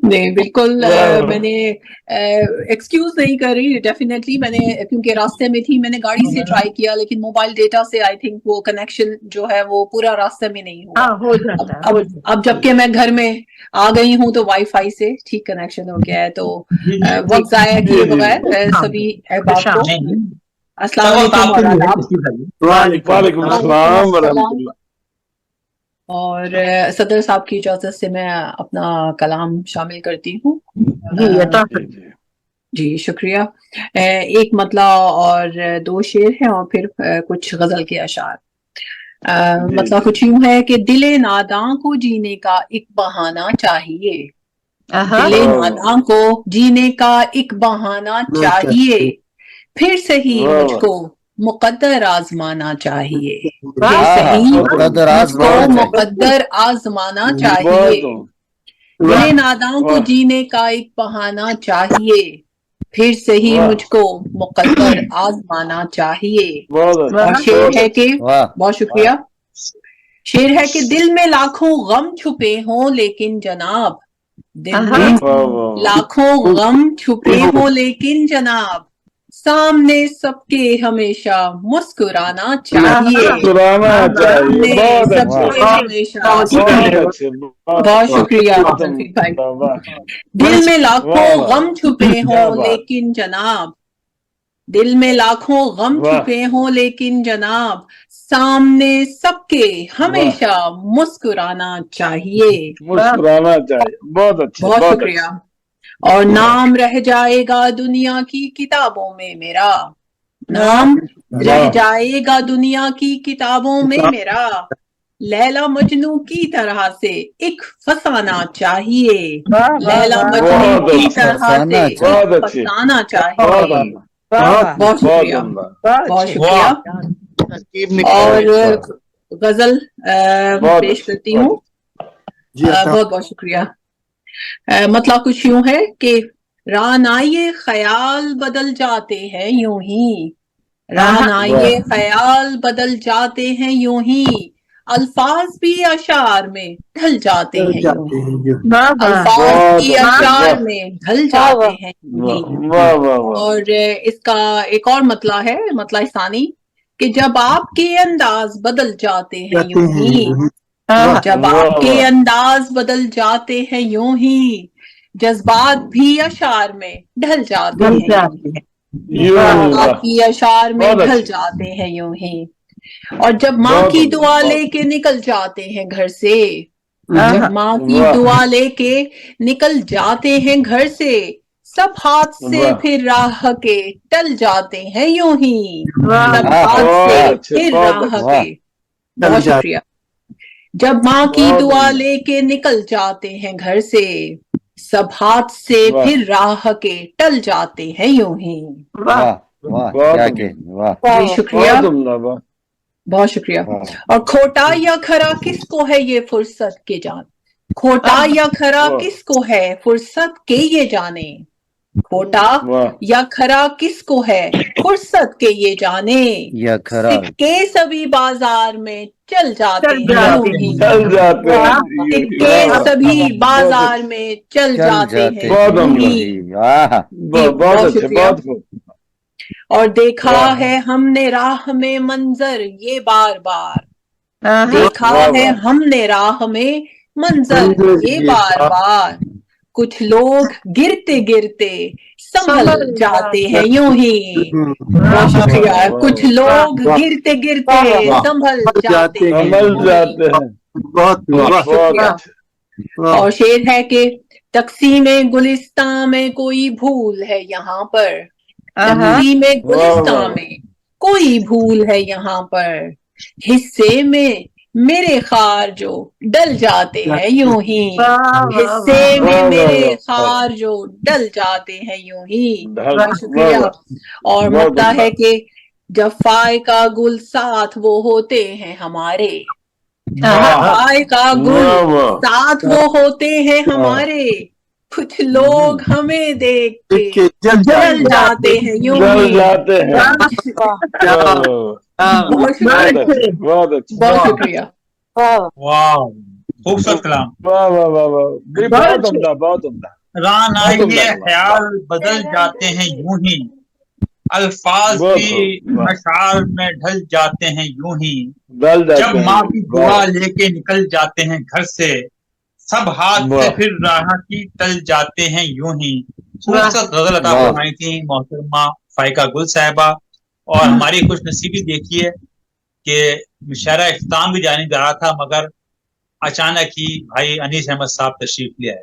नहीं बिल्कुल, मैंने एक्सक्यूज नहीं कर रही, डेफिनेटली मैंने, क्योंकि रास्ते में थी, मैंने गाड़ी से ट्राई किया लेकिन मोबाइल डेटा से आई थिंक वो कनेक्शन जो है वो पूरा रास्ते में नहीं हुआ। हो जाता है। अब जबकि मैं घर में आ गई हूँ तो वाईफाई से ठीक कनेक्शन हो गया है, तो वक्त जाया किए बगैर सभी अहबाब को वालेकुम अस्सलाम वरहमतुल्लाह। और सदर साहब की इजाजत से मैं अपना कलाम शामिल करती हूँ। जी शुक्रिया। एक मतला और दो शेर हैं और फिर कुछ गजल के अशार। मतलब कुछ यूं है कि दिले नादां को जीने का एक बहाना चाहिए, दिले नादां को जीने का एक बहाना चाहिए, फिर सही मुझको मुकद्दर आजमाना चाहिए, फिर सही मुझको मुकद्दर आजमाना चाहिए। दिले नादां को जीने का एक बहाना चाहिए, फिर से ही मुझको मुकद्दर आजमाना चाहिए। और शेर है कि बहुत शुक्रिया। शेर है कि दिल में लाखों गम छुपे हों लेकिन जनाब, दिल में लाखों गम छुपे हों लेकिन जनाब, सामने सबके हमेशा मुस्कुराना चाहिए। सामने सबके हमेशा। बहुत शुक्रिया तौफीक भाई। दिल में लाखों गम छुपे हों लेकिन जनाब, दिल में लाखों गम छुपे हों लेकिन जनाब, सामने सबके हमेशा मुस्कुराना चाहिए। मुस्कुराना चाहिए। बहुत अच्छे, बहुत शुक्रिया। और नाम रह जाएगा दुनिया की किताबों में मेरा, नाम रह जाएगा दुनिया की किताबों में मेरा, लैला मजनू की तरह से एक फसाना चाहिए, लैला मजनू की तरह से एक फसाना चाहिए। बहुत शुक्रिया, बहुत शुक्रिया। और गजल पेश करती हूँ। बहुत बहुत शुक्रिया। मतलब कुछ यूं है कि रानाए ख्याल बदल जाते हैं यूं ही, रानाए ख्याल बदल जाते हैं यूं ही, अल्फाज भी अशार में ढल जाते हैं यूं ही, अल्फाज भी अशार में ढल जाते हैं यूं ही। और इसका एक और मतला है, मतला सानी, कि जब आपके अंदाज बदल जाते हैं यूं ही, जब आपके अंदाज बदल जाते हैं यूं ही, जज्बात भी अशार में ढल जाते हैं, जज्बात भी अशार में ढल जाते हैं यूं ही। और जब माँ की दुआ लेके निकल जाते हैं घर से, जब माँ की दुआ लेके निकल जाते हैं घर से, सब हाथ से फिर राह के टल जाते हैं यूं ही, सब हाथ से फिर राह के। बहुत शुक्रिया। जब माँ की दुआ लेके निकल जाते हैं घर से, सब हाथ से फिर राह के टल जाते हैं यूं ही। शुक्रिया, बहुत शुक्रिया। और खोटा या खरा किसको है ये फुर्सत के जान, खोटा या खरा किसको है फुर्सत के ये जाने, खोटा या खरा किसको है फुर्सत के ये जाने, या खरा सिक्के सभी बाजार में चल जाते हैं, सिक्के सभी बाजार में चल जाते हैं। बहुत शुक्रिया। और देखा है हमने राह में मंजर ये बार बार, देखा है हमने राह में मंजर ये बार बार, कुछ लोग गिरते गिरते संभल जाते हैं यूं ही। बहुत शुक्रिया। कुछ लोग गिरते गिरते संभल जाते हैं। बहुत शुक्रिया। और शेर है कि तकसीमे गुलिस्तां में कोई भूल है यहाँ पर, तकसीमे गुलिस्तां में कोई भूल है यहाँ पर, हिस्से में मेरे खार जो डल जाते हैं यूं ही, हिस्से में मेरे खार जो डल जाते हैं यूं ही। बहुत शुक्रिया। और मुद्दा है कि जफ़ाए का गुल साथ वो होते हैं हमारे, जफ़ाए का गुल साथ वो होते हैं हमारे, कुछ लोग हमें देख के जल जाते हैं यूं ही। बहुत शुक्रिया। वाह, खूबसूरत कलाम। वाह वाह वाह वाह, बहुत उम्दा, बहुत उम्दा। रानाए ख्याल बदल जाते हैं यूं ही, अल्फाज भी अशार में ढल जाते हैं यूं ही, जब माँ की दुआ लेके निकल जाते हैं घर से, सब हाथ से फिर राह की टल जाते हैं यूं ही। खूबसूरत गजल अता फरमाई थी मोहतरमा फाइका गुल साहिबा। और हमारी खुश नसीबी देखिए कि मुशायरा इख्तिताम भी जाने जा रहा था, मगर अचानक ही भाई अनीस अहमद साहब तशरीफ ले आए।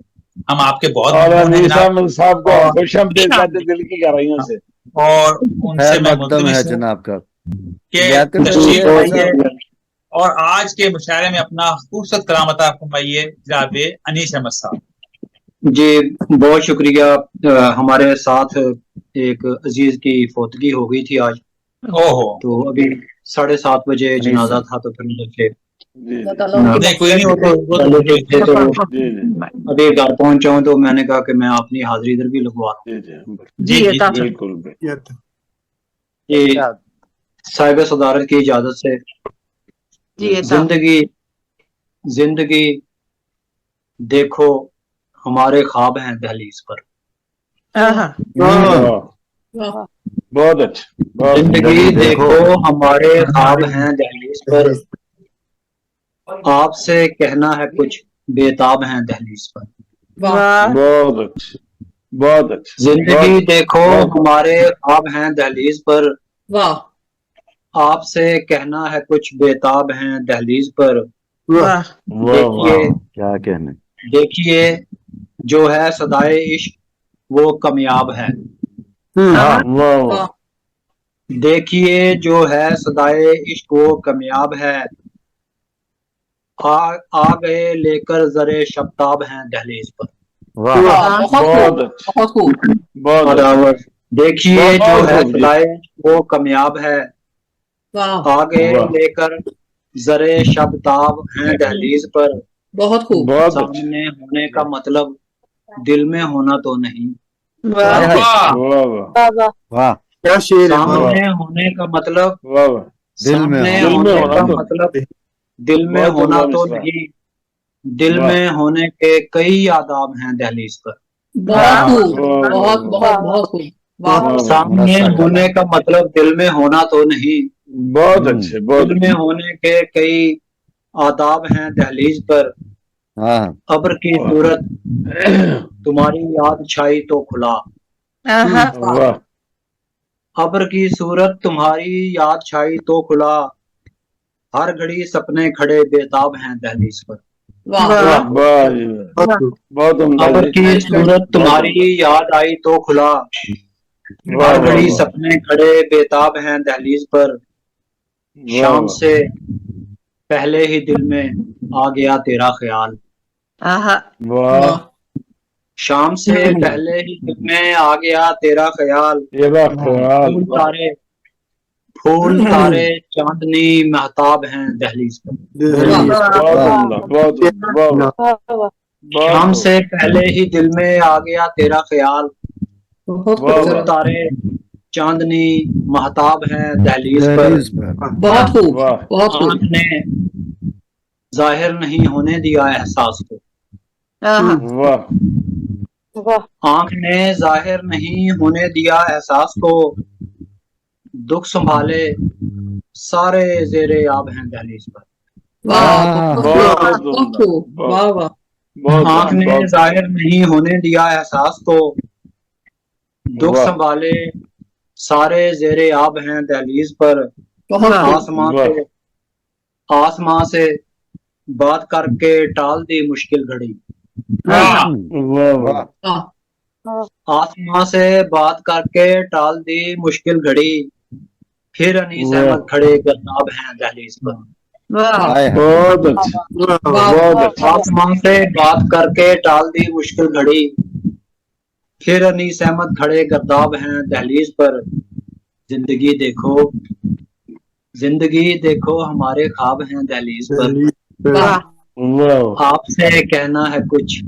हम आपके बहुत अनीस अहमद साहब को खुशामदीद कहते दिल की गहराइयों से, और उनसे मैं मुल्तमिस हूं जनाब का कि तशरीफ लाइए और आज के मुशायरे में अपना खूबसूरत कलाम अता फरमाइए जनाब अनीस अहमद साहब। जी बहुत शुक्रिया। हमारे साथ एक अजीज की फोतगी हो गई थी आज, तो अभी 7:30 बजे जनाजा था, तो फिर मुझे अल्लाह ताला उनकी नहीं कोई नहीं, वो चलो तो ठीक है, तो जी जी अभी घर पहुंचा हूं तो मैंने कहा कि मैं अपनी हाजिरी इधर भी लगवा जी जी जी जी जी बिल्कुल बिल्कुल। ये साहिब सदारत की इजाजत से जी अता जिंदगी देखो हमारे ख्वाब हैं दहलीज पर। आहा, वाह, बहुत अच्छा, बहुत जिंदगी देखो हमारे ख्वाब हैं दहलीज पर, आपसे कहना है कुछ बेताब हैं दहलीज पर। वाह बहुत अच्छा, बहुत अच्छा। जिंदगी देखो हमारे ख्वाब हैं दहलीज पर, वाह आपसे कहना है कुछ बेताब हैं दहलीज पर। वाह देखिए क्या कहने। देखिए जो है सदाए इश्क वो कामयाब है। वाह, देखिए जो है सदाए इश्क वो कामयाब है, आ गए लेकर जरे शब्ताब हैं दहलीज पर। बहुत अच्छा, बहुत खूब बहुत अच्छा। देखिए जो बहुत है खूब, सदाए वो कामयाब है, वाह आ गए वाह। लेकर जरे शब्ताब हैं दहलीज पर। बहुत खूब बहुत अच्छा, सामने होने का मतलब दिल में होना तो नहीं। वाह वाह वाह वाह वाह क्या शेर है। सामने होने का मतलब वाह वाह, दिल में सामने दिल में होने होना का तो मतलब दिल में बहुत होना उम्दा तो मिसरा। नहीं, दिल वाह। में होने के कई आदाब हैं दहलीज पर। बहुत खूब वाह, बहुत वाह, बहुत बहुत खूब वाह वाह, सामने होने का मतलब दिल में होना तो नहीं, बहुत अच्छे, बहुत दिल में होने के कई आदाब हैं दहलीज पर। हाँ अब्र की सूरत तुम्हारी याद छाई तो खुला, आहा, वाह, अब्र की सूरत तुम्हारी याद छाई तो खुला, हर घड़ी सपने खड़े बेताब हैं दहलीज पर। वाह वाह वाह जी, वाह, बहुत उम्दा अब्र जी। की सूरत तुम्हारी याद आई तो खुला, वाह, हर वाह, घड़ी वाह, सपने खड़े बेताब हैं दहलीज पर। वाह, शाम वाह। से पहले ही दिल में आ गया तेरा ख्याल, आहा, वाह, शाम से पहले ही दिल में आ गया तेरा ख्याल। तेरा ख्याल, फूल तारे चांदनी महताब हैं दहलीज पर। बहुत उम्दा, बहुत उम्दा, वाह, वाह, शाम बहुत से पहले ही दिल में आ गया तेरा ख्याल, बहुत वाह, फूल वाह, तारे चांदनी महताब हैं दहलीज पर। दहलीज पर। बहुत खूब वाह, बहुत खूब आँख ने जाहिर नहीं होने दिया एहसास को, आहा, वाह, आँख ने जाहिर नहीं होने दिया एहसास को, दुख संभाले सारे जेरे आब हैं दहलीज पर। वाह बहुत खूब बहुत बहुत उम्दा, खूब वाह वाह बहुत आँख ने बहुत जाहिर नहीं होने दिया एहसास को, दुख वाह, संभाले सारे जेरे आब हैं दहलीज पर। बहुत खूब आसमां से बात करके टाल दी मुश्किल घड़ी, आहा, वाह, वाह, वाह आसमां से बात करके टाल दी मुश्किल घड़ी, फिर अनीस वाह। अहमद खड़े गर्दाब हैं दहलीज पर। वाह हाय हाय। बहुत अच्छा, बहुत अच्छा, आसमां से बात करके टाल दी मुश्किल घड़ी, फिर अनीस अहमद खड़े गर्दाब हैं दहलीज पर। जिंदगी देखो हमारे ख्वाब हैं दहलीज पर, वाह वाह, आपसे कहना है कुछ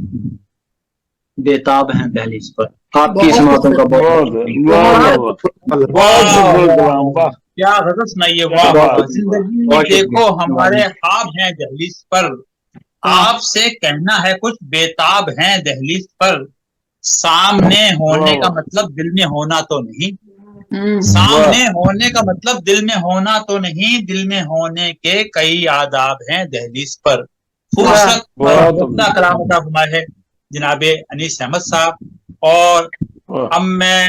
बेताब हैं दहलीज पर। आपकी बहुत समातों का बहुत, बहुत वाह, वाह, वाह, बहुत खूबसूरत कलाम, वाह, क्या गजब सुनाइए, वाह वाह, वाह। जिंदगी बहुत देखो शुक्रिया। हमारे ख्वाब हैं दहलीज पर, आपसे कहना है कुछ बेताब हैं दहलीज पर। सामने होने का मतलब दिल में होना तो नहीं, सामने होने का मतलब दिल में होना तो नहीं, दिल में होने के कई आदाब हैं दहलीज पर। खूबसूरत बहुत कलाम का फरमाया है जनाब अनीस अहमद साहब। और वाह, अब मैं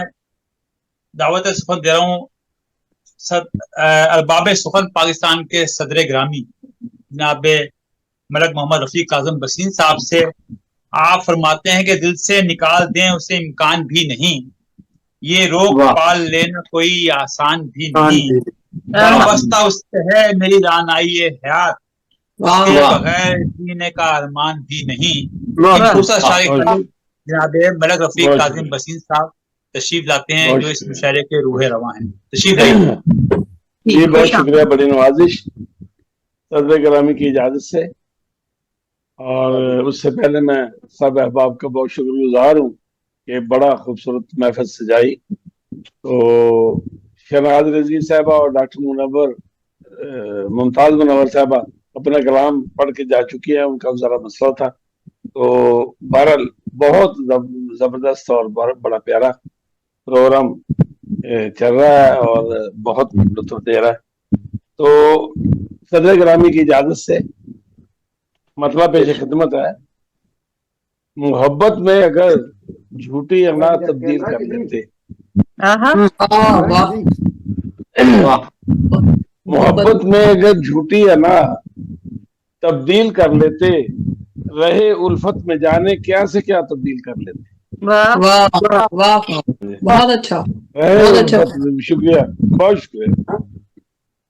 दावत सुखन दे रहा हूँ अरबाब सुखन पाकिस्तान के सदर ग्रामी जनाब मलक मोहम्मद रफीक काजम बसीन साहब से। आप फरमाते हैं कि दिल से निकाल दें उसे इम्कान भी नहीं, ये रोग पाल लेना कोई आसान भी नहीं, वाबस्ता उससे है मेरी रानाई हयात, उसके बगैर जीने का अरमान भी नहीं। खूबसूरत शायरी जनाब मलक रफीक काजिम बसीन साहब तशरीफ लाते हैं, जो इस मुशायरे के रूह रवां हैं। तशरीफ लाइए जी, बहुत शुक्रिया, बड़ी नवाजिश। सदर ग्रामी की इजाजत से, और उससे पहले मैं सब अहबाब का बहुत शुक्रगुजार हूँ कि बड़ा खूबसूरत महफिल सजाई। तो शहनाज रजी साहबा और डॉक्टर मुमताज मुनव्वर साहबा अपना कलाम पढ़ के जा चुकी है, उनका जरा मसला था। तो बहरहाल बहुत जबरदस्त और बड़ा प्यारा प्रोग्राम चल रहा है और बहुत लुत्फ दे रहा है। तो सदर ग्रामी की इजाजत से मतलब पेश खिदमत है, मोहब्बत में अगर झूठी अना तब्दील कर लेते, मोहब्बत में अगर झूठी अना तब्दील कर लेते, रहे उल्फत में जाने क्या से क्या तब्दील कर लेते। वाह वाह वाह, बहुत अच्छा, बहुत अच्छा, शुक्रिया, बहुत शुक्रिया।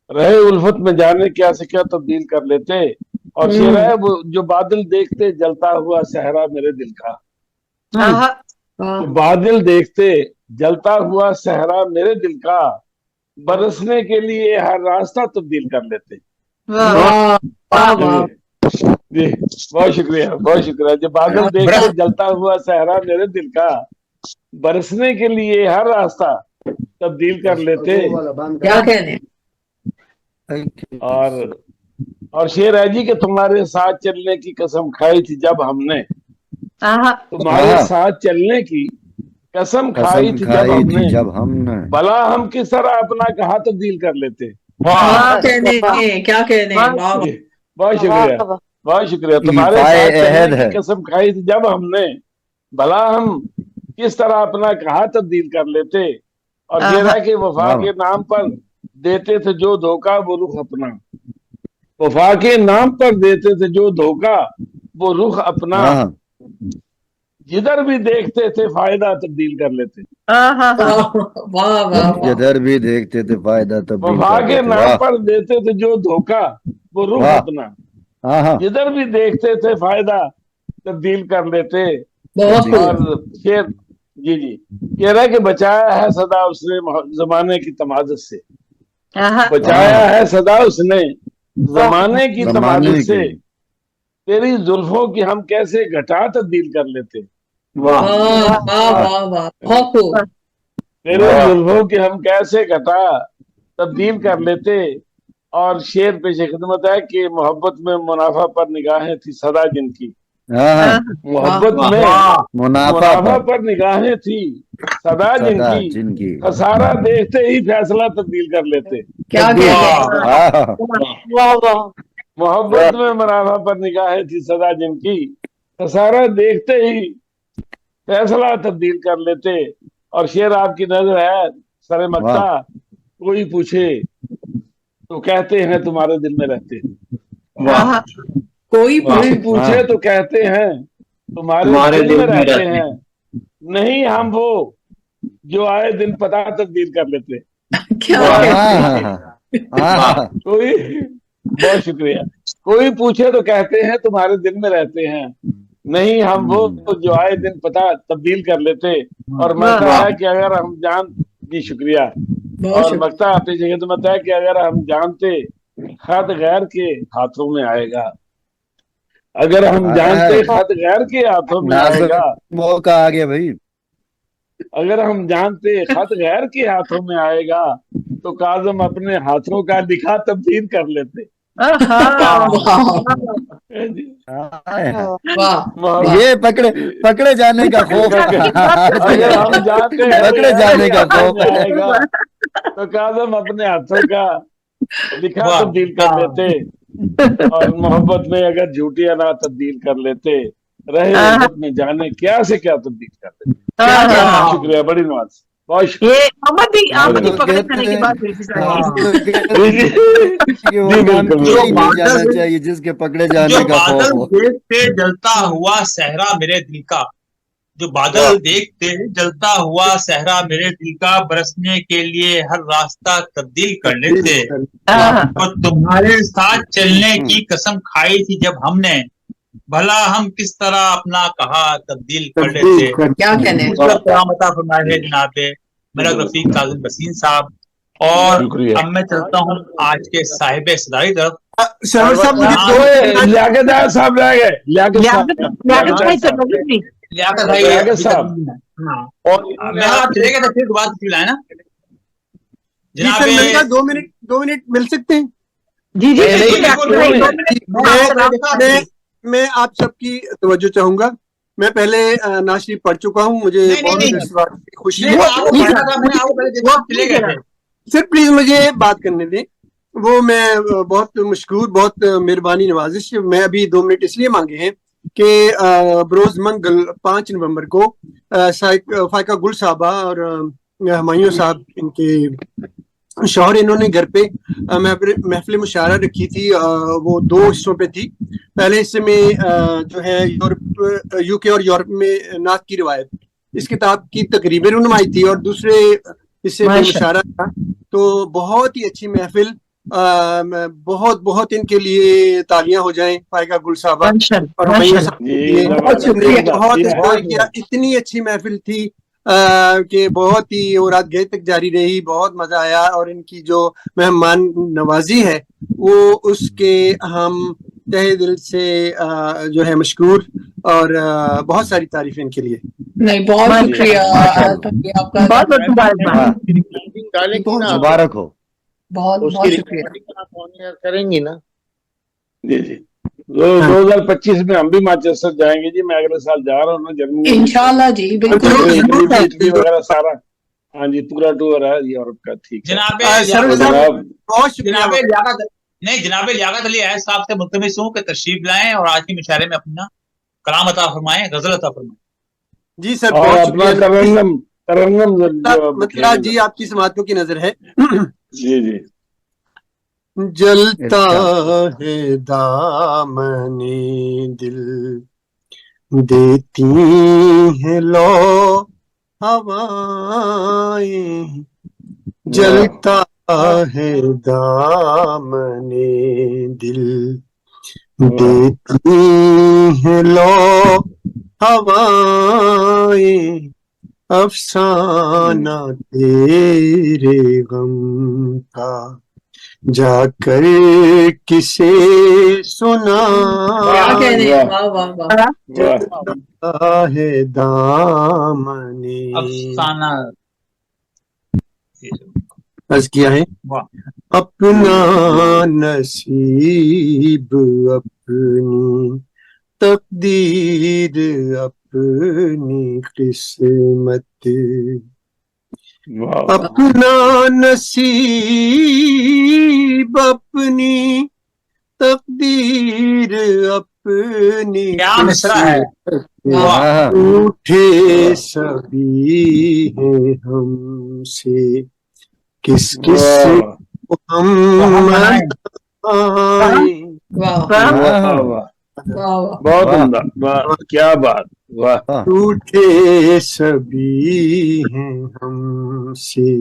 रहे उल्फत में जाने क्या से क्या तब्दील कर लेते। और शेर है वो, जो बादल देखते जलता हुआ सहरा मेरे दिल का, तो बादल देखते जलता हुआ सहरा मेरे दिल का, बरसने के लिए हर रास्ता तब्दील कर लेते। जी बहुत शुक्रिया, बहुत शुक्रिया। जो बादल देखते जलता हुआ सहरा मेरे दिल का, बरसने के लिए हर रास्ता तब्दील कर लेते। क्या कहने। और शेर है जी कि तुम्हारे साथ चलने की कसम खाई थी जब हमने, तुम्हारे साथ चलने की कसम खाई थी जब हमने, भला हम किस तरह अपना कहा तब्दील कर लेते। क्या कहने, क्या कहने। बहुत शुक्रिया, बहुत शुक्रिया। तुम्हारे साथ चलने की कसम खाई थी जब हमने, भला हम किस तरह अपना कहा तब्दील कर लेते। और ये है कि वफा के नाम पर देते थे जो धोखा वो रुख अपना, वफा के नाम पर देते थे जो धोखा वो रुख अपना, जिधर भी देखते थे फायदा तब्दील कर लेते। जिधर भी देखते थे फायदा तब्दील वफा के नाम पर देते थे जो धोखा वो रुख अपना, जिधर भी देखते थे फायदा तब्दील कर लेते। और शेर जी जी कह रहा है कि बचाया है सदा उसने जमाने की तमादत से, बचाया है सदा उसने जमाने की तमादत से, तेरी जुल्फों की हम कैसे घटा तब्दील कर लेते। वाह वाह वाह, तेरे जुल्फों की हम कैसे घटा तब्दील कर लेते। और शेर पेश खिदमत है कि मोहब्बत में मुनाफा पर निगाहें थी सदा जिनकी, मोहब्बत में मुनाफा पर निगाहें थी सदा जिनकी, खसारा देखते ही फैसला तब्दील कर लेते। क्या मोहब्बत में मुनाफा पर निगाहें थी सदा जिनकी, खसारा देखते ही फैसला तब्दील कर लेते। और शेर आपकी नजर है सरे मक्ता, कोई पूछे तो कहते हैं तुम्हारे दिल में रहते हैं, कोई पूछे तो कहते हैं तुम्हारे दिल में रहते हैं, नहीं हम वो जो आए दिन पता तब्दील कर लेते। कोई बहुत शुक्रिया। कोई पूछे तो कहते हैं तुम्हारे दिल में रहते हैं, नहीं हम वो जो आए दिन पता तब्दील कर लेते। और मकता है कि अगर हम जान जी शुक्रिया। और मकता आपने जगह तो मत है कि अगर हम जानते खत गैर के हाथों में आएगा, अगर हम जानते खत गैर के हाथों में आएगा, मौका आ गया भाई, अगर हम जानते खत गैर के हाथों में आएगा तो काजम अपने हाथों का लिखा तब्दील कर लेते। ये पकड़े जाने का खौफ, अगर हम जानते पकड़े जाने का खौफ आएगा तो काजम अपने हाथों का लिखा तब्दील कर लेते। और मोहब्बत में अगर झूठी अना तब्दील कर लेते, रहे मोहब्बत में जाने क्या से क्या तब्दील कर लेते। शुक्रिया, बड़ी नवाज। मोहम्मद पकड़े जाने के बाद जाना चाहिए जिसके पकड़े जाने का खौफ हो। देखते जलता हुआ सहरा मेरे दिल का, जो बादल देखते जलता हुआ सहरा मेरे दिल का, बरसने के लिए हर रास्ता तब्दील कर लेते। और तुम्हारे साथ चलने की कसम खाई थी जब हमने, भला हम किस तरह अपना कहा तब्दील कर लेते। क्या कहने। फरमाए जनाब मेरा रफीक काजिम बसीन साहब और शुक्रिया। अब मैं चलता हूँ आज के साहिब सदारी तरफ। सरवर साहब मुझे दो लियाकत साहब रह गए, लियाकत साहब लियाकत भाई लियाकत साहब। हाँ, और मैं आप चले गए तो फिर दोबारा तशरीफ लाए ना जी सर, जनाब। मिलना 2 मिनट मिल सकते हैं? जी जी मैं आप सबकी तवज्जो चाहूंगा। मैं पहले नाज शरीफ पढ़ चुका हूँ, मुझे बहुत इस बात की खुशी है। सर प्लीज मुझे बात करने दें। वो मैं बहुत मशहूर, बहुत मेहरबानी नवाजिश, मैं अभी 2 मिनट इसलिए मांगे हैं कि बरोज मंगल 5 नवंबर को फायका गुल साहबा और हमायूं साहब इनके शौहर, इन्होंने घर पे महफिल मुशायरा रखी थी। वो 2 हिस्सों पे थी। पहले हिस्से में जो है यूके और यूरोप में नात की रिवायत, इस किताब की तकरीबें रुनमाई थी, और दूसरे हिस्से में मुशायरा था। तो बहुत ही अच्छी महफिल, बहुत बहुत इनके लिए तालियां हो जाएं फायका गुल साहबा और हमायूं साहब के लिए। बहुत इंजॉय किया, इतनी अच्छी महफिल थी कि बहुत ही वो रात गए तक जारी रही, बहुत मजा आया। और इनकी जो मेहमान नवाजी है वो उसके हम तहे दिल से जो है मशकूर, और बहुत सारी तारीफ इनके लिए। नहीं, बहुत शुक्रिया आपका, बहुत मुबारक हो। बहुत बहुत शुक्रिया। करेंगी ना? जी जी। 2025 में हम भी मैनचेस्टर जाएंगे जी। मैं अगले साल जा रहा हूँ ना जर्मनी, इंशाल्लाह जी, बिल्कुल इटली वगैरह सारा। हाँ जी, पूरा टूर है यूरोप का। ठीक है जनाब लियाकत अली ऐस साहब से मुल्तमिस हूँ कि तशरीफ लाएं और आज के मुशायरे में अपना कलाम अता फरमाएं, गजल अता फरमाएं। जी सर, और अपना तरन्नम मतलब जी आपकी समातों की नजर है। जी जी। जलता है दामने दिल, देती है लो हवाएं। जलता है दामने दिल, देती है लो हवाएं। अफसाना तेरे गम का जाकर किसे सुना है दामने। अफसाना अर्ज किया है, अपना नसीब अपनी तकदीर अपनी किस्मत, अपना नसीब अपनी तकदीर अपनी उठे सभी हैं हमसे, किस किस को हम मनाएं। बहुत उम्दा, क्या बात, वाह। उठे सभी हैं हमसे,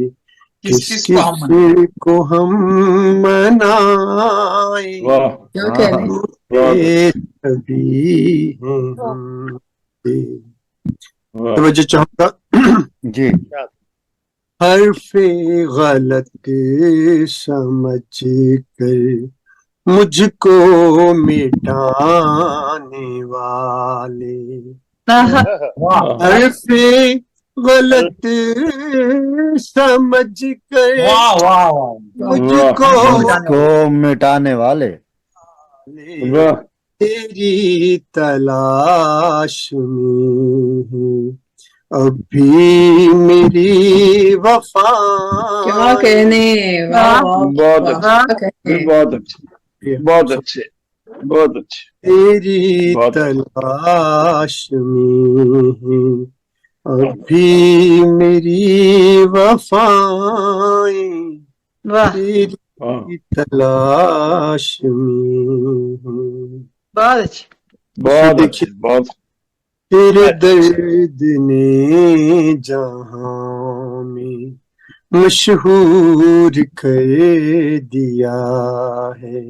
किस किस को हम मनाएं। उठे सभी हैं हमसे। तवज्जो चाहूंगा जी। हर्फे गलत समझ कर मुझको मिटाने वाले, हर्फे गलत समझ कर मुझको मिटाने वाले, तेरी तलाश में हूँ अभी मेरी वफा। क्या कहने, बहुत अच्छे, बहुत अच्छे, बहुत अच्छे, बहुत अच्छे। तेरी तलाश में हूँ अभी मेरी वफाएं, तेरी तलाश में हूँ। बहुत अच्छे, बहुत अच्छे, बहुत। तेरे दर्द ने जहां में मशहूर कर दिया है।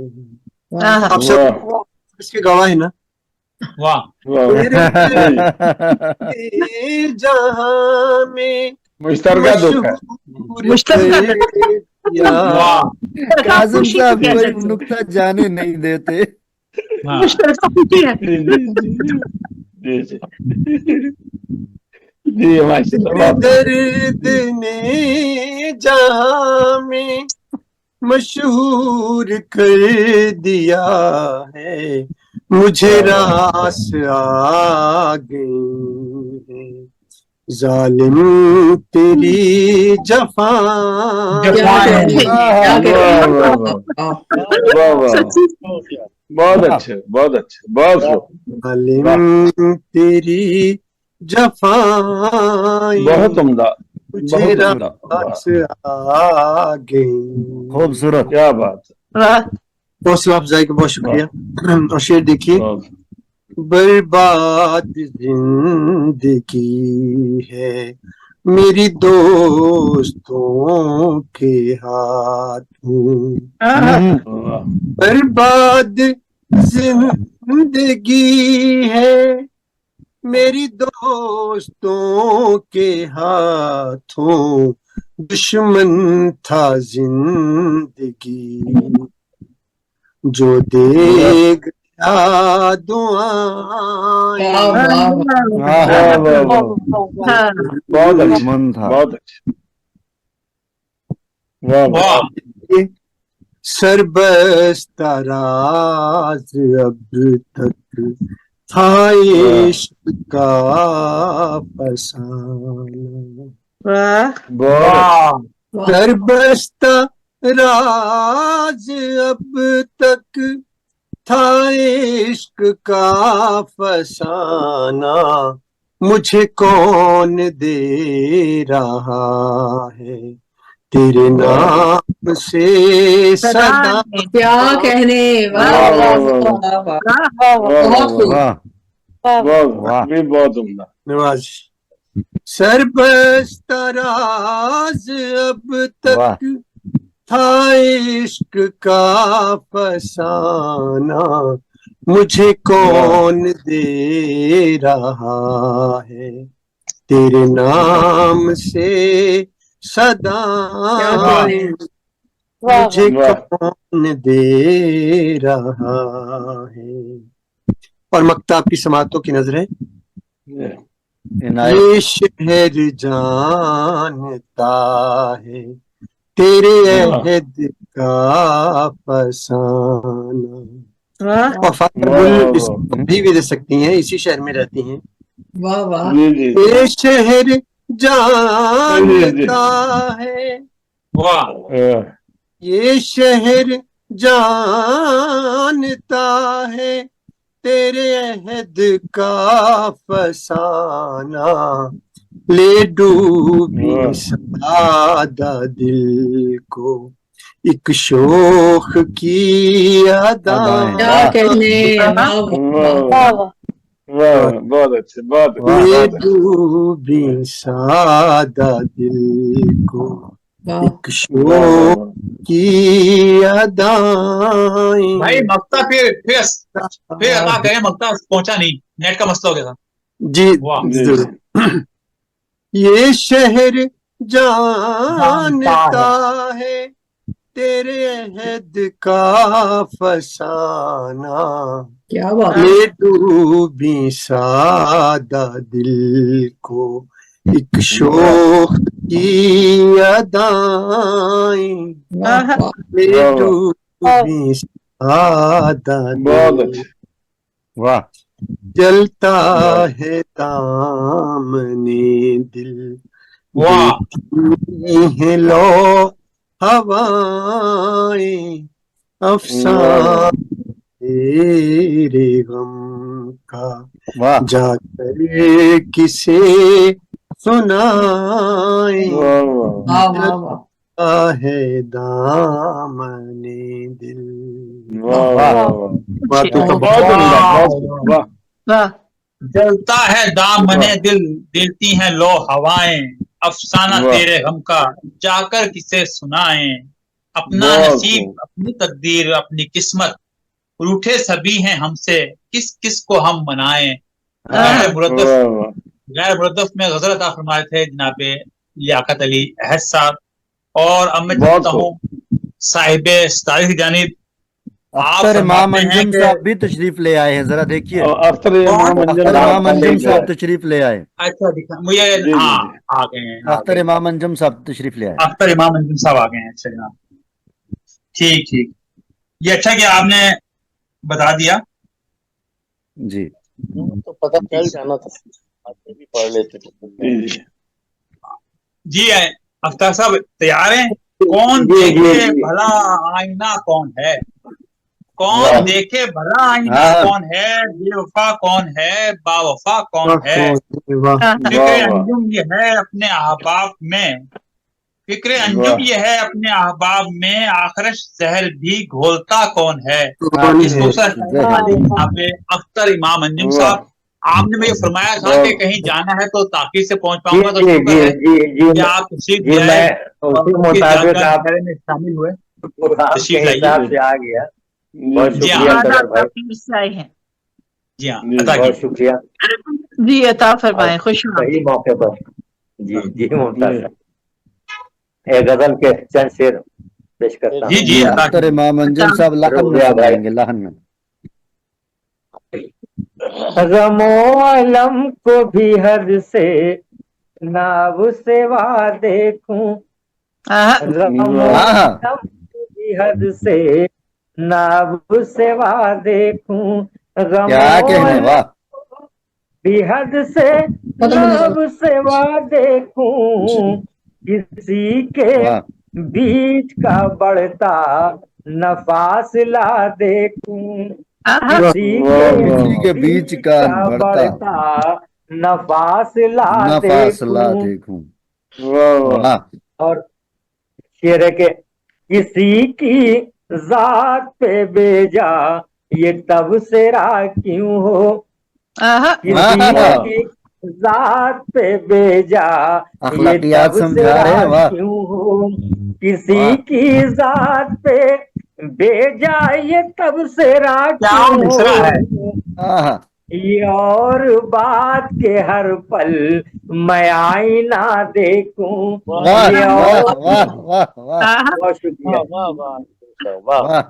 आप सब इसके गवाह है ना? वाह। तेरे जहां में मुश्तरका दुख है, मशहूर कर वाह काजिम खुशी साहब की कह कोई सकते हैं। नुक्ता जाने नहीं देते। हाँ मुश्तरका खुशी है। जी जी जी माशाल्लाह, बहुत दर्द ने जहां में मशहूर कर दिया है, मुझे रास आ गई है जालिम तेरी जफा। क्या कहने, क्या वाह कहने। वाह वाह वाह वाह, सच्ची बहुत अच्छे, बहुत अच्छे, बहुत खूब, वाह, जालिम तेरी जफाएं बहुत उम्दा, मुझे बहुत उम्दा, रास वाह, आ गई। खूबसूरत। क्या बात है, वाह हौसला अफजाई का बहुत शुक्रिया। और शेर देखिए, बहुत, बर्बाद जिंदगी है मेरी दोस्तों के हाथों, वाह, बर्बाद जिंदगी है मेरी दोस्तों के हाथों, दुश्मन था जिंदगी जो दे गया दुआएं। वाह वाह वाह। वाह वाह वाह, हाँ बहुत अच्छे, मन था। बहुत अच्छे, वाह वाह, वाह सरबस्ता राज अब तक था वाह, इश्क का फसाना, वाह बहुत वाह सरबस्ता राज अब तक था इश्क का फसाना, मुझे कौन दे रहा है तेरे नाम से सदा। क्या कहने, वाह वाह वाह वाह वाह वाह वाह, वाह वाह बहुत खूब। वाह बहुत वाह। भी बहुत उम्दा, नवाज सरबस्ता राज अब वाह तक था इश्क का फसाना, मुझे कौन दे रहा है तेरे नाम से सदा, क्या कहने, मुझे वाह, कौन दे रहा है। और मक्ताब की समातों की नजरें, इनायत। ये शहर जानता है तेरे अहद का फसाना। वाह और फातिमा वाह गुल वाह इस वाह, भी दे सकती हैं, इसी शहर में रहती हैं। वाह वाह जी जी ये शहर जी जानता है, वाह ये शहर जानता है तेरे अहद का फसाना, ले डूबी वाह, सादा दिल को एक शोख की अदाएं। क्या वाह कहने, वाह वाह वाह वाह, बहुत अच्छे, बहुत अच्छे, वाह। ले बहुत अच्छे, डूबी सादा दिल को वाह। एक वाह शोख वाह की अदाएं। भाई मक्ता फिर अदा करें, मक्ता पहुंचा नहीं, नेट का मसला हो गया था। जी वाह जी जरूर। ये शहर जानता जानता है है तेरे अहद का फसाना, क्या बात, ले डूबी सादा दिल को एक शोख की अदाएं, वाह वाह ले वाह वाह, डूबी सादा बहुत दिल, अच्छे, वाह जलता वाह है दामने दिल, वाह देती हैं लो हवाएं, वाह अफसाना तेरे गम का वाह जाकर किसे सुनाएं, वाह वाह, वाह वाह वाह, जलता है दामने दिल। वाह वाह वाह वाह, बातों का बहुत उम्दा, बहुत वाह वाह, वाह जलता है दामने दिल, देती हैं लो हवाएं, अफसाना वाह, तेरे गम का जाकर किसे सुनाएं, अपना बहुत नसीब खूब, अपनी तकदीर अपनी किस्मत, रूठे सभी हैं हमसे किस किस को हम मनाएं। गैर वाह वाह, मुरद्दफ में गजल अता फरमाए थे जनाब लियाकत अली अहद साहब, اور اب میں چاہتا ہوں صاحب ستائش کی جانب اختر امام انجم صاحب بھی تشریف لے آئے ہیں, ذرا دیکھیے. اختر امام انجم صاحب تشریف لے آئے. اچھا دکھا مجھے, ہاں آ گئے ہیں. اختر امام انجم صاحب تشریف لے آئے. اختر امام انجم صاحب آ گئے ہیں. اچھا جناب, ٹھیک ٹھیک, یہ اچھا کہ آپ نے بتا دیا. جی تو پتہ چل جانا تھا, بھی پڑھ لیتے. جی اختر صاحب تیار ہیں؟ کون دیکھے بھلا آئینہ کون ہے, کون دیکھے بھلا آئینہ کون ہے, بے وفا کون ہے, با وفا کون ہے. فکر انجم یہ ہے اپنے احباب میں, فکر انجم یہ ہے اپنے احباب میں, آخرش زہر بھی گھولتا کون ہے. اس کو اختر امام انجم صاحب, آپ نے مجھے فرمایا تھا کہ کہیں جانا ہے تو تاخیر سے پہنچ پاؤں گا, تو شکر ہے کہ آپ تشریف لے آئے اور شامل ہوئے. تشریف لائیے. آ گیا, بہت جی شکریہ. جی ہاں, عطا بہت شکریہ. جی عطا فرمائیں, خوش صحیح موقع پر. جی جی ممتاز صاحب, ایک غزل کے چند شعر پیش کرتا ہوں. جی جی اختر امام انجم صاحب لحن میں سنائیں گے, لحن میں. غم و علم کو بھی حد سے ناو سوا دیکھوں, غم و علم کو بھی حد سے ناو سوا دیکھوں, غم و علم بھی حد سے ناو سوا دیکھوں, کسی کے بیچ کا بڑھتا نہ فاصلہ دیکھوں, کسی کے بیچ کا بڑھتا نہ فاصلہ دیکھوں. اور شعر ہے کہ کسی کی ذات پہ بیجا یہ تبصرہ کیوں ہو, کسی کی ذات پہ بیجا یہ تبصرہ کیوں ہو, کسی کی ذات پہ بیجا یہ تبصرہ کیوں ہو, یہ اور بات کے ہر پل میں آئینہ دیکھوں. یہ بہت شکریہ.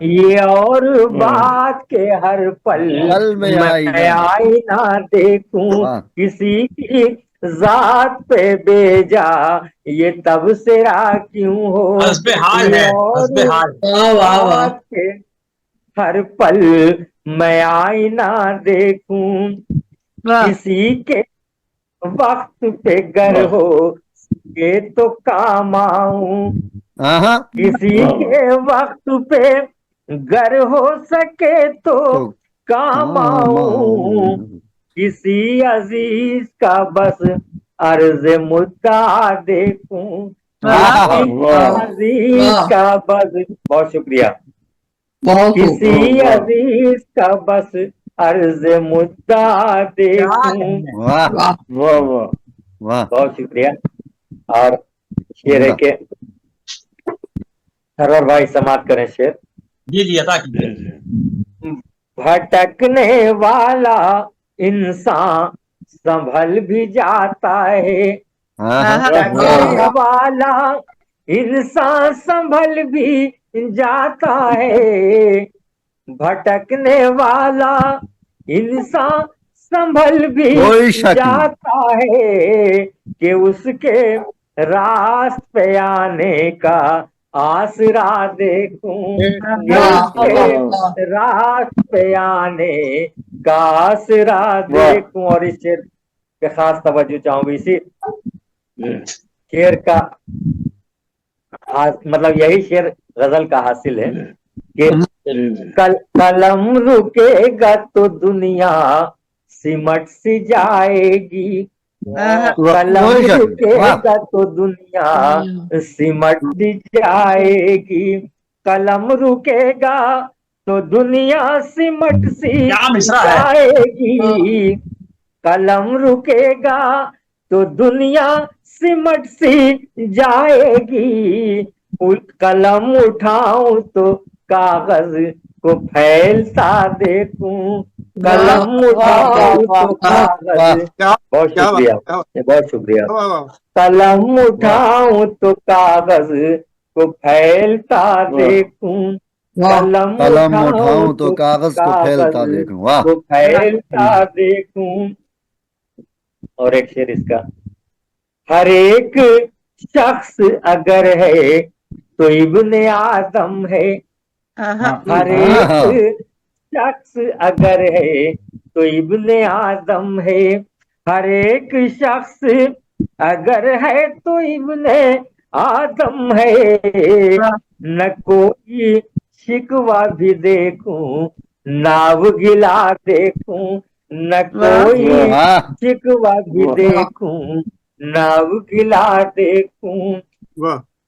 یہ اور بات کے ہر پل میں آئینہ دیکھوں, کسی کی ذات پہ بیجا یہ تبصرہ کیوں ہو, یہ اور بات کے ہر پل میں آئینہ دیکھوں, کسی کے وقت پہ گر ہو سکے تو کام آؤں, کسی کے وقت پہ گر ہو سکے تو کام آؤں, کسی عزیز کا بس عرض مدعا دیکھوں, عزیز کا بس. بہت شکریہ. کسی عزیز کا بس عرض مدعا دیکھوں. بہت شکریہ. اور شعر ہے کہ سرور بھائی سماعت کریں شعر. جی جی عطا کیجیے. بھٹکنے والا انسان سنبھل بھی جاتا ہے, بھٹکنے والا انسان سنبھل بھی جاتا ہے, بھٹکنے والا انسان سنبھل بھی جاتا ہے, کہ اس کے راست پہ آنے کا آسرا دیکھوں, راست پہ آنے کا آسرا دیکھوں. اور اس شعر پہ خاص توجہ چاہوں گی. اسی شعر کا مطلب یہی شعر غزل کا حاصل ہے کہ قلم رکے گا تو دنیا سمٹ سی جائے گی, قلم رکے گا تو دنیا سمٹ سی جائے گی, قلم رکے گا تو دنیا سمٹ سی جائے گی, قلم رکے گا تو دنیا سمٹ سی جائے گی, قلم اٹھاؤں تو کاغذ کو پھیلتا دیکھوں, قلم اٹھاؤں تو کاغذ. بہت شکریہ, بہت شکریہ. قلم اٹھاؤں تو کاغذ को फैलता देखूं, कलम कलम उठाऊं उठाऊं तो तो कागज को फैलता देखूं। वाह को फैलता देखूं। और एक शेर इसका, हर एक शख्स अगर है तो इब्ने आदम है, हर एक शख्स अगर है तो इब्ने आदम है, हर एक शख्स अगर है तो इब्ने आदम है। न कोई शिकवा भी देखूं, नाव गिला देखूं, न कोई शिकवा भी देखूं, नाव गिला देखूं।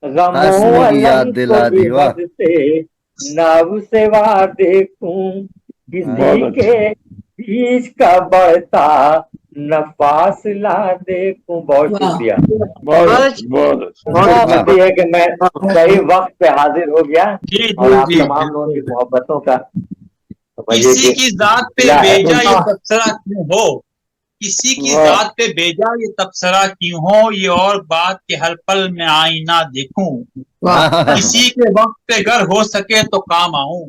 गमों अलम को इवज से नाव सेवा देखूं, किसी के बीच का बढ़ता न फासला देखूं। बहुत शुक्रिया। बहुत है कि मैं सही वक्त पे हाजिर हो गया और आप तमाम लोगों की मोहब्बतों का किसी की जात पे बेजा ये तबसरा क्यों हो, किसी की जात पे बेजा ये तबसरा क्यों हो, ये और बात के हर पल में आईना देखूं। किसी के वक्त पे घर हो सके तो काम आऊं,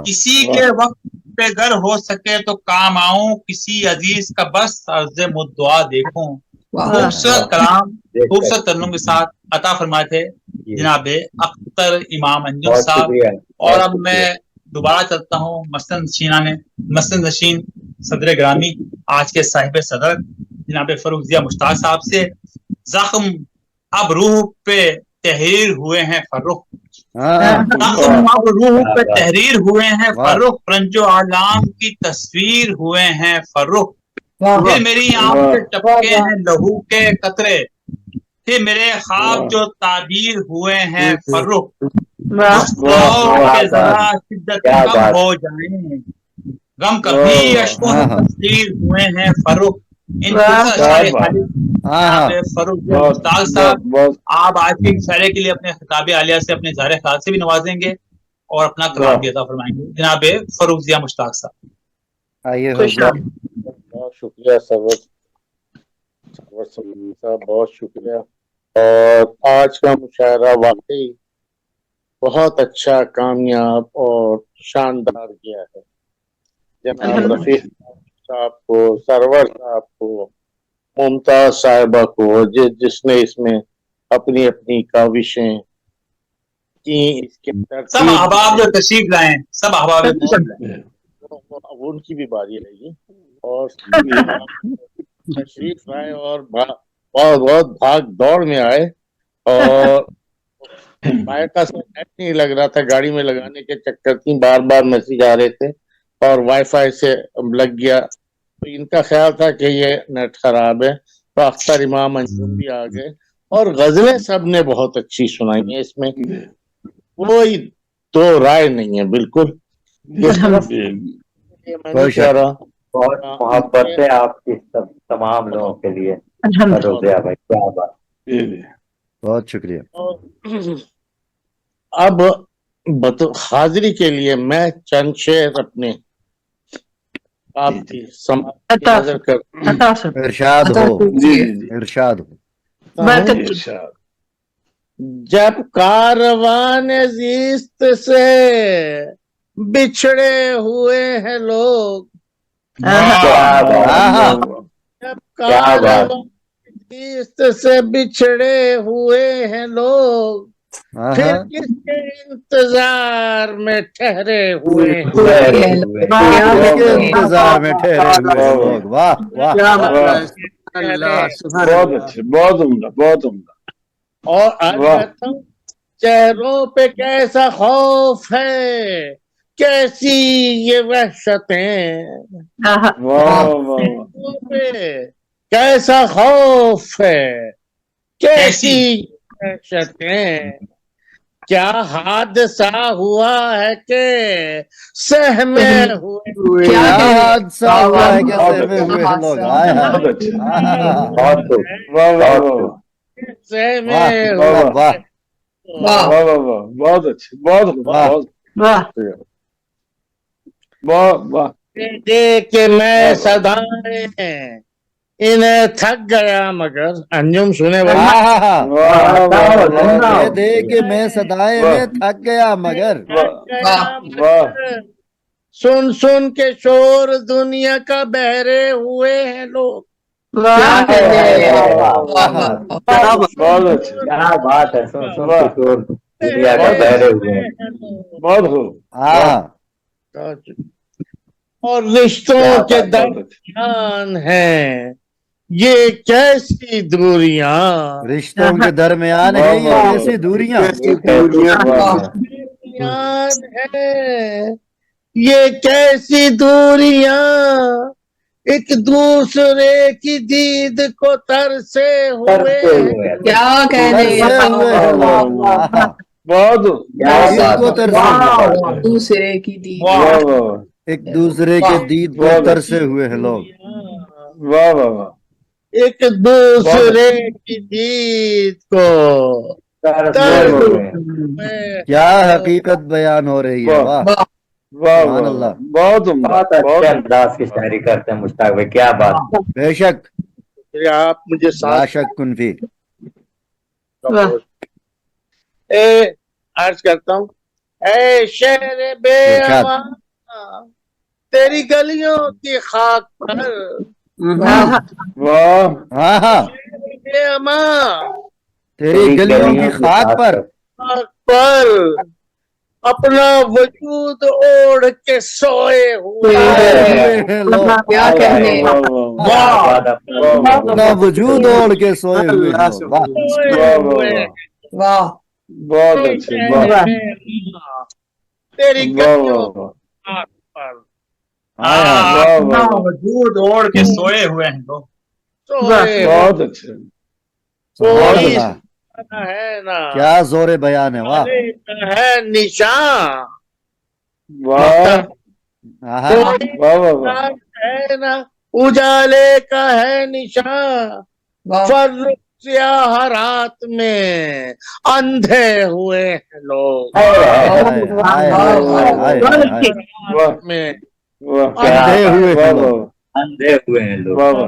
किसी के वक्त पे घर हो सके तो काम आऊं, किसी अजीज का बस अर्ज़ मुद्दुआ देखूं। खूबसूरत कलाम, खूबसूरत तरन्नुम के साथ अता फरमाए थे जनाब अख्तर इमाम अंजुम साहब। और अब मैं दोबारा चलता हूँ मसनद नशीन सदर ग्रामी आज के साहिब सदर जनाब फरूख जिया मुश्ताक साहब से, जख्म अब रूह पे तहरीर हुए हैं फर्रुख, जख्म अब रूह पे तहरीर हुए हैं फर्रुख, रंजो आलाम की तस्वीर हुए हैं फर्रुख। फिर मेरी आंख से टपके हैं लहू के कतरे, फिर मेरे ख्वाब जो ताबीर हुए हैं फर्रुख, जरा शिद्दत कम हो जाए, गम कभी अश्कों में तस्वीर हुए हैं फर्रुख। इन फर्रुख मुश्ताक साहब, आप आज के इशारे के लिए अपने खिताब आलिया से, अपने ज़ाहिर ख्याल से भी नवाजेंगे और अपना कलाम भी अता फरमाएंगे। जनाब फरूख जिया मुश्ताक साहब, आइए। बहुत शुक्रिया सरवर साहब, बहुत शुक्रिया। और आज का मुशायरा वाकई बहुत अच्छा, कामयाब और शानदार गया है। जनाब रफीक साहब को, सरवर साहब को, मुमताज साहिबा को, जिसने इसमें अपनी अपनी काविशें की, इसके सब अहबाब जो तशरीफ लाए, सब अहबाब उनकी भी बारी रहेगी और तशरीफ लाए और बहुत भाग दौड़ में आए और वाईफाई से नेट नहीं लग रहा था, गाड़ी में लगाने के चक्कर थी, बार बार मैसेज आ रहे थे और वाईफाई से लग गया, तो इनका ख्याल था कि ये नेट खराब है, तो अख्तर इमाम अंजुम भी आ गए और गजलें सब ने बहुत अच्छी सुनाई है। इसमें कोई दो राय नहीं है, बिल्कुल। बहुत मोहब्बत है आपकी सब तमाम लोगों के लिए। भाई क्या बात, बहुत शुक्रिया। अब हाजिरी के लिए मैं चंद शेर अपने आपकी नजर कर इरशाद हो, इरशाद हो। जब कारवान ज़िस्त से बिछड़े हुए हैं लोग, जब कारवान ज़िस्त से बिछड़े हुए हैं लोग, फिर किसके इंतजार में ठहरे हुए हैं, इंतजार में ठहरे हुए लोग। वाह वाह, बहुत अच्छे, बहुत उम्दा, बहुत उम्दा। और आज कहता हूँ, चेहरों पे कैसा खौफ है, कैसी ये वहशतें, चेहरों पे कैसा खौफ है, कैसी वहशतें, क्या हादसा हुआ है के सहमे हुए, क्या हादसा हुआ है के सहमे हुए लोग। बहुत अच्छे, बहुत वाह। दे के मैं सदाएं انہیں تھک گیا مگر انجم سنے بھائی یہ دے کہ میں صدائے میں تھک گیا مگر سن سن کے شور دنیا کا بہرے ہوئے ہیں لوگ. کیا کہتے ہیں. بہت اچھا. کیا بات ہے. سن سن کے شور دنیا کا بہرے ہوئے ہیں. بہت خوب. اور رشتوں کے درمیان ہیں یہ کیسی دوریاں. رشتوں کے درمیان ہے یہ کیسی دوریاں. ہے یہ کیسی دوریاں ایک دوسرے کی دید کو ترسے ہوئے. کیا کہنے. بہت دوسرے کی دید. ایک دوسرے کے دید کو ترسے ہوئے ہیں لوگ. واہ واہ واہ. ایک دوسرے کی دید کو کیا حقیقت بیان ہو رہی ہے. واہ سبحان اللہ. بہت اچھے انداز کی شاعری کرتے ہیں مشتاق بھائی. کیا بات. بے شک آپ مجھے لا شک کن فی. عرض کرتا ہوں اے شہر بے امان تیری گلیوں کی خاک پر. بے امان تیری گلیوں کی خاک پر اپنا وجود اوڑھ کے سوئے ہوئے. کیا کہنے. اپنا وجود اوڑھ کے سوئے ہوئے. واہ. بہت اچھے. تیری گلیوں کی خاک پر وجود اوڑھ کے سوئے ہوئے ہیں لوگ. بہت اچھے. ہے نا کیا زور بیان ہے. واہ ہے نشان. واہ ہے نا اجالے کا ہے نشان. سیاہ رات میں اندھے ہوئے ہیں لوگ. اندھے ہوئے ہیں لوگ.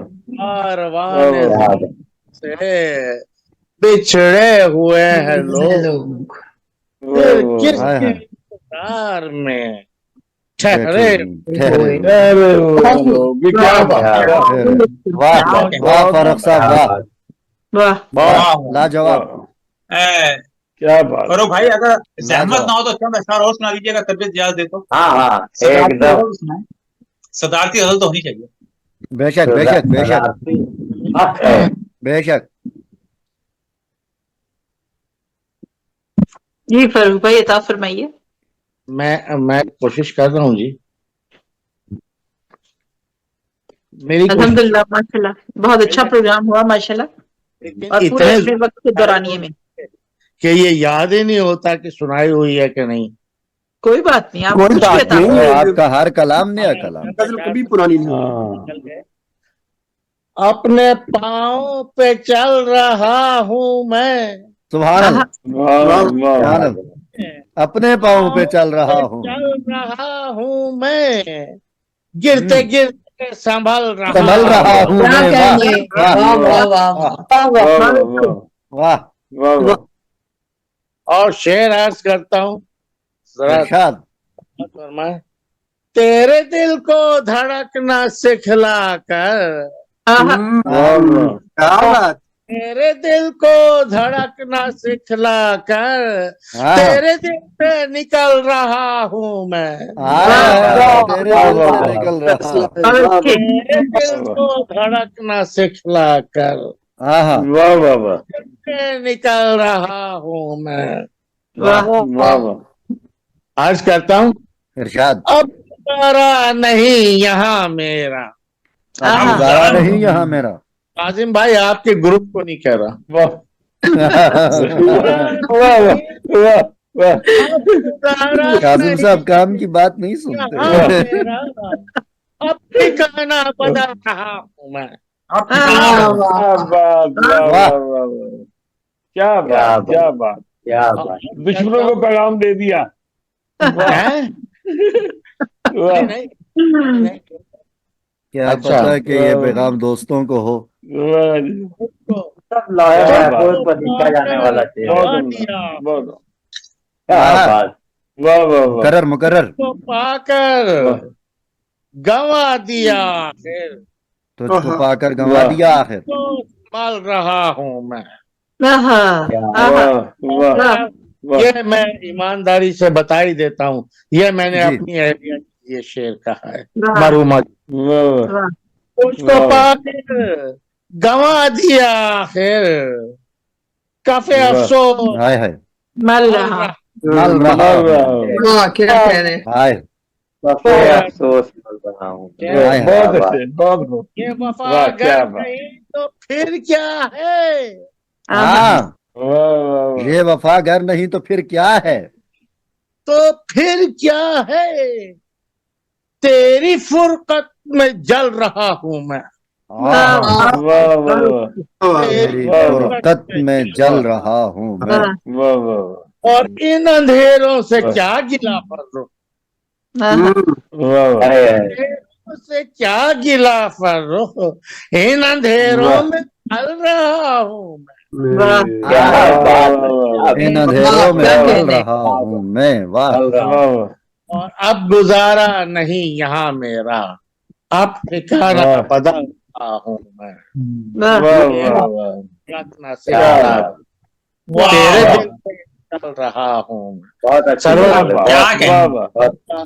سے بچھڑے ہوئے ہیں لوگ. کس کردار میں ٹھہرے واہ فاروق صاحب. واہ لاجواب. کیا بات. فاروق بھائی اگر زحمت نہ ہو تو چند اشعار اور سنا دیجیے گا. طبیعت اجازت دے تو. صدارتی غزل تو ہونی چاہیے. بے شک بے شک بے شک بے شک. جی فاروق بھائی عطا فرمائیے. میں کوشش کر رہا ہوں جی. الحمدللہ ماشاءاللہ بہت اچھا پروگرام ہوا ماشاءاللہ. اور پورے وقت کے دورانیے میں کہ یہ یاد ہی نہیں ہوتا کہ سنائی ہوئی ہے کہ نہیں. کوئی بات نہیں. آپ آپ کا ہر کلام نیا کلام. کبھی پرانی نہیں. اپنے پاؤں پہ چل رہا ہوں میں. سبحان اللہ. اپنے پاؤں پہ چل رہا ہوں میں. گرتے گرتے سنبھل رہا ہوں. واہ. اور شعر عرض کرتا ہوں ذرا. تیرے دل کو دھڑکنا سکھلا کر. تیرے دل کو دھڑکنا سکھلا کر تیرے دل سے نکل رہا ہوں میں. تیرے دل کو دھڑکنا سکھلا کر نکل رہا ہوں میں. عرض کرتا ہوں ارشاد. اب گزارا نہیں یہاں میرا. گزارا نہیں یہاں میرا. قاسم بھائی آپ کے گروپ کو نہیں کہہ رہا. قاسم صاحب کام کی بات نہیں سنتے. اب ٹھکانا بدل رہا ہوں میں. کیا بات کیا بات. دشمنوں کو پیغام دے دیا. क्या अच्छा। पता कि ये पैगाम दोस्तों को हो। सब लाया महफूज पर लिखा जाने वाला शेर है। बहुत उम्दा, बहुत क्या हाँ। बात। वाह वाह वाह मुकर्रर मुकर्रर। को पाकर गंवा दिया फिर तुझको पाकर गंवा वाह। दिया आखिर। तो संभाल रहा हूँ मैं। क्या वाह वाह वाह ये मैं ईमानदारी से बता ही देता हूँ, ये मैंने जी। अपनी अहलिया के लिए शेर कहा है मरूमा। वाह उसको वाह। पाकर गंवा दिया फिर काफी वाह। अफसोस हाय हाय मल रहा। मल रहा हूँ। वाह क्या कह रहे हैं। हाय काफी अफसोस कर रहा हूँ। हाय बहुत क्या अच्छे, बहुत बहुत। ये वाह, वफा क्या अगर बात। नहीं तो फिर क्या है। हाँ, वाह वाह वाह। ये वफा घर नहीं तो फिर क्या है। तो फिर क्या है, तेरी फुरकत में जल रहा हूँ मैं। हाँ, वाह वाह वाह तेरी वाह वाह फुरकत में जल रहा हूँ मैं। वाह वाह और इन अंधेरों से वाह। क्या गिला फर्रो, वाह वाह अरे अंधेरों से क्या गिला फर्रो, इन अंधेरों वाह। में चल रहा हूँ मैं। क्या हाँ, बात है। इन अंधेरों में क्या चल कहने। रहा हूँ मैं। वाह चल रहा हूँ। वाह वाह और अब गुजारा नहीं यहाँ मेरा, अब ठिकाना वाह। बदल रहा हूँ मैं। वाह वाह वाह रत्ना से क्या आला, बात। तेरे वाह दिल पे चल रहा हूँ मैं। बहुत अच्छी सर्वोत्तम बात है। क्या बहुत कहें। वाह वाह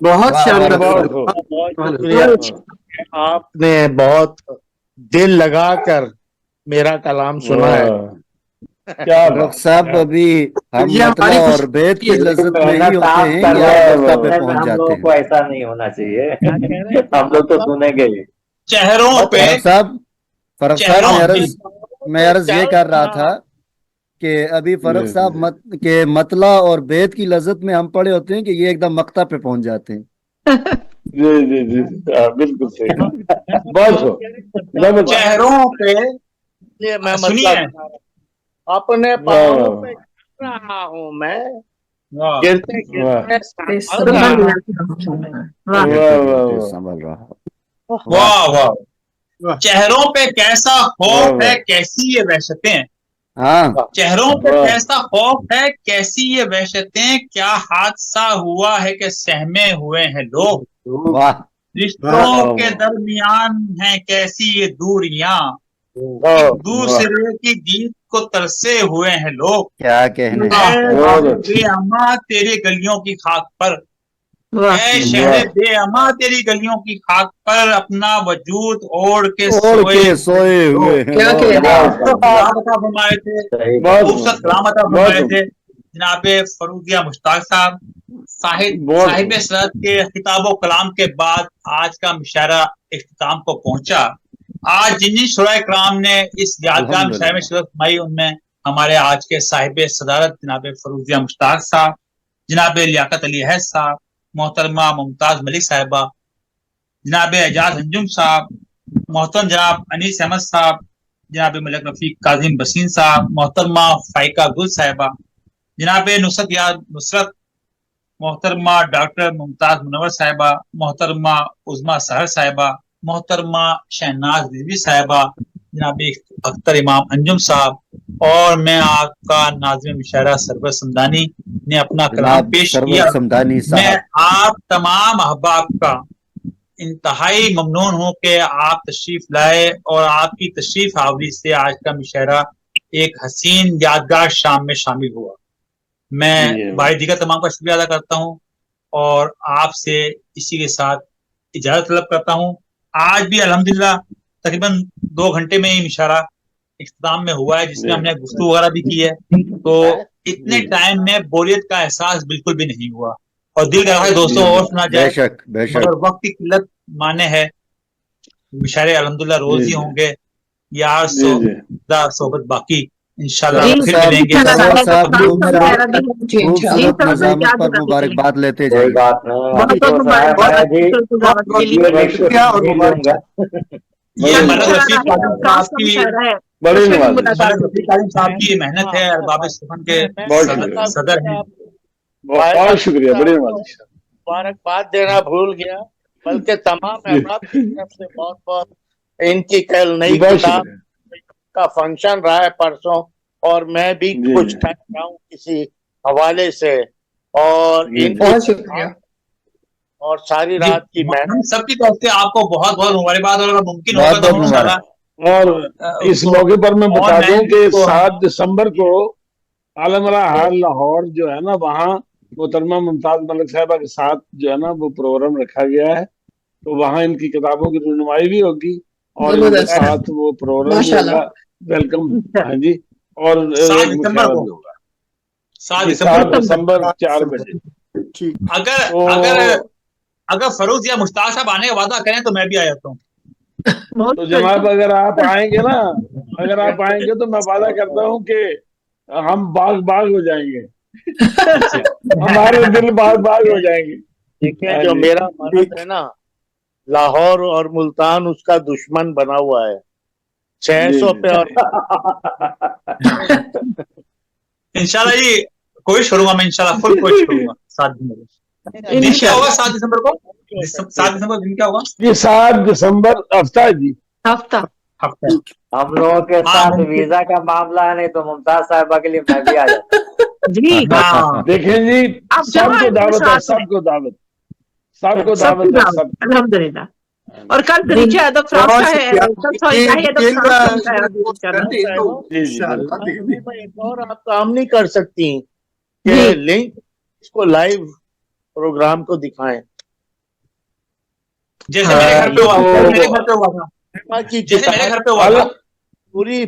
बहुत वाह, शानदार। बहुत खूब। बहुत शुक्रिया, आपने बहुत दिल लगाकर मेरा कलाम सुना है। वाह क्या फरुख बात। साहब, अभी हम ये मतला हमारी और बेत की लज्जत में ही मेहनत होते आप हैं कर या रहे हैं, मक्ता पे सुनने में पहुंच हम जाते लोगों हैं। को ऐसा नहीं होना चाहिए। क्या कह रहे हैं? हम लोग तो सुनेंगे ही। चेहरों पे फरुख साहब चेहरों मैं अर्ज ये कर रहा था कि अभी फरुख साहब के मतला और बेत की लज्जत में हम पड़े होते हैं कि ये एकदम मक्ता पे पहुंच जाते हैं। जी जी जी बिल्कुल सही। बहुत खूब। जबरदस्त। चेहरों पे ये मैं सुनिए। मतलब बता रहा हूँ। अपने वाह पाँवों वाह पे चल रहा हूँ मैं, वाह गिरते वाह गिरते संभल रहा हूँ। वाह गिरते वाह गिरते वाह संभल रहा। वाह वाह। चेहरों पे कैसा वाह खौफ है, वाह। कैसी ये वहशतें। हाँ, चेहरों पे वाह कैसा खौफ है, कैसी ये वहशतें। क्या हादसा हुआ है कि सहमे हुए हैं लोग। वाह रिश्तों के दरमियान है कैसी ये दूरियां। एक दूसरे की दीद को तरसे हुए हैं लोग। क्या कहने। बेअमा तेरी गलियों की खाक पर, ऐ शहर बेअमा तेरी गलियों की खाक पर अपना वजूद ओढ़ के सोए हुए हैं क्या लोग। कलाम फरमाए थे, खूबसूरत कलाम फरमाए थे जनाब फरूदिया मुश्ताक साहब। साहिब सरात के किताबो कलाम के बाद आज का मुशायरा इख्तिताम को पहुंचा। आज जिन शुरा कराम ने इस यादगार मुशायरे में शिरकत फरमाई उनमें हमारे आज के साहिब सदारत जनाब फरूदिया मुश्ताक साहब, जनाब लियाकत अली हैस साहब, मोहतरमा मुमताज मलिक साहिबा, जनाब एजाज अंजुम साहब, मोहतरम जनाब अनीस अहमद साहब, जनाब मलिक रफीक काजिम बसीन साहब, मोहतरमा फाइका गुल साहिबा, जनाब नुसरत याद नुसरत, मोहतरमा डॉक्टर मुमताज मुनव्वर साहिबा, मोहतरमा उज़मा सहर साहिबा, मोहतरमा शहनाज रिजवी साहिबा, जनाब अख्तर इमाम अंजुम साहब, और मैं आपका नाज़िम मुशायरा सरवर समदानी ने अपना कलाम पेश किया। मैं आप तमाम अहबाब का इंतहाई ममनून हूँ कि आप तशरीफ लाए और आपकी तशरीफ आवरी से आज का मुशायरा एक हसीन यादगार शाम में शामिल हुआ। मैं भाई दीगर तमाम का शुक्रिया अदा करता हूँ और आपसे इसी के साथ इजाजत तलब करता हूँ। आज भी अल्हम्दुलिल्लाह तकरीबन 2 घंटे में ही मुशायरा इख्तिताम में हुआ है, जिसमें हमने गुफ्तगू वगैरह भी की है, तो इतने टाइम में बोरियत का एहसास बिल्कुल भी नहीं हुआ और दिल कर रहा है दोस्तों और सुना जाए, मगर वक्त की किल्लत माने है। मुशायरे अल्हम्दुलिल्लाह रोज ही होंगे, यार सोबत बाकी इंशाल्लाह फिर मिलेंगे। खूबसूरत निजामत पर मुबारकबाद लेते जाइए। बात ये मलक रफीक काजिम साहब की साहब की मेहनत है, अरबाब सुखन के सदर हैं। बहुत शुक्रिया, बड़ी मुबारकबाद देना भूल गया। बल्कि तमाम अहबाब की तरफ से बहुत बहुत इनकी कल नई किताब का फंक्शन रहा है परसों, और मैं भी कुछ ठहर रहा हूँ किसी हवाले से, और बहुत शुक्रिया। और सारी रात की मेहनत सबकी तरफ से आपको बहुत बहुत मुबारकबाद, और अगर मुमकिन होगा तो इंशाल्लाह। और इस मौके पर मैं बता दूं कि 7 दिसंबर को आलमरा हाल लाहौर जो है ना, वहाँ मोहतरमा मुमताज मलिक साहिबा के साथ जो है ना वो प्रोग्राम रखा गया है, तो वहाँ इनकी किताबों की रुनमाई भी होगी और इनके साथ वो प्रोग्राम भी होगा, वेलकम। हाँ जी, और 7 दिसंबर को होगा, 7 दिसंबर 4 बजे। अगर फरूज या मुश्ताक साहब आने का वादा करें तो मैं भी आ जाता हूँ। तो जनाब अगर आप आएंगे ना, अगर आप आएंगे तो मैं वादा करता हूँ कि हम बाग बाग हो जाएंगे। हमारे दिल बाग बाग हो जाएंगे। देखिए, जो मेरा मर्द है ना, लाहौर और मुल्तान उसका दुश्मन बना हुआ है 600 पे। और इंशाल्लाह जी कोशिश करूंगा मैं, इंशाल्लाह फुल कोशिश करूंगा। 7 दिन क्या होगा 7 दिसंबर को? 7 दिसंबर दिन क्या होगा? ये 7 दिसंबर हफ्ता है जी, हफ्ता। हम लोगों के साथ वीजा का मामला है, नहीं तो मुमताज साहिबा के लिए मैं भी आ जाता जी। देखें जी, सबको दावत है, सबको दावत, सबको दावत है, सब। अल्हम्दुलिल्लाह। और कल दरीजा अदब फ्रांस का है, एक और आप काम नहीं कर सकती कि लिंक इसको लाइव प्रोग्राम को दिखाएं, जैसे मेरे घर पे हुआ था, मेरे घर पे हुआ था, जैसे मेरे घर पे हुआ था पूरी।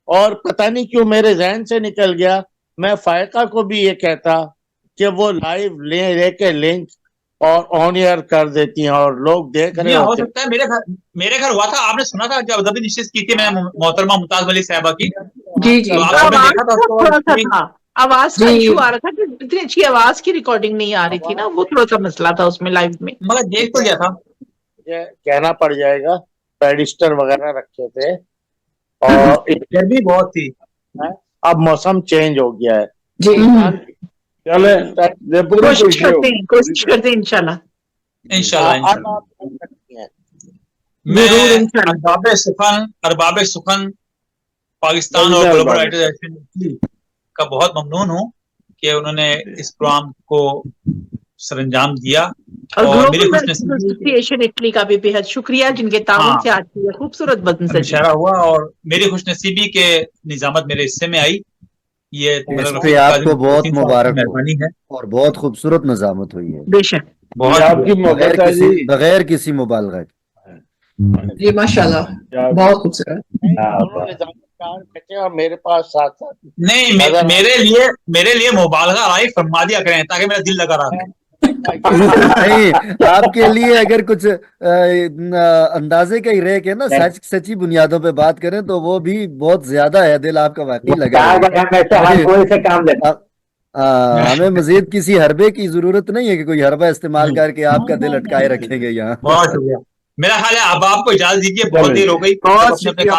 और पता नहीं क्यों मेरे जहन से निकल गया, मैं फायका को भी ये कहता कि वो लाइव लेके लिंक और ऑन एयर कर देती हैं और लोग देख रहे हो सकता है। मेरे घर हुआ था, आपने सुना था जब अभी निश्चित की थी मैंने मोहतरमा मुमताज मलिक साहिबा की। जी जी, तो आपने देखा था आवाज का इशू आ रहा था कि इतनी अच्छी आवाज की रिकॉर्डिंग नहीं आ रही थी ना, वो थोड़ा सा मसला था उसमें लाइव में। मगर देख तो गया था। ये कहना पड़ जाएगा, पेडिस्टर वगैरह रखे थे और गर्मी बहुत थी। अब मौसम चेंज हो गया है जी। चले कोशिश करते हैं इंशाल्लाह। मैं अरबाब सुखन पाकिस्तान और ग्लोबल राइटर्स एसोसिएशन का बहुत ममनून हूँ कि उन्होंने इस प्रोग्राम को सरंजाम दिया, और मेरी एसोसिएशन इटली का भी बेहद शुक्रिया जिनके ताउन से आज की खूबसूरत बदन से इशारा हुआ, और मेरी खुशनसीबी के निजामत मेरे हिस्से में आई। ये आपको बहुत मुबारक मेहरबानी है और बहुत खूबसूरत निजामत हुई है। बेशक, बहुत आपकी बगैर किसी मुबालगा जी, माशाल्लाह बहुत खूबसूरत। और मेरे पास साथ साथ नहीं, मेरे लिए मुबालगा राय फरमा दिया करें ताकि मेरा दिल लगा रहा है। नहीं, आपके लिए अगर कुछ अंदाजे का ही रह के ना सच्ची बुनियादों पे बात करें तो वो भी बहुत ज्यादा है, दिल आपका वाकई लगा है। हमें मजीद किसी हरबे की जरूरत नहीं है कि कोई हरबा इस्तेमाल करके आपका दिल अटकाए रखेंगे यहाँ। बहुत शुक्रिया। मेरा ख्याल है अब आपको इजाजत दीजिए, बहुत देर हो गई। बहुत शुक्रिया।